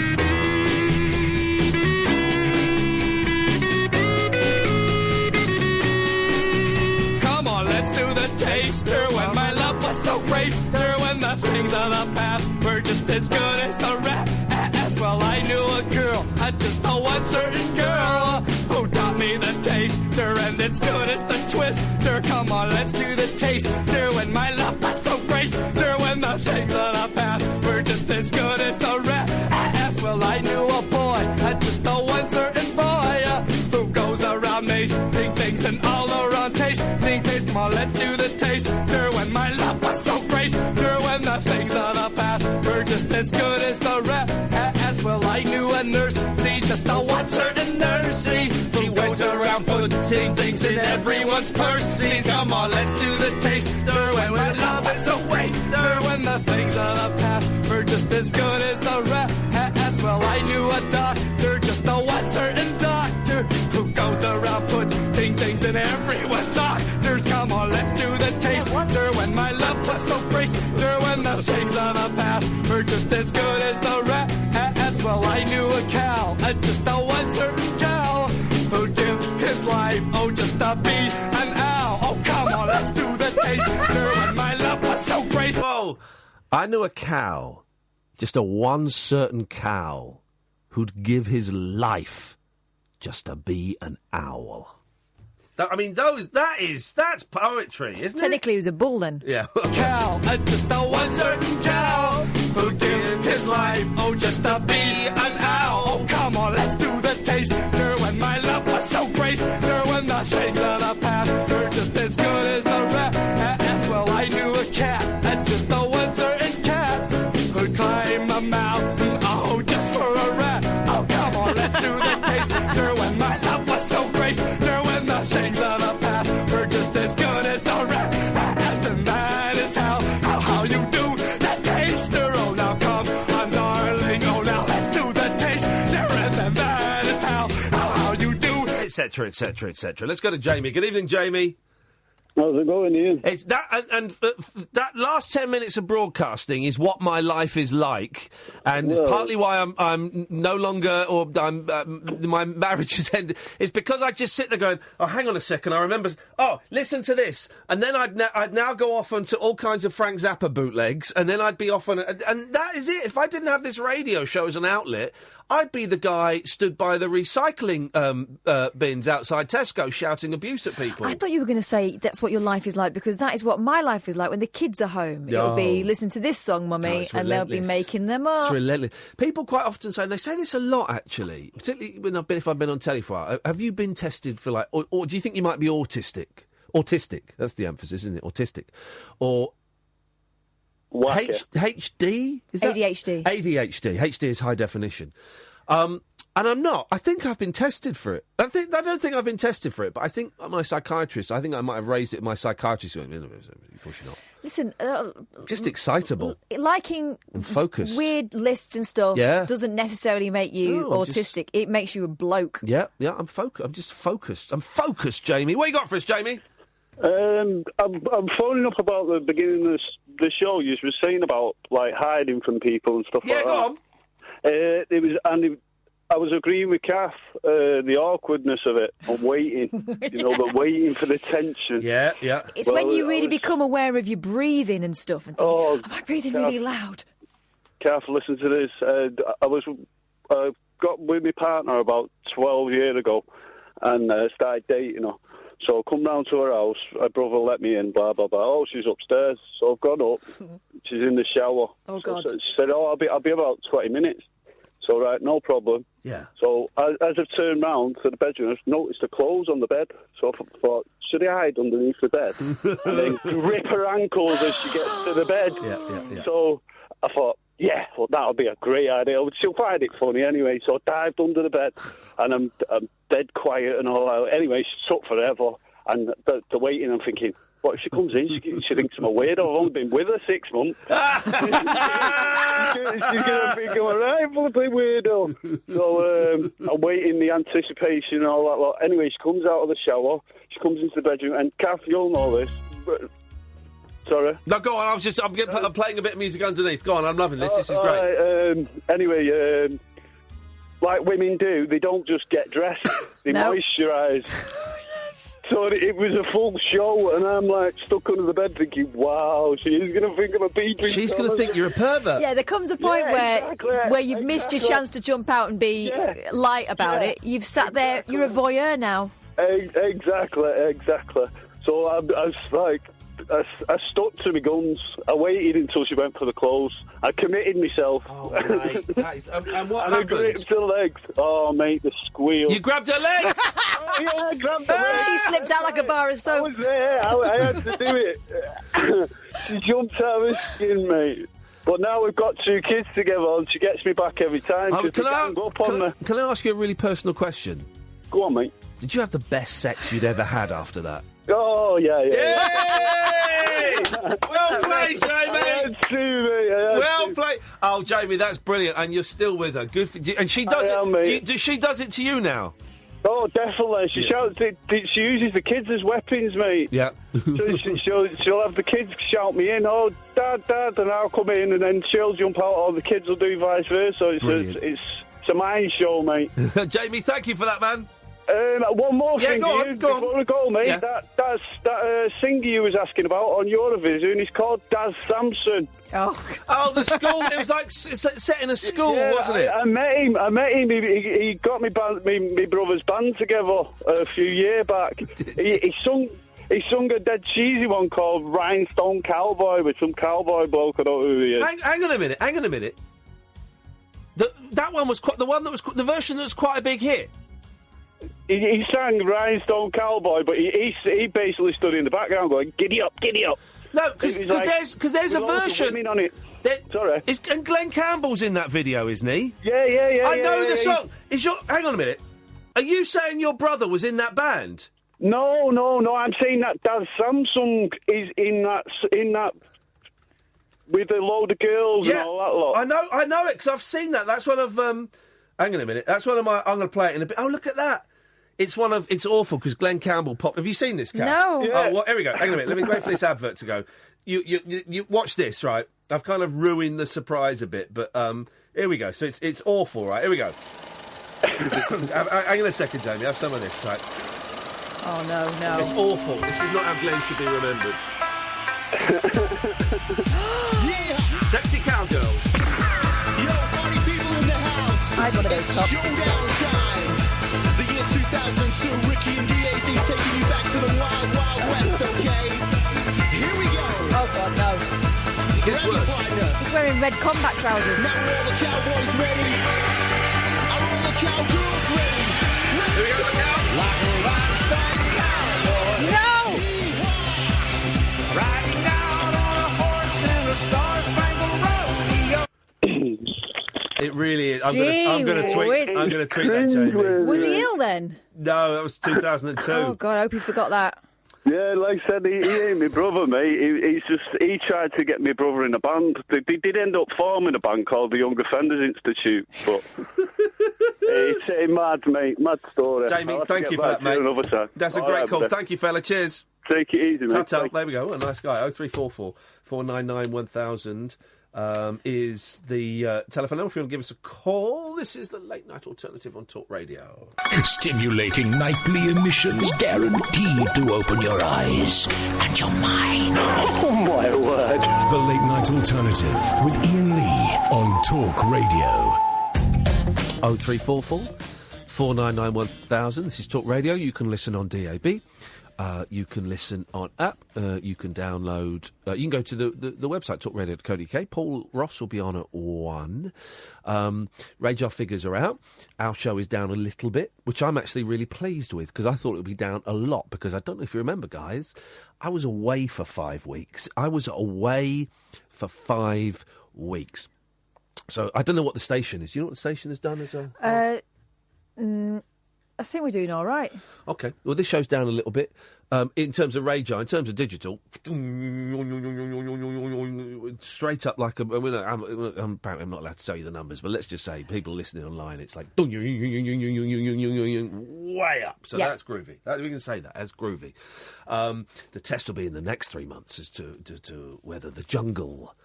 Let's do the taster when my love was so great. There when the things of the past were just as good as the rap. As well, I knew a girl, I just know one certain girl who taught me the taster, and it's good as the twister. Come on, let's do the taster when my love was so great. There when the things of the past were just as good as the rap. As well, I knew a boy, I just know one certain boy who goes around making things and all around taste. Come on, let's do the taster when my love was so great. When the things of the past were just as good as the rap. As well, I knew a nurse, see, just a one certain nurse, see, who goes around putting things in everyone's purse. See, come on, let's do the taster when my love was so great. When the things of the past were just as good as the rap. As well, I knew a doctor, just a one certain doctor, who goes around putting things in everyone's doctors. Come on, let's do the taster when my love was so great. When the things of the past were just as good as the rap. As well, I knew a cow, just a one certain cow, who'd give his life, just to be an owl. Oh, come on, let's do the taster when my love was so great. Whoa! I knew a cow, just a one certain cow, who'd give his life just to be an owl. I mean, that's poetry, isn't it? Technically, he was a bull then. Yeah. Cow, just a one certain cow, who'd give his life, just to be an owl. Oh, come on, let's do the taster when my love was so great. When the things of the past were just as good as the rap. As well, I knew a cat, just a one certain cat, who'd climb a mountain, just for a rat. Oh, come on, let's do the taster when my love was so great. When the things of the past were just as good as the rap. And that is how you do the taster. Oh, now come on, darling. Oh, now let's do the taster. And then that is how you do. Etc., etc., etc. Let's go to Jamie. Good evening, Jamie. How's it going, Ian? It's that, and that last 10 minutes of broadcasting is what my life is like, and it's partly why I'm no longer, or my marriage has ended. It's because I just sit there going, oh, hang on a second, I remember. Oh, listen to this, and then I'd now go off onto all kinds of Frank Zappa bootlegs, and then I'd be off on, and that is it. If I didn't have this radio show as an outlet, I'd be the guy stood by the recycling bins outside Tesco shouting abuse at people. I thought you were going to say that's what your life is like, because that is what my life is like when the kids are home. It'll be, listen to this song, Mummy, and they'll be making them up. It's relentless. People quite often say, they say this a lot, actually, particularly if I've been on telly for a while. Have you been tested for, like, or do you think you might be autistic? Autistic, that's the emphasis, isn't it? Autistic. Or Wacky. HD? Is that? ADHD. ADHD. HD is high definition. And I'm not. I think I've been tested for it. I don't think I've been tested for it, but I think my psychiatrist, I think I might have raised it with my psychiatrist. Of course you're not. Listen, Just excitable. Liking and focused. Weird lists and stuff doesn't necessarily make you autistic. It makes you a bloke. Yeah, I'm focused. I'm just focused. I'm focused, Jamie. What you got for us, Jamie? I'm phoning up about the beginning of the show. You were saying about like hiding from people and stuff like that. Yeah, go on. It was Andy. I was agreeing with Kath, the awkwardness of it, and waiting, but waiting for the tension. Yeah. It's when you really become aware of your breathing and stuff, and think, am I breathing really loud? Kath, listen to this. I got with my partner about 12 years ago, and started dating her. So I come round to her house, her brother let me in, blah, blah, blah. Oh, she's upstairs. So I've gone up, she's in the shower. Oh, God. So she said, I'll be about 20 minutes. So, right, no problem. Yeah. So, as I've turned round to the bedroom, I've noticed the clothes on the bed. So I thought, should I hide underneath the bed? And then grip her ankles as she gets to the bed. Yeah. So I thought, that would be a great idea. She'll find it funny anyway. So I dived under the bed, and I'm dead quiet and all that. Anyway, she took forever. And the waiting, I'm thinking, what if she comes in? She thinks I'm a weirdo. I've only been with her 6 months. She's going to think I'm a right bloody weirdo. So I'm waiting, the anticipation and all that lot. Anyway, she comes out of the shower. She comes into the bedroom. And Kath, you'll know this. Sorry? No, go on. I'm playing a bit of music underneath. Go on, I'm loving this. This is great. Anyway, like women do, they don't just get dressed. They moisturise. So it was a full show, and I'm like stuck under the bed thinking, wow, she is going to think I'm a peeping. She's going to think you're a pervert. Yeah, there comes a point where you've missed your chance to jump out and be light about it. You've sat there, you're a voyeur now. Exactly. So I was like, I stuck to my guns. I waited until she went for the clothes. I committed myself. Oh, right. And what and happened? I gripped her legs. Oh, mate, the squeal. You grabbed her legs? Yeah, I grabbed her legs. She slipped out like a bar of soap. I was there. I had to do it. She jumped out of her skin, mate. But now we've got 2 kids together, and she gets me back every time. Can I ask you a really personal question? Go on, mate. Did you have the best sex you'd ever had after that? Oh, yeah. Yay! Well played, Jamie! Well played. Oh, Jamie, that's brilliant, and you're still with her. Good for you. And she does it. She does it to you now? Oh, definitely. She shouts. She uses the kids as weapons, mate. Yeah. So she'll have the kids shout me in. Oh, Dad, and I'll come in, and then she'll jump out, or the kids will do vice versa. It's a mind show, mate. Jamie, thank you for that, man. One more thing, go on. before we go, mate. Yeah. That singer you was asking about on Eurovision, he's called Daz Samson. Oh, the school. It was like set in a school, wasn't it? I met him. He got me brother's band together a few years back. He sung a dead cheesy one called Rhinestone Cowboy with some cowboy bloke. I don't know who he is. Hang on a minute. That one was the version that was quite a big hit. He sang Rhinestone Cowboy, but he basically stood in the background going, "Giddy up, giddy up." No, because there's a version on it. Sorry. And Glenn Campbell's in that video, isn't he? Yeah. I know the song. Hang on a minute. Are you saying your brother was in that band? No. I'm saying that Daz Samsung is in that with a load of girls and all that lot. I know it because I've seen that. That's one of. Hang on a minute. That's one of my. I'm going to play it in a bit. Oh, look at that. It's awful because Glenn Campbell popped. Have you seen this, Kat? No. Yeah. Oh, well, here we go. Hang on a minute. Let me wait for this advert to go. You watch this, right? I've kind of ruined the surprise a bit, but here we go. So it's awful, right? Here we go. Hang on a second, Jamie. Have some of this, right? Oh, no. It's awful. This is not how Glenn should be remembered. Sexy cowgirls. Yo, party people in the house. I got those tops. Showdown time. The year 2002, Ricky and DAZ taking you back to the wild, wild west, okay? Here we go. Oh, God, no. It's worse. He's wearing red combat trousers. Now are all the cowboys ready? Are all the cowgirls ready? Here we go, look out. Like a rhinestone cowboy. No! Riding down on a horse in the stars It really is. I'm Gee going to tweet. whiz. I'm going to tweet that, Jamie. Was he ill then? No, that was 2002. Oh, God, I hope you forgot that. Yeah, like I said, he ain't my brother, mate. He tried to get my brother in a band. They did end up forming a band called the Young Offenders Institute, but it's a mad story. Jamie, thank you for that, mate. Another time. That's a great call. Thank you, fella. Cheers. Take it easy, mate. Ta-ta. There we go. What a nice guy. 0344 499 1000 is the telephone number if you want to give us a call. This is the Late Night Alternative on Talk Radio. Stimulating nightly emissions guaranteed to open your eyes and your mind. Oh, my word. The Late Night Alternative with Iain Lee on Talk Radio. 0344 499 1000. This is Talk Radio. You can listen on DAB. You can listen on app. You can download. You can go to the website talkradio.co.uk. Paul Ross will be on at 1. Radar figures are out. Our show is down a little bit, which I'm actually really pleased with because I thought it would be down a lot. Because I don't know if you remember, guys, I was away for 5 weeks. So I don't know what the station is. Do you know what the station has done as a? I think we're doing all right. Okay. Well, this show's down a little bit. In terms of radar, in terms of digital, straight up like a... apparently I'm not allowed to tell you the numbers, but let's just say people listening online, it's like way up. So that's groovy. We can say that. That's groovy. The test will be in the next 3 months as to whether the jungle...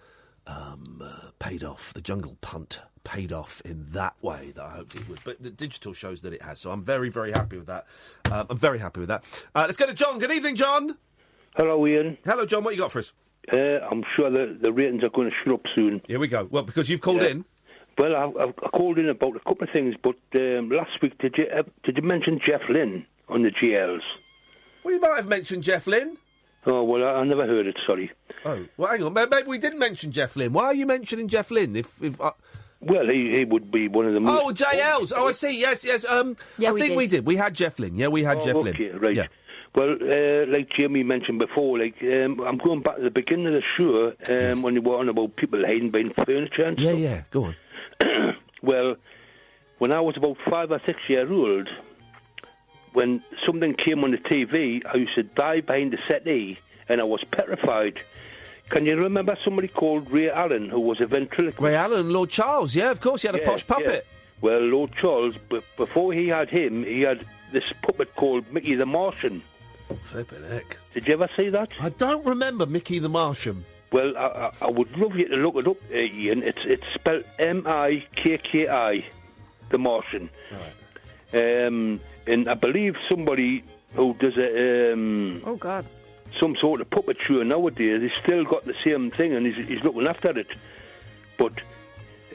paid off. The jungle punt paid off in that way that I hoped it would. But the digital shows that it has, so I'm very, very happy with that. Let's go to John. Good evening, John. Hello, Ian. Hello, John. What you got for us? I'm sure the ratings are going to shoot up soon. Here we go. Well, because you've called in. Well, I've called in about a couple of things, but last week, did you mention Jeff Lynne on the GLs? Well, you might have mentioned Jeff Lynne. Oh, well, I never heard it, sorry. Oh, well, hang on. Maybe we didn't mention Jeff Lynne. Why are you mentioning Jeff Lynne? Well, he would be one of the most... Oh, JLs. Oh, I see. Yes. I think we did. We had Jeff Lynne. Yeah, we had Jeff Lynne. Right. Yeah. Well, like Jamie mentioned before, I'm going back to the beginning of the show when you were on about people hiding behind furniture and stuff. Yeah, go on. Well, when I was about 5 or 6 years old, when something came on the TV, I used to dive behind the settee, and I was petrified. Can you remember somebody called Ray Allen, who was a ventriloquist? Ray Allen, Lord Charles, yeah, of course, he had a posh puppet. Yeah. Well, Lord Charles, before he had him, he had this puppet called Mickey the Martian. Flippin' heck. Did you ever see that? I don't remember Mickey the Martian. Well, I would love you to look it up, Ian. It's spelled M-I-K-K-I, the Martian. Right. And I believe somebody who does oh, God. Some sort of puppet show nowadays, he's still got the same thing and he's looking after it. But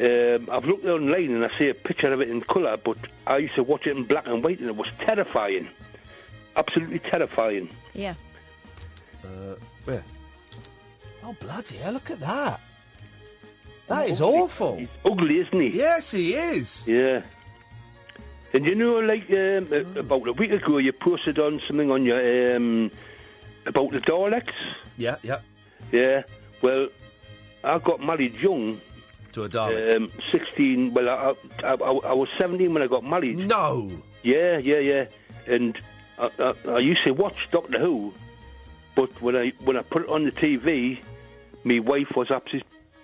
I've looked online and I see a picture of it in colour, but I used to watch it in black and white and it was terrifying. Absolutely terrifying. Yeah. Where? Oh, bloody hell, look at that. That is awful. He's ugly, isn't he? Yes, he is. Yeah. And you know, about a week ago, you posted on something on your... about the Daleks? Yeah. Yeah. Well, I got married young. To a Dalek? 16. Well, I was 17 when I got married. No! Yeah. And I used to watch Doctor Who, but when I put it on the TV, my wife was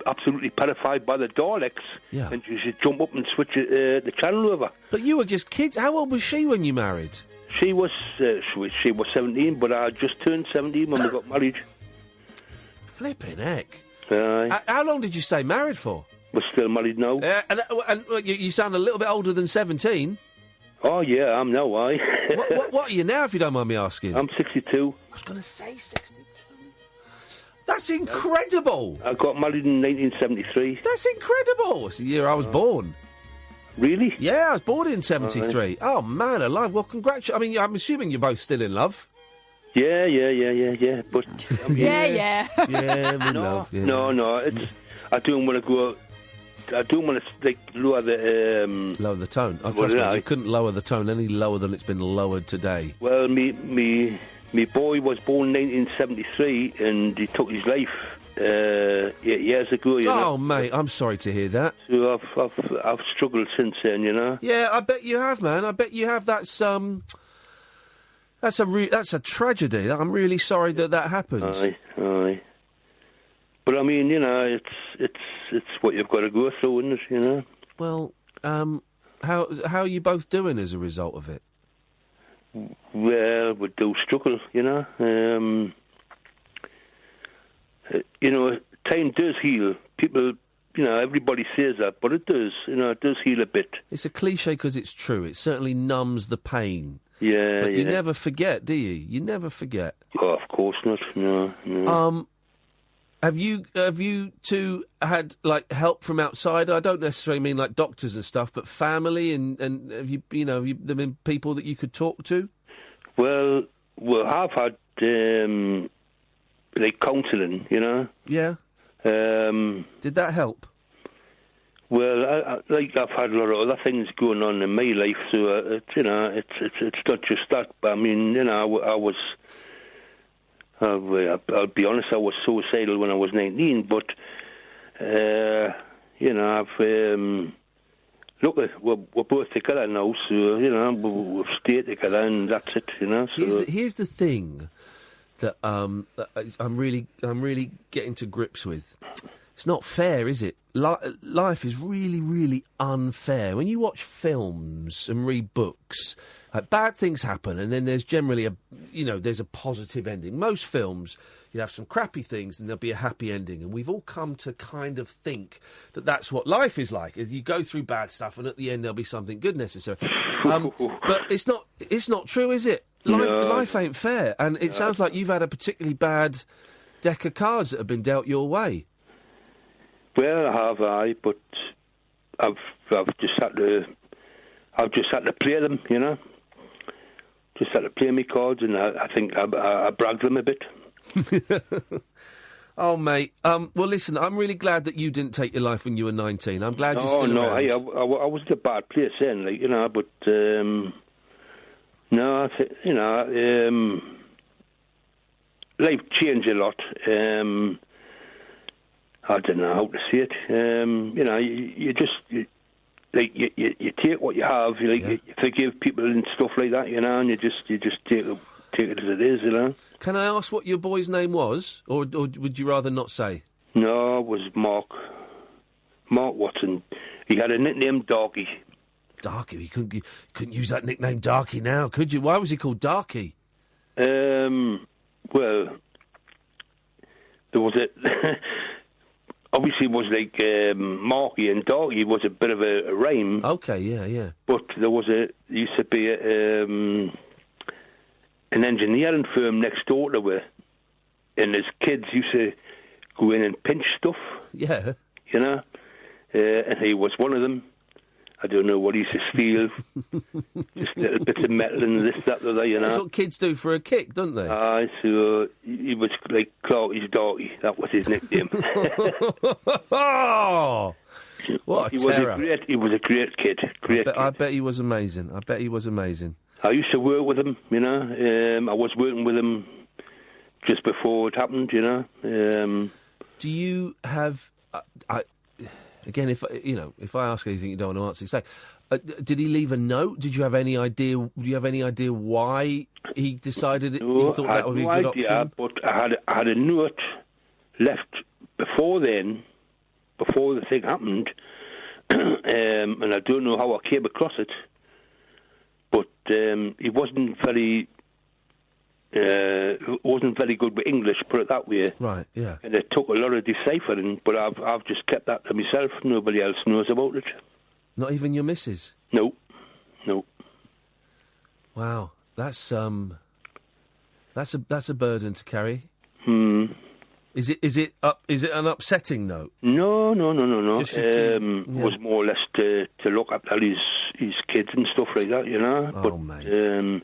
absolutely petrified by the Daleks. Yeah. And she used to jump up and switch the channel over. But you were just kids. How old was she when you married? She was 17, but I just turned 17 when we got married. Flipping heck. How long did you stay married for? We're still married now. And you sound a little bit older than 17. Oh, yeah, I'm now, what are you now, if you don't mind me asking? I'm 62. I was going to say 62. That's incredible. I got married in 1973. That's incredible. It's the year I was born. Really? Yeah, I was born in 73. Oh, man alive. Well, congratulations. I mean, I'm assuming you're both still in love. Yeah. But Yeah, I'm in love. Yeah. No. I don't want to go. I don't want to lower the lower the tone. Oh, trust me, you couldn't lower the tone any lower than it's been lowered today. Well, me boy was born in 1973, and he took his life 8 years ago. You know? Oh, mate, I'm sorry to hear that. So I've struggled since then, you know. Yeah, I bet you have, man. I bet you have. That's a tragedy. I'm really sorry that happened. Aye. But I mean, you know, it's what you've got to go through, isn't it? You know. Well, how are you both doing as a result of it? Well, we do struggle, you know. You know, time does heal. People, you know, everybody says that, but it does. You know, it does heal a bit. It's a cliche because it's true. It certainly numbs the pain. Yeah, but you never forget, do you? You never forget. Oh, of course not. No. Have you two had like help from outside? I don't necessarily mean like doctors and stuff, but family and have you there been people that you could talk to? Well, I've had like counselling, you know. Yeah. Did that help? Well, I've had a lot of other things going on in my life, so it's not just that. But I mean, you know, I'll be honest, I was suicidal when I was 19, but, you know, we're both together now, so, you know, we've stayed together and that's it, you know. So. Here's the thing that I'm really getting to grips with. It's not fair, is it? Life is really, really unfair. When you watch films and read books, bad things happen, and then there's generally there's a positive ending. Most films, you have some crappy things, and there'll be a happy ending. And we've all come to kind of think that that's what life is like. Is you go through bad stuff, and at the end there'll be something good necessary. But it's not true, is it? Life ain't fair, and it sounds like you've had a particularly bad deck of cards that have been dealt your way. Well, but I've just had to play them, you know. Just had to play my cards, and I think I bragged them a bit. Oh, mate. Well, listen, I'm really glad that you didn't take your life when you were 19. I'm glad you're still around. Hey, I was in a bad place then, like, you know, but life changed a lot. I don't know how to say it. You know, you take what you have. You forgive people and stuff like that. You know, and you just take it as it is. You know. Can I ask what your boy's name was, or would you rather not say? No, it was Mark Watson. He had a nickname, Darky. Darky. You couldn't use that nickname, Darky, now, could you? Why was he called Darky? Well, there was a. Obviously, it was like Marky and Darky was a bit of a rhyme. Okay, yeah. But there used to be an engineering firm next door to it, and his kids used to go in and pinch stuff. Yeah. You know? And he was one of them. I don't know what he used to steal. Just little bits of metal and this, that, or that, you know. That's what kids do for a kick, don't they? So he was like Clarky's Darky. That was his nickname. Oh! What a terror. He was a great kid. I bet he was amazing. I used to work with him, you know. I was working with him just before it happened, you know. Do you have... Again, if I ask anything you don't want to answer, say, did he leave a note? Did you have any idea? Do you have any idea why he decided he thought that would be a good option? But I had a note left before then, before the thing happened, and I don't know how I came across it. But he wasn't very good with English, put it that way. Right, yeah. And it took a lot of deciphering, but I've just kept that to myself. Nobody else knows about it. Not even your missus? No. Wow, that's a burden to carry. Is it an upsetting note? No. It was more or less to look up at his kids and stuff like that, you know. Oh, mate.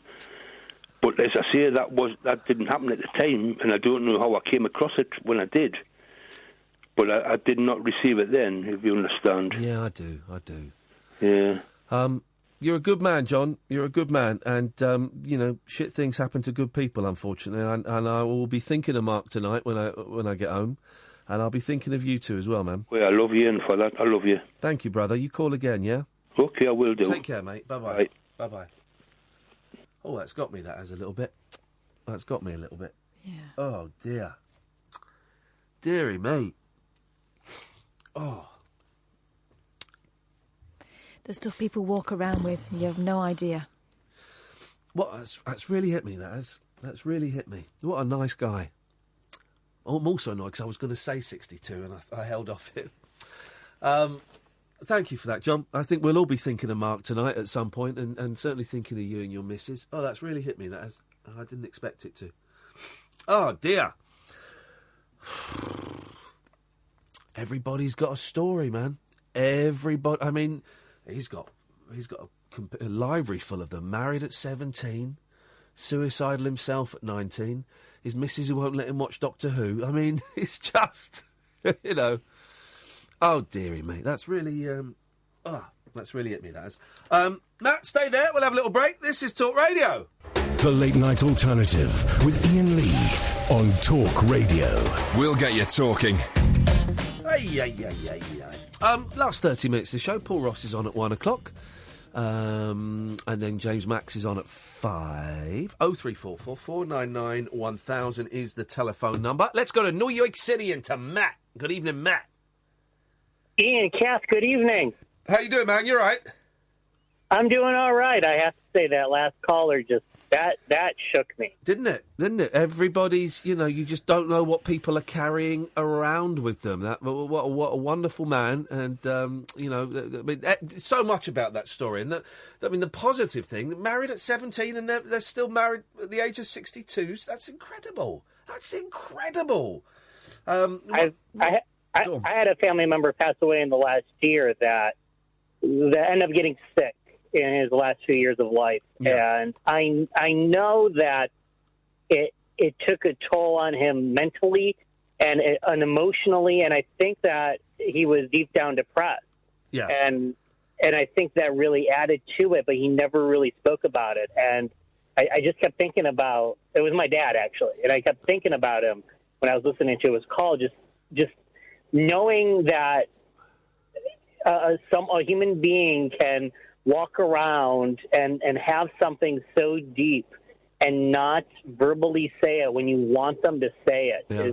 But as I say, that didn't happen at the time, and I don't know how I came across it when I did. But I did not receive it then, if you understand. Yeah, I do. Yeah. You're a good man, John. You're a good man, and shit things happen to good people, unfortunately. And I will be thinking of Mark tonight when I get home, And I'll be thinking of you too as well, man. Well, I love you, and for that, I love you. Thank you, brother. You call again, yeah? Okay, I will do. Take care, mate. Bye-bye. Bye. Bye-bye. Oh, that's got me, that has a little bit. That's got me a little bit. Yeah. Oh, dear. Deary me. Oh. The stuff people walk around with, you have no idea. That's really hit me, that has. That's really hit me. What a nice guy. Oh, I'm also annoyed because I was going to say 62 and I held off it. Thank you for that, John. I think we'll all be thinking of Mark tonight at some point, and certainly thinking of you and your missus. Oh, that's really hit me, that has. I didn't expect it to. Oh, dear. Everybody's got a story, man. Everybody. I mean, he's got a library full of them. Married at 17, suicidal himself at 19. His missus who won't let him watch Doctor Who. I mean, it's just, you know. Oh, dearie me. That's really, that's really hit me, that is. Matt, stay there. We'll have a little break. This is Talk Radio. The Late Night Alternative with Iain Lee on Talk Radio. We'll get you talking. Last 30 minutes of the show. Paul Ross is on at 1 o'clock. And then James Max is on at 5. 0344 499 1000 is the telephone number. Let's go to New York City and to Matt. Good evening, Matt. Ian, Kath, good evening. How you doing, man? You all right? I'm doing all right. I have to say that last caller just, that shook me. Didn't it? Everybody's, you know, you just don't know what people are carrying around with them. What a wonderful man, and you know, I mean, so much about that story. And the positive thing, married at 17 and they're still married at the age of 62. So that's incredible. That's incredible. I had a family member pass away in the last year that ended up getting sick in his last few years of life. Yeah. And I know that it took a toll on him mentally and emotionally, and I think that he was deep down depressed. Yeah. And I think that really added to it, but he never really spoke about it. And I just kept thinking about, it was my dad actually, and I kept thinking about him when I was listening to his call, just knowing that a human being can walk around and have something so deep and not verbally say it when you want them to say it. Yeah.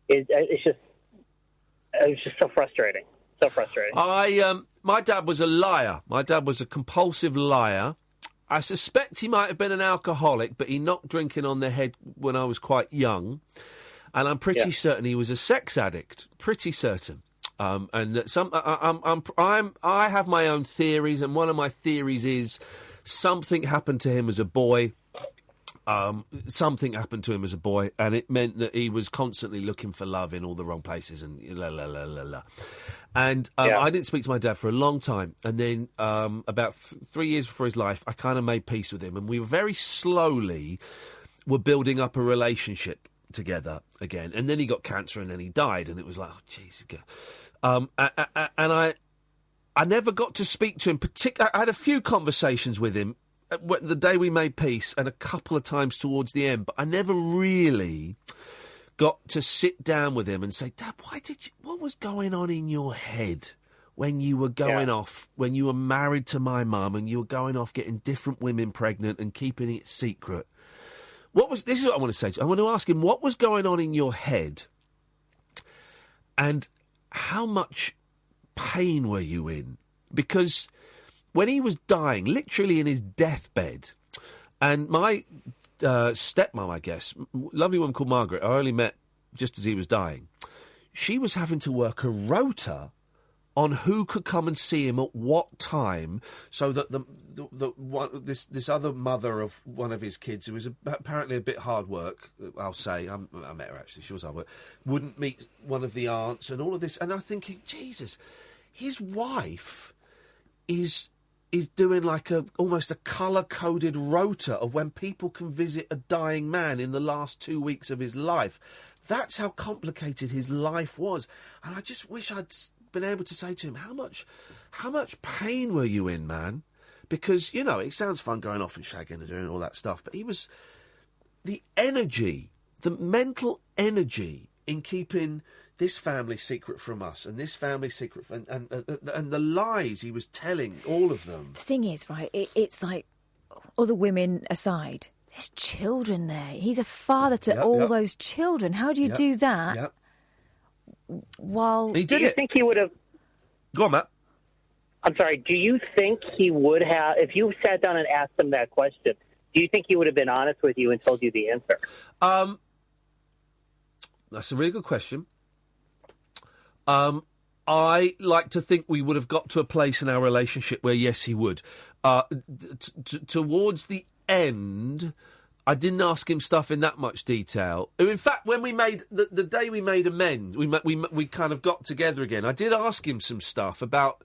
It's just so frustrating. So frustrating. My dad was a liar. My dad was a compulsive liar. I suspect he might have been an alcoholic, but he knocked drinking on the head when I was quite young. And I'm pretty certain he was a sex addict. Pretty certain. And I have my own theories, and one of my theories is something happened to him as a boy. Something happened to him as a boy, and it meant that he was constantly looking for love in all the wrong places, and And I didn't speak to my dad for a long time, and then about 3 years before his life, I kind of made peace with him, and we very slowly were building up a relationship together again. And then he got cancer, and then he died, and it was like, oh, jeez. And I never got to speak to him. I had a few conversations with him the day we made peace, and a couple of times towards the end, but I never really got to sit down with him and say, Dad, what was going on in your head when you were going off, when you were married to my mum and you were going off getting different women pregnant and keeping it secret? This is what I want to say to you. I want to ask him, what was going on in your head, and how much pain were you in? Because when he was dying, literally in his deathbed, and my stepmom, I guess, lovely woman called Margaret, I only met just as he was dying, she was having to work a rota on who could come and see him at what time, so that this other mother of one of his kids, who was apparently a bit hard work, I'll say, I met her actually, she was hard work, wouldn't meet one of the aunts and all of this. And I'm thinking, Jesus, his wife is doing like almost a colour-coded rota of when people can visit a dying man in the last 2 weeks of his life. That's how complicated his life was. And I just wish I'd been able to say to him, how much pain were you in, man? Because, you know, it sounds fun going off and shagging and doing all that stuff, but he was... The energy, the mental energy in keeping this family's secret from us, and this family's secret, and the lies he was telling, all of them. The thing is, right, it's like, other women aside, there's children there. He's a father to all those children. How do you do that while... Do you think he would have... Go on, Matt. I'm sorry, do you think he would have... If you sat down and asked him that question, do you think he would have been honest with you and told you the answer? That's a really good question. I like to think we would have got to a place in our relationship where, yes, he would. Towards the end, I didn't ask him stuff in that much detail. In fact, when we made the day we made amends, we kind of got together again. I did ask him some stuff about.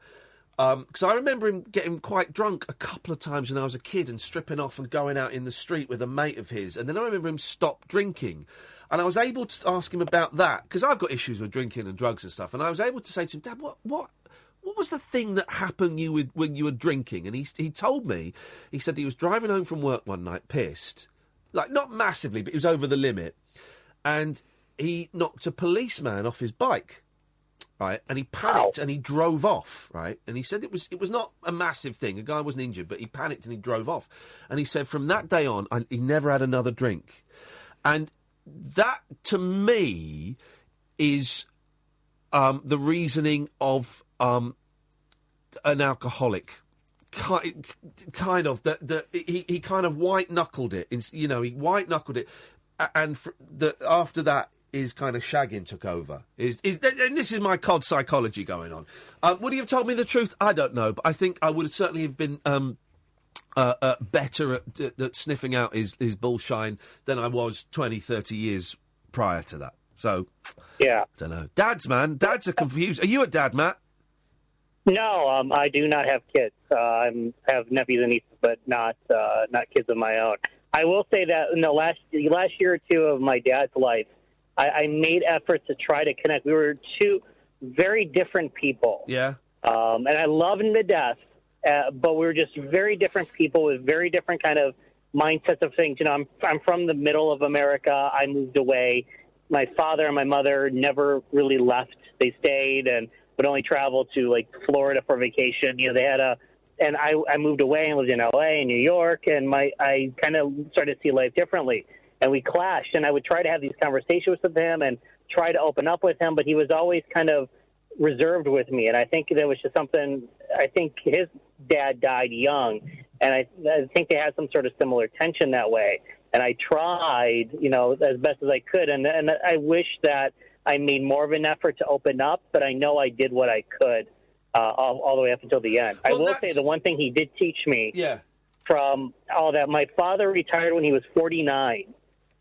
Because I remember him getting quite drunk a couple of times when I was a kid and stripping off and going out in the street with a mate of his. And then I remember him stop drinking. And I was able to ask him about that, because I've got issues with drinking and drugs and stuff. And I was able to say to him, Dad, what was the thing that happened when you were drinking? And he told me, he said that he was driving home from work one night, pissed. Like, not massively, but he was over the limit. And he knocked a policeman off his bike. Right, and he panicked and he drove off. Right, and he said it was not a massive thing. A guy wasn't injured, but he panicked and he drove off. And he said from that day on, he never had another drink. And that, to me, is the reasoning of an alcoholic. Kind of that he kind of white knuckled it. He white knuckled it, and after that. His kind of shagging took over. And this is my cod psychology going on. Would he have told me the truth? I don't know, but I think I would certainly have been better at sniffing out his bullshine than I was 20, 30 years prior to that. So, yeah, don't know. Dads are confused. Are you a dad, Matt? No, I do not have kids. I have nephews and nieces, but not kids of my own. I will say that in the last year or two of my dad's life, I made efforts to try to connect. We were two very different people. Yeah. And I love him to death, but we were just very different people with very different kind of mindsets of things. You know, I'm from the middle of America. I moved away. My father and my mother never really left. They stayed and would only travel to, like, Florida for vacation. You know, they had and I moved away and lived in L.A. and New York, and I kind of started to see life differently. And we clashed, and I would try to have these conversations with him and try to open up with him, but he was always kind of reserved with me. And I think there was just something, I think his dad died young, and I think they had some sort of similar tension that way. And I tried, as best as I could, and I wish that I made more of an effort to open up, but I know I did what I could all the way up until the end. Well, I will say the one thing he did teach me from all that, my father retired when he was 49.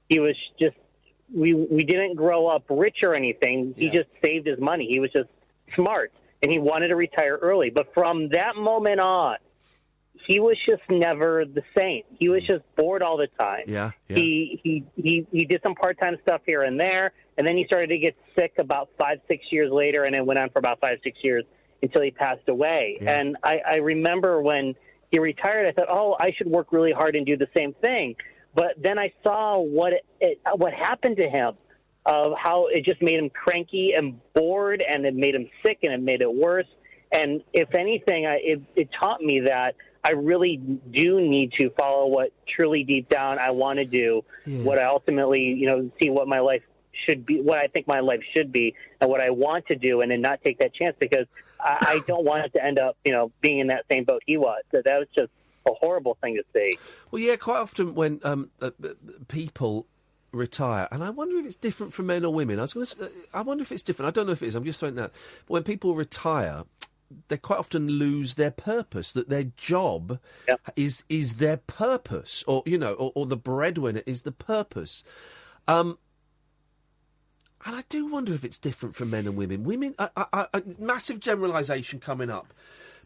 He was just, we didn't grow up rich or anything. He just saved his money. He was just smart, and he wanted to retire early. But from that moment on, he was just never the same. He was just bored all the time. Yeah. He did some part-time stuff here and there, and then he started to get sick about 5-6 years later, and it went on for about 5-6 years until he passed away. Yeah. And I remember when he retired, I thought, I should work really hard and do the same thing. But then I saw what happened to him, of how it just made him cranky and bored, and it made him sick, and it made it worse. And if anything, it taught me that I really do need to follow what truly deep down I want to do, what I ultimately, see what my life should be, what I think my life should be, and what I want to do, and then not take that chance, because I don't want it to end up, being in that same boat he was. So that was just a horrible thing to see. Well, yeah, quite often when people retire, and I wonder if it's different for men or women. I wonder if it's different. I don't know if it is. I'm just throwing that. But when people retire, they quite often lose their purpose. That their job is their purpose, or or the breadwinner is the purpose. And I do wonder if it's different for men and women. Women, massive generalisation coming up.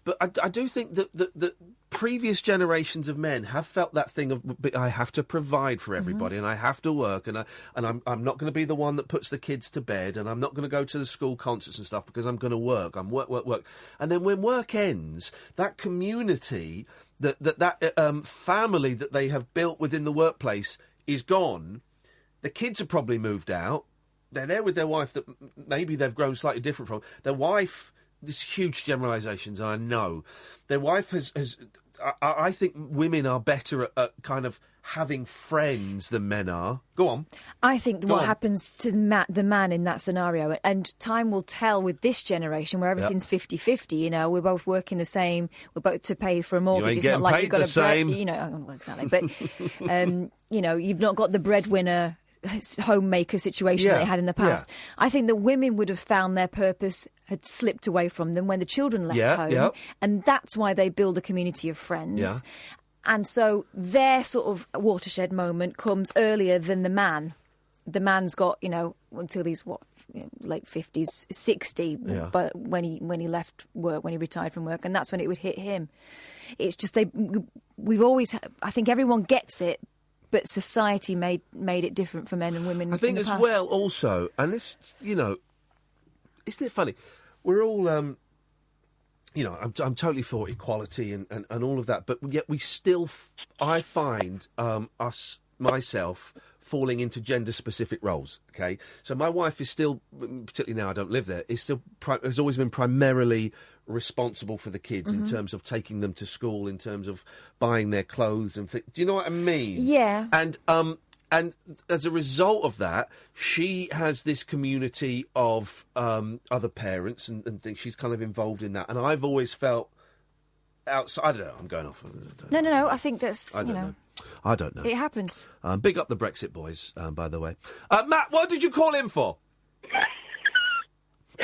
But I do think that previous generations of men have felt that thing of, I have to provide for everybody, and I have to work, and I'm not going to be the one that puts the kids to bed, and I'm not going to go to the school concerts and stuff because I'm going to work. I'm work. And then when work ends, that community, that family that they have built within the workplace is gone. The kids have probably moved out. they're there with their wife that maybe they've grown slightly different from. Their wife, this huge generalisations, I know. Their wife has I think women are better at kind of having friends than men are. Go on. I think what happens to the man in that scenario, and time will tell with this generation where everything's 50-50, you know, we're both working the same, we're both to pay for a mortgage. It's not like you've got a bread, you know, exactly. But, you know, you've not got the breadwinner homemaker situation that they had in the past. I think that women would have found their purpose had slipped away from them when the children left home, and that's why they build a community of friends. And so their sort of watershed moment comes earlier than the man. The man's got, you know, until he's late 50s, 60, but when he left work, when he retired from work, and that's when it would hit him. It's just we've always, I think everyone gets it, but society made it different for men and women. I think as well, also, and this, you know, isn't it funny? We're all, you know, I'm totally for equality and all of that, but yet we still, I find myself falling into gender-specific roles. Okay, so my wife is still, particularly now I don't live there, has always been primarily responsible for the kids in terms of taking them to school, in terms of buying their clothes and do you know what I mean? Yeah. And as a result of that, she has this community of other parents and things. She's kind of involved in that, and I've always felt outside. I don't know. I'm going off. No. I think that's I don't know. It happens. Big up the Brexit boys, by the way. Matt, what did you call in for?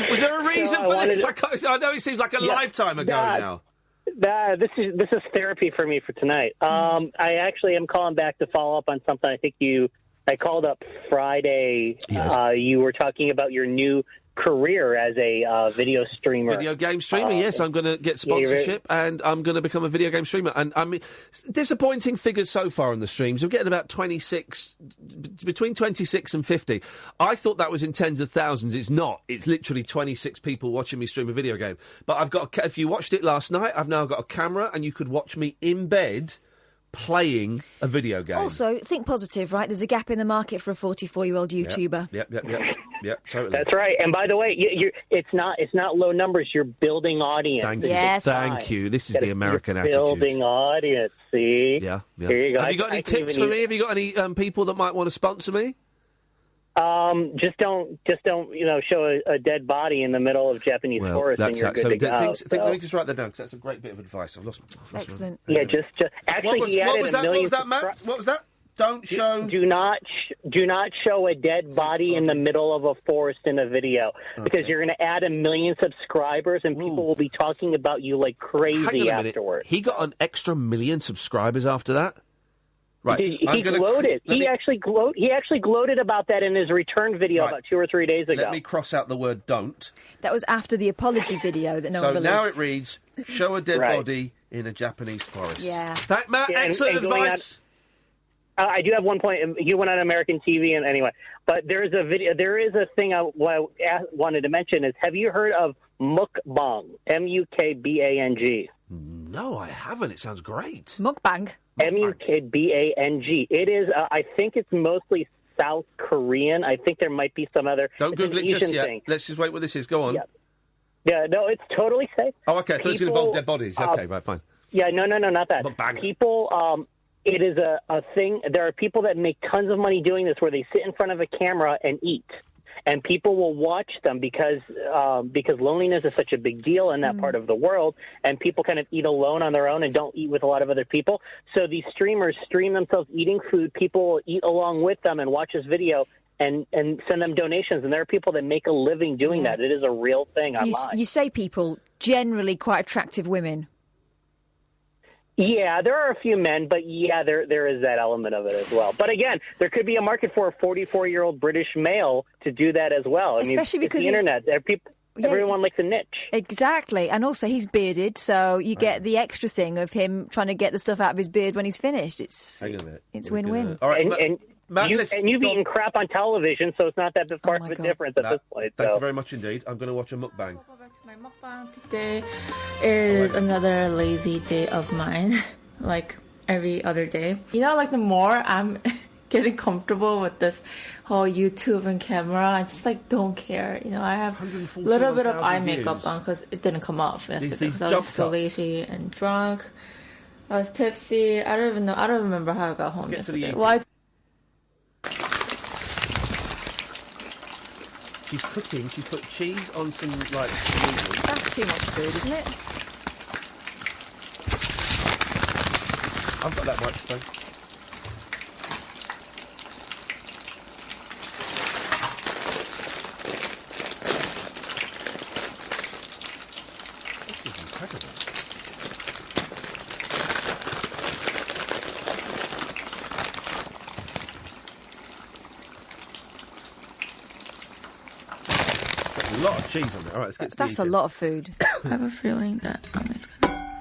Was there a reason for this? I know it seems like a lifetime ago now. This is therapy for me for tonight. I actually am calling back to follow up on something. I think I called up Friday. Yes. You were talking about your new career as a video streamer. Video game streamer, yes. I'm going to get sponsorship and I'm going to become a video game streamer. And I mean, disappointing figures so far on the streams. We're getting about 26, between 26 and 50. I thought that was in tens of thousands. It's not. It's literally 26 people watching me stream a video game. But I've got, if you watched it last night, I've now got a camera and you could watch me in bed playing a video game. Also, think positive, right? There's a gap in the market for a 44-year-old YouTuber. Yep, totally. That's right. And by the way, it's not low numbers. You're building audience. Thank you. This is the American attitude. Building audience. See? Yeah. Here you go. Have you got any tips for me? Have you got any people that might want to sponsor me? Just don't, show a dead body in the middle of Japanese forest, and you're good to go. Let me just write that down because that's a great bit of advice. I've lost excellent. Yeah, just actually, what was that, Matt? What was that? Don't show. Do not show a dead body in the middle of a forest in a video because you're going to add 1 million subscribers and people will be talking about you like crazy afterwards. He got an extra 1 million subscribers after that. Right. He gloated. He actually gloated about that in his return video about 2 or 3 days ago. Let me cross out the word "don't." That was after the apology video that no one believed. So now it reads: "Show a dead body in a Japanese forest." Yeah. Matt, excellent advice. I do have one point. You went on American TV, and anyway, but there is a video. There is a thing I wanted to mention. Is have you heard of mukbang? Mukbang. No, I haven't. It sounds great. Mukbang. Mukbang. It is. I think it's mostly South Korean. I think there might be some other. Don't Google it just yet. Let's just wait what this is. Go on. Yeah. No, it's totally safe. Oh, okay. I thought it was going to involve dead bodies. Okay, right, fine. Yeah, no, not that. Mukbang. People. It is a thing. There are people that make tons of money doing this, where they sit in front of a camera and eat. And people will watch them because loneliness is such a big deal in that part of the world, and people kind of eat alone on their own and don't eat with a lot of other people. So these streamers stream themselves eating food. People will eat along with them and watch this video and send them donations. And there are people that make a living doing that. It is a real thing online. You say people, generally quite attractive women. Yeah, there are a few men, but yeah, there is that element of it as well. But again, there could be a market for a 44-year-old British male to do that as well. Especially because the internet, everyone likes a niche. Exactly, and also he's bearded, so you get the extra thing of him trying to get the stuff out of his beard when he's finished. Hang on a minute. It's win-win. All right, Matt, you've eaten crap on television, so it's not that far of a difference at this point. Thank you very much indeed. I'm going to watch a mukbang. My mukbang today is another lazy day of mine, like every other day. You know, like the more I'm getting comfortable with this whole YouTube and camera. I just like don't care. You know, I have a little bit of eye makeup on because it didn't come off yesterday because I was so lazy and drunk. I was tipsy. I don't remember how I got home yesterday. She's cooking. She put cheese on some, like, noodles. That's too much food, isn't it? I've got that microphone. This is incredible. A lot of cheese on there. All right, let's get to That's a lot of food. I have a feeling that it's gonna...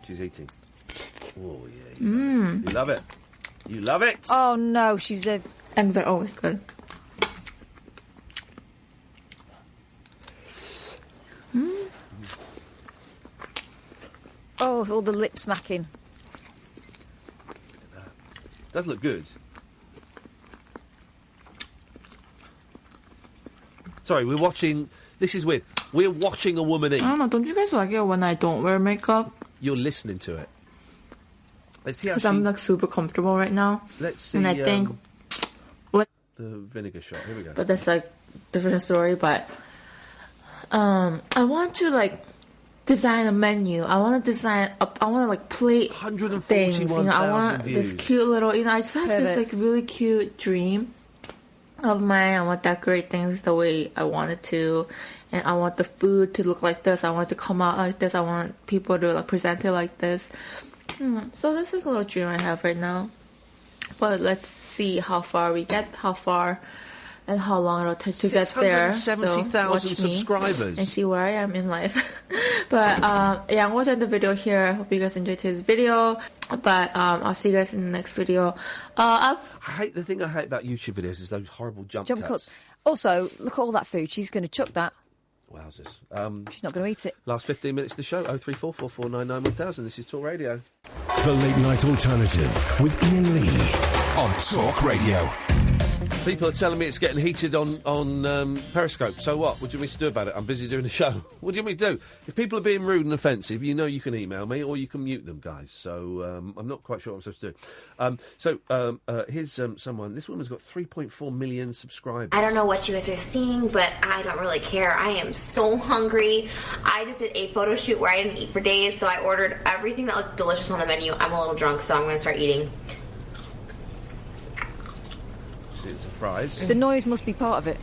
She's eating. Oh, yeah. You love it. You love it. Oh, no, she's a... Eggs are always good. Oh, all the lip smacking. Does look good. Sorry, we're watching... This is weird. We're watching a woman eat. I don't know, don't you guys like it when I don't wear makeup? You're listening to it. Let's see how Because I'm like super comfortable right now. Let's see. And I think... the vinegar shot. Here we go. But that's like different story, but... I want to like... design a menu. I want to design. I want to like plate things. You know, I want this cute little. You know, I just have this like really cute dream of mine. I want to decorate things the way I want it to, and I want the food to look like this. I want it to come out like this. I want people to like present it like this. So this is a little dream I have right now. But let's see how far we get. How far. And how long it'll take to get there. 670,000 subscribers. And see where I am in life. But yeah, I'm going to end the video here. I hope you guys enjoyed today's video. But I'll see you guys in the next video. The thing I hate about YouTube videos is those horrible jump cuts. Also, look at all that food. She's going to chuck that. Wowzers. She's not going to eat it. Last 15 minutes of the show. 034 4499 1000. This is Talk Radio. The Late Night Alternative with Iain Lee on Talk Radio. People are telling me it's getting heated on Periscope. So what? What do you want me to do about it? I'm busy doing the show. What do you want me to do? If people are being rude and offensive, you know you can email me or you can mute them, guys. So I'm not quite sure what I'm supposed to do. Here's someone. This woman's got 3.4 million subscribers. I don't know what you guys are seeing, but I don't really care. I am so hungry. I just did a photo shoot where I didn't eat for days, so I ordered everything that looked delicious on the menu. I'm a little drunk, so I'm going to start eating. It's a fries. The noise must be part of it.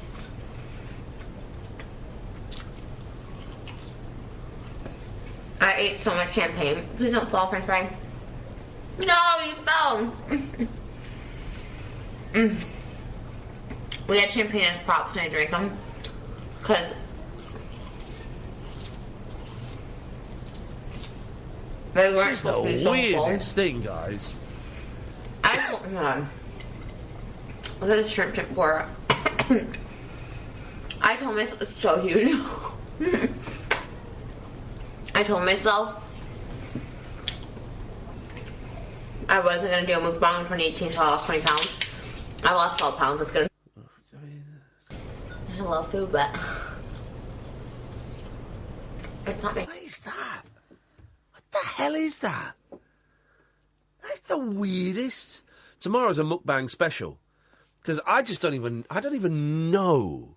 I ate so much champagne. Please don't fall, French fry. No, you fell. We had champagne as props and I drank them. Because they weren't This is the weirdest thing, guys. Look at this shrimp tempura. I told myself it's so huge. I told myself I wasn't gonna do a mukbang in 2018 until I lost 20 pounds. I lost 12 pounds. It's good. I love food, but it's not me. What is that? What the hell is that? That's the weirdest. Tomorrow's a mukbang special. Because I don't even know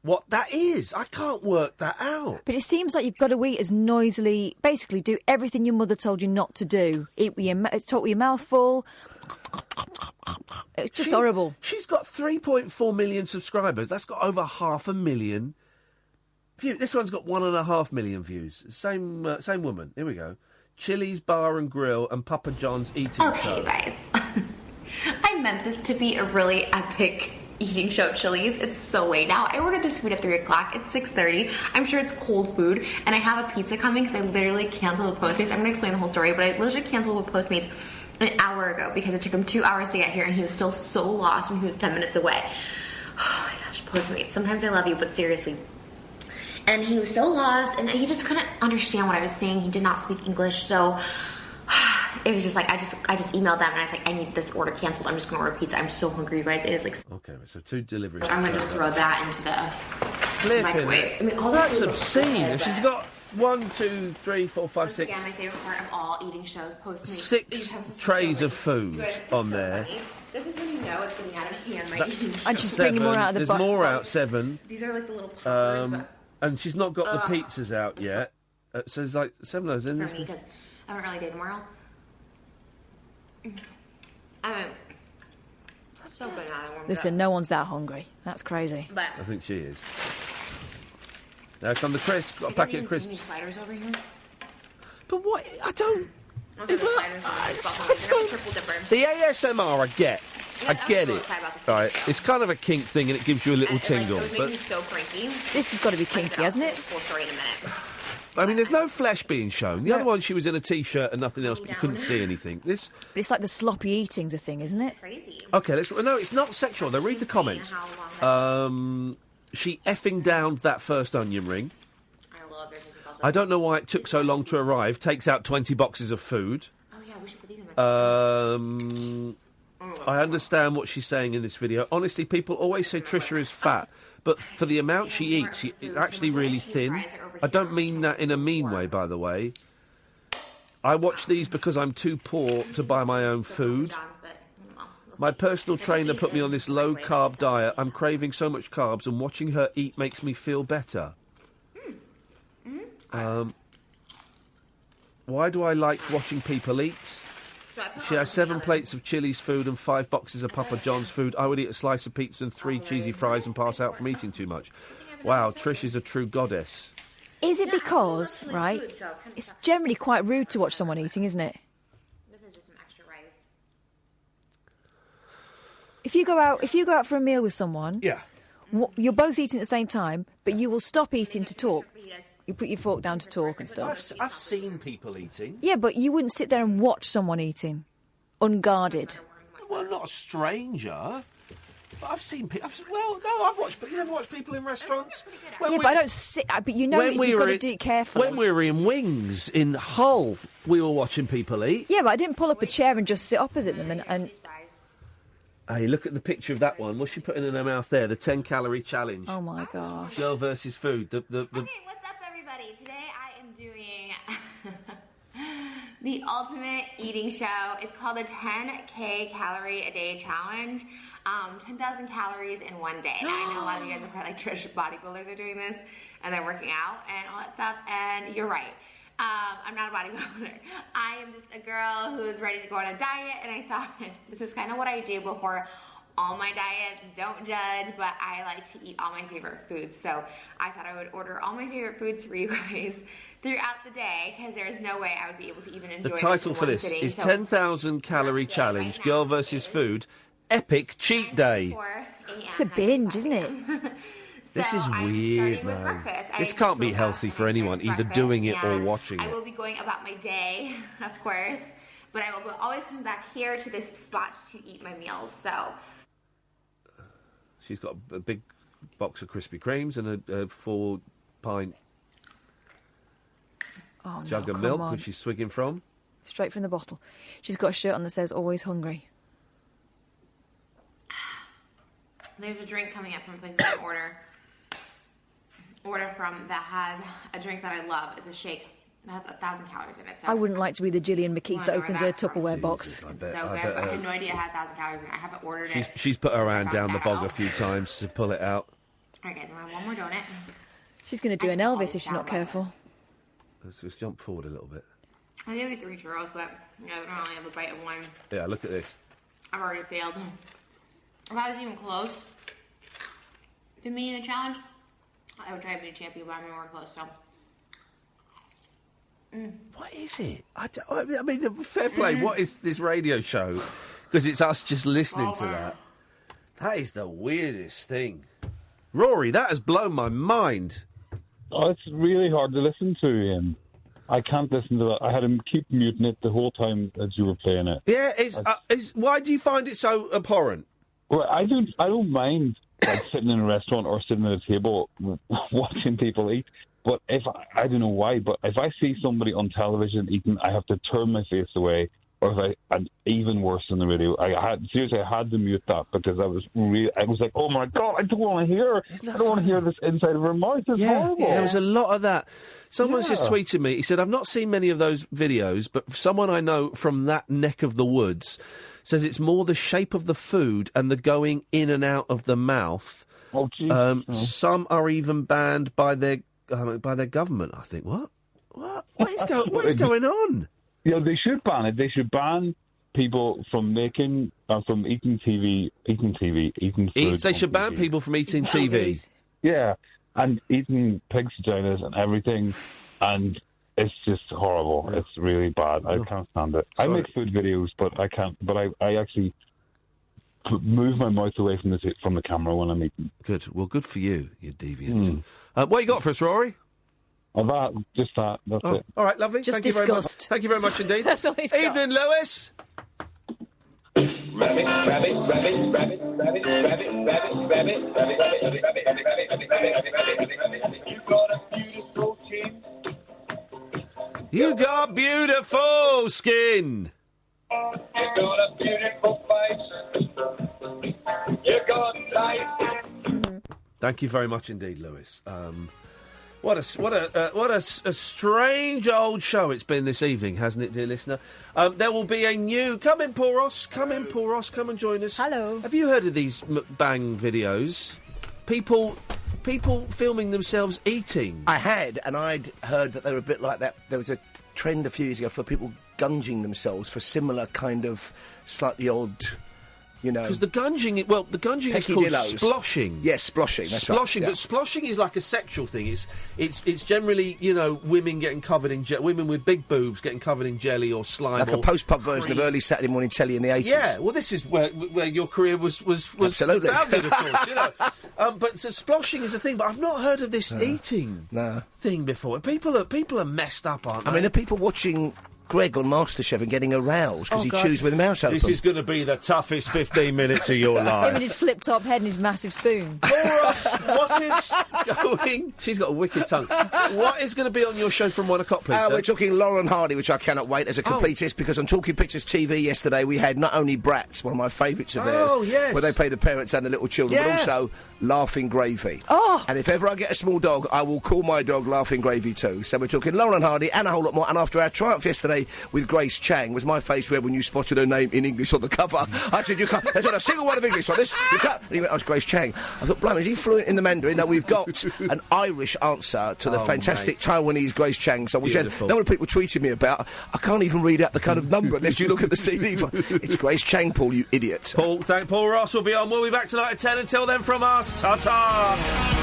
what that is. I can't work that out. But it seems like you've got to eat as noisily, basically do everything your mother told you not to do. Talk with your mouth full. It's just horrible. She's got 3.4 million subscribers. That's got over 500,000 views. This one's got 1.5 million views. Same woman. Here we go. Chili's Bar and Grill and Papa John's Eating Show. Okay, guys. I meant this to be a really epic eating show at Chili's. It's so late now. I ordered this food at 3 o'clock. It's 6:30. I'm sure it's cold food. And I have a pizza coming because I literally canceled with Postmates. I'm going to explain the whole story, but I literally canceled with Postmates an hour ago because it took him 2 hours to get here and he was still so lost when he was 10 minutes away. Oh my gosh, Postmates. Sometimes I love you, but seriously. And he was so lost and he just couldn't understand what I was saying. He did not speak English, so it was just like, I just emailed them and I was like, I need this order canceled. I'm just going to order pizza. I'm so hungry, you guys. It is like... Okay, so 2 deliveries. I'm going to just throw that into the microwave. I mean, all that's the obscene. If she's got 1, 2, 3, 4, 5, 6... Again, my favorite part of all eating shows, posting 6 trays of food on there. This is when you know it's getting out of hand, my eating show. And she's bringing more out of the There's more out, 7. These are like the little poppers, and she's not got the pizzas out yet. So there's like 7 of those in this. For me, because I haven't really day tomorrow. I mean, so good now. Listen, no one's that hungry. That's crazy. But I think she is. Now come the crisps. Got a packet of crisps. Spiders over here. But what? I don't. The The ASMR, I get. I get it. Right, it's kind of a kink thing, and it gives you a little tingle. It But me so cranky. This has got to be kinky, hasn't it? Full story in a minute. I mean, there's no flesh being shown. The other one, she was in a t-shirt and nothing else, but you couldn't see anything. This. But it's like the sloppy eating's a thing, isn't it? Crazy. Okay, let's. No, it's not sexual. Though, read the comments. She effing downed that first onion ring. I love it. I don't know why it took so long to arrive. Takes out 20 boxes of food. Oh yeah, we should put these in I understand what she's saying in this video. Honestly, people always say Trisha is fat, but for the amount she eats, she is actually really thin. I don't mean that in a mean way, by the way. I watch these because I'm too poor to buy my own food. My personal trainer put me on this low-carb diet. I'm craving so much carbs, and watching her eat makes me feel better. Why do I like watching people eat? She has 7 plates of Chili's food and 5 boxes of Papa John's food. I would eat a slice of pizza and 3 cheesy fries and pass out from eating too much. Wow, Trish is a true goddess. Is it because, right, it's generally quite rude to watch someone eating, isn't it? This is just some extra rice. If you go out for a meal with someone, yeah, you're both eating at the same time, but you will stop eating to talk. You put your fork down to talk and stuff. I've seen people eating. Yeah, but you wouldn't sit there and watch someone eating, unguarded. Well, I'm not a stranger. But I've seen people. Well, no, I've watched. But you never watch people in restaurants. Yeah, but I don't sit. But you know, you've got to do it carefully. When we were in Wings in Hull, we were watching people eat. Yeah, but I didn't pull up a chair and just sit opposite them and Hey, look at the picture of that one. What's she putting in her mouth there? The 10-calorie challenge. Oh my gosh. Girl versus food. Okay, what's up, everybody? Today I am doing the ultimate eating show. It's called a 10K calorie a day challenge. 10,000 calories in one day. Now, I know a lot of you guys are probably like, Trish, bodybuilders are doing this, and they're working out and all that stuff, and you're right. I'm not a bodybuilder. I am just a girl who's ready to go on a diet, and I thought this is kind of what I do before all my diets. Don't judge, but I like to eat all my favorite foods, so I thought I would order all my favorite foods for you guys throughout the day, because there's no way I would be able to even enjoy the title for this is 10,000 calorie challenge, girl versus food, epic cheat day. It's a binge, isn't it? This is weird, man. This can't be healthy for anyone, either doing it or watching it. I will be going about my day, of course, but I will always come back here to this spot to eat my meals, so. She's got a big box of Krispy Kremes and a 4-pint jug of milk, which she's swigging from. Straight from the bottle. She's got a shirt on that says, always hungry. There's a drink coming up from a place I can order from that has a drink that I love. It's a shake. It has 1,000 calories in it. So I wouldn't like to be the Gillian McKeith that opens her Tupperware box. I bet, so good. I had no idea it had 1,000 calories in it. I haven't ordered it. She's put her hand down the bog a few times to pull it out. All right, guys, I'm going to have one more donut. She's going to do an Elvis if she's not careful. Let's jump forward a little bit. I think 3 churros, but I don't only have a bite of one. Yeah, look at this. I've already failed. If I was even close to meeting the challenge, I would try to be a champion, but I'm nowhere close, so. What is it? I mean, fair play. What is this radio show? Because it's us just listening to that. That is the weirdest thing. Rory, that has blown my mind. Oh, it's really hard to listen to, Ian. I can't listen to that. I had to keep muting it the whole time as you were playing it. Yeah, why do you find it so abhorrent? Well, I don't mind like sitting in a restaurant or sitting at a table watching people eat. But if I don't know why, but if I see somebody on television eating, I have to turn my face away and even worse than the radio. I had to mute that because I was like, oh my God, I don't want to hear this inside of her mouth. It's horrible. Yeah, there was a lot of that. Someone's just tweeted me. He said, I've not seen many of those videos, but someone I know from that neck of the woods says it's more the shape of the food and the going in and out of the mouth. Oh, geez. Some are even banned by their government. I think, what is going on? Yeah, they should ban it. They should ban people from eating food. They should ban people from eating TV. Yeah, and eating pigs' vaginas and everything, and it's just horrible. It's really bad. I can't stand it. Sorry. I make food videos, but I can't. But I actually move my mouth away from the camera when I'm eating. Good. Well, good for you, you deviant. What you got for us, Rory? That's it. All right, lovely. Just Thank you very much. disgust. Thank you very much indeed. That's all he's got. Evening, Lewis. Rabbit, rabbit, rabbit, rabbit, rabbit, rabbit, rabbit, rabbit, rabbit, rabbit, You got beautiful skin. You got a beautiful face. You got life. Thank you very much indeed, Lewis. What a strange old show it's been this evening, hasn't it, dear listener? There will be a new... Come in, Paul Ross. Come and join us. Hello. Have you heard of these mukbang videos? People filming themselves eating. I had, and I'd heard that they were a bit like that. There was a trend a few years ago for people gunging themselves for similar kind of slightly odd... Because the gunging is called sploshing. Yes, sploshing. That's sploshing, right, but sploshing is like a sexual thing. It's generally women getting covered in women with big boobs getting covered in jelly or slime, like or a post-pub version of early Saturday morning telly in the 80s. Yeah, well, this is where your career was Absolutely. founded, of course. But so sploshing is a thing. But I've not heard of this eating thing before. People are messed up, aren't they? I mean, are people watching Greg on MasterChef and getting aroused because he chews with his mouth open? This is going to be the toughest 15 minutes of your life. Him and his flip-top head and his massive spoon. What is going... She's got a wicked tongue. What is going to be on your show from 1 o'clock, please, sir? We're talking Laurel and Hardy, which I cannot wait as a completist, because on Talking Pictures TV yesterday we had not only Bratz, one of my favourites of theirs, where they play the parents and the little children, but also Laughing Gravy. Oh! And if ever I get a small dog, I will call my dog Laughing Gravy too. So we're talking Laurel and Hardy and a whole lot more. And after our triumph yesterday with Grace Chang, was my face red when you spotted her name in English on the cover. I said, you can't, there's not a single word of English on this, you can't. And he went, oh, it's Grace Chang. I thought, blimey, is he fluent in the Mandarin? No, we've got an Irish answer to the fantastic Taiwanese Grace Chang. So we said, no one people tweeted me about, I can't even read out the kind of number unless you look at the CD. It's Grace Chang, Paul, you idiot. Paul Ross will be on. We'll be back tonight at 10. Until then, from us, ta-ta!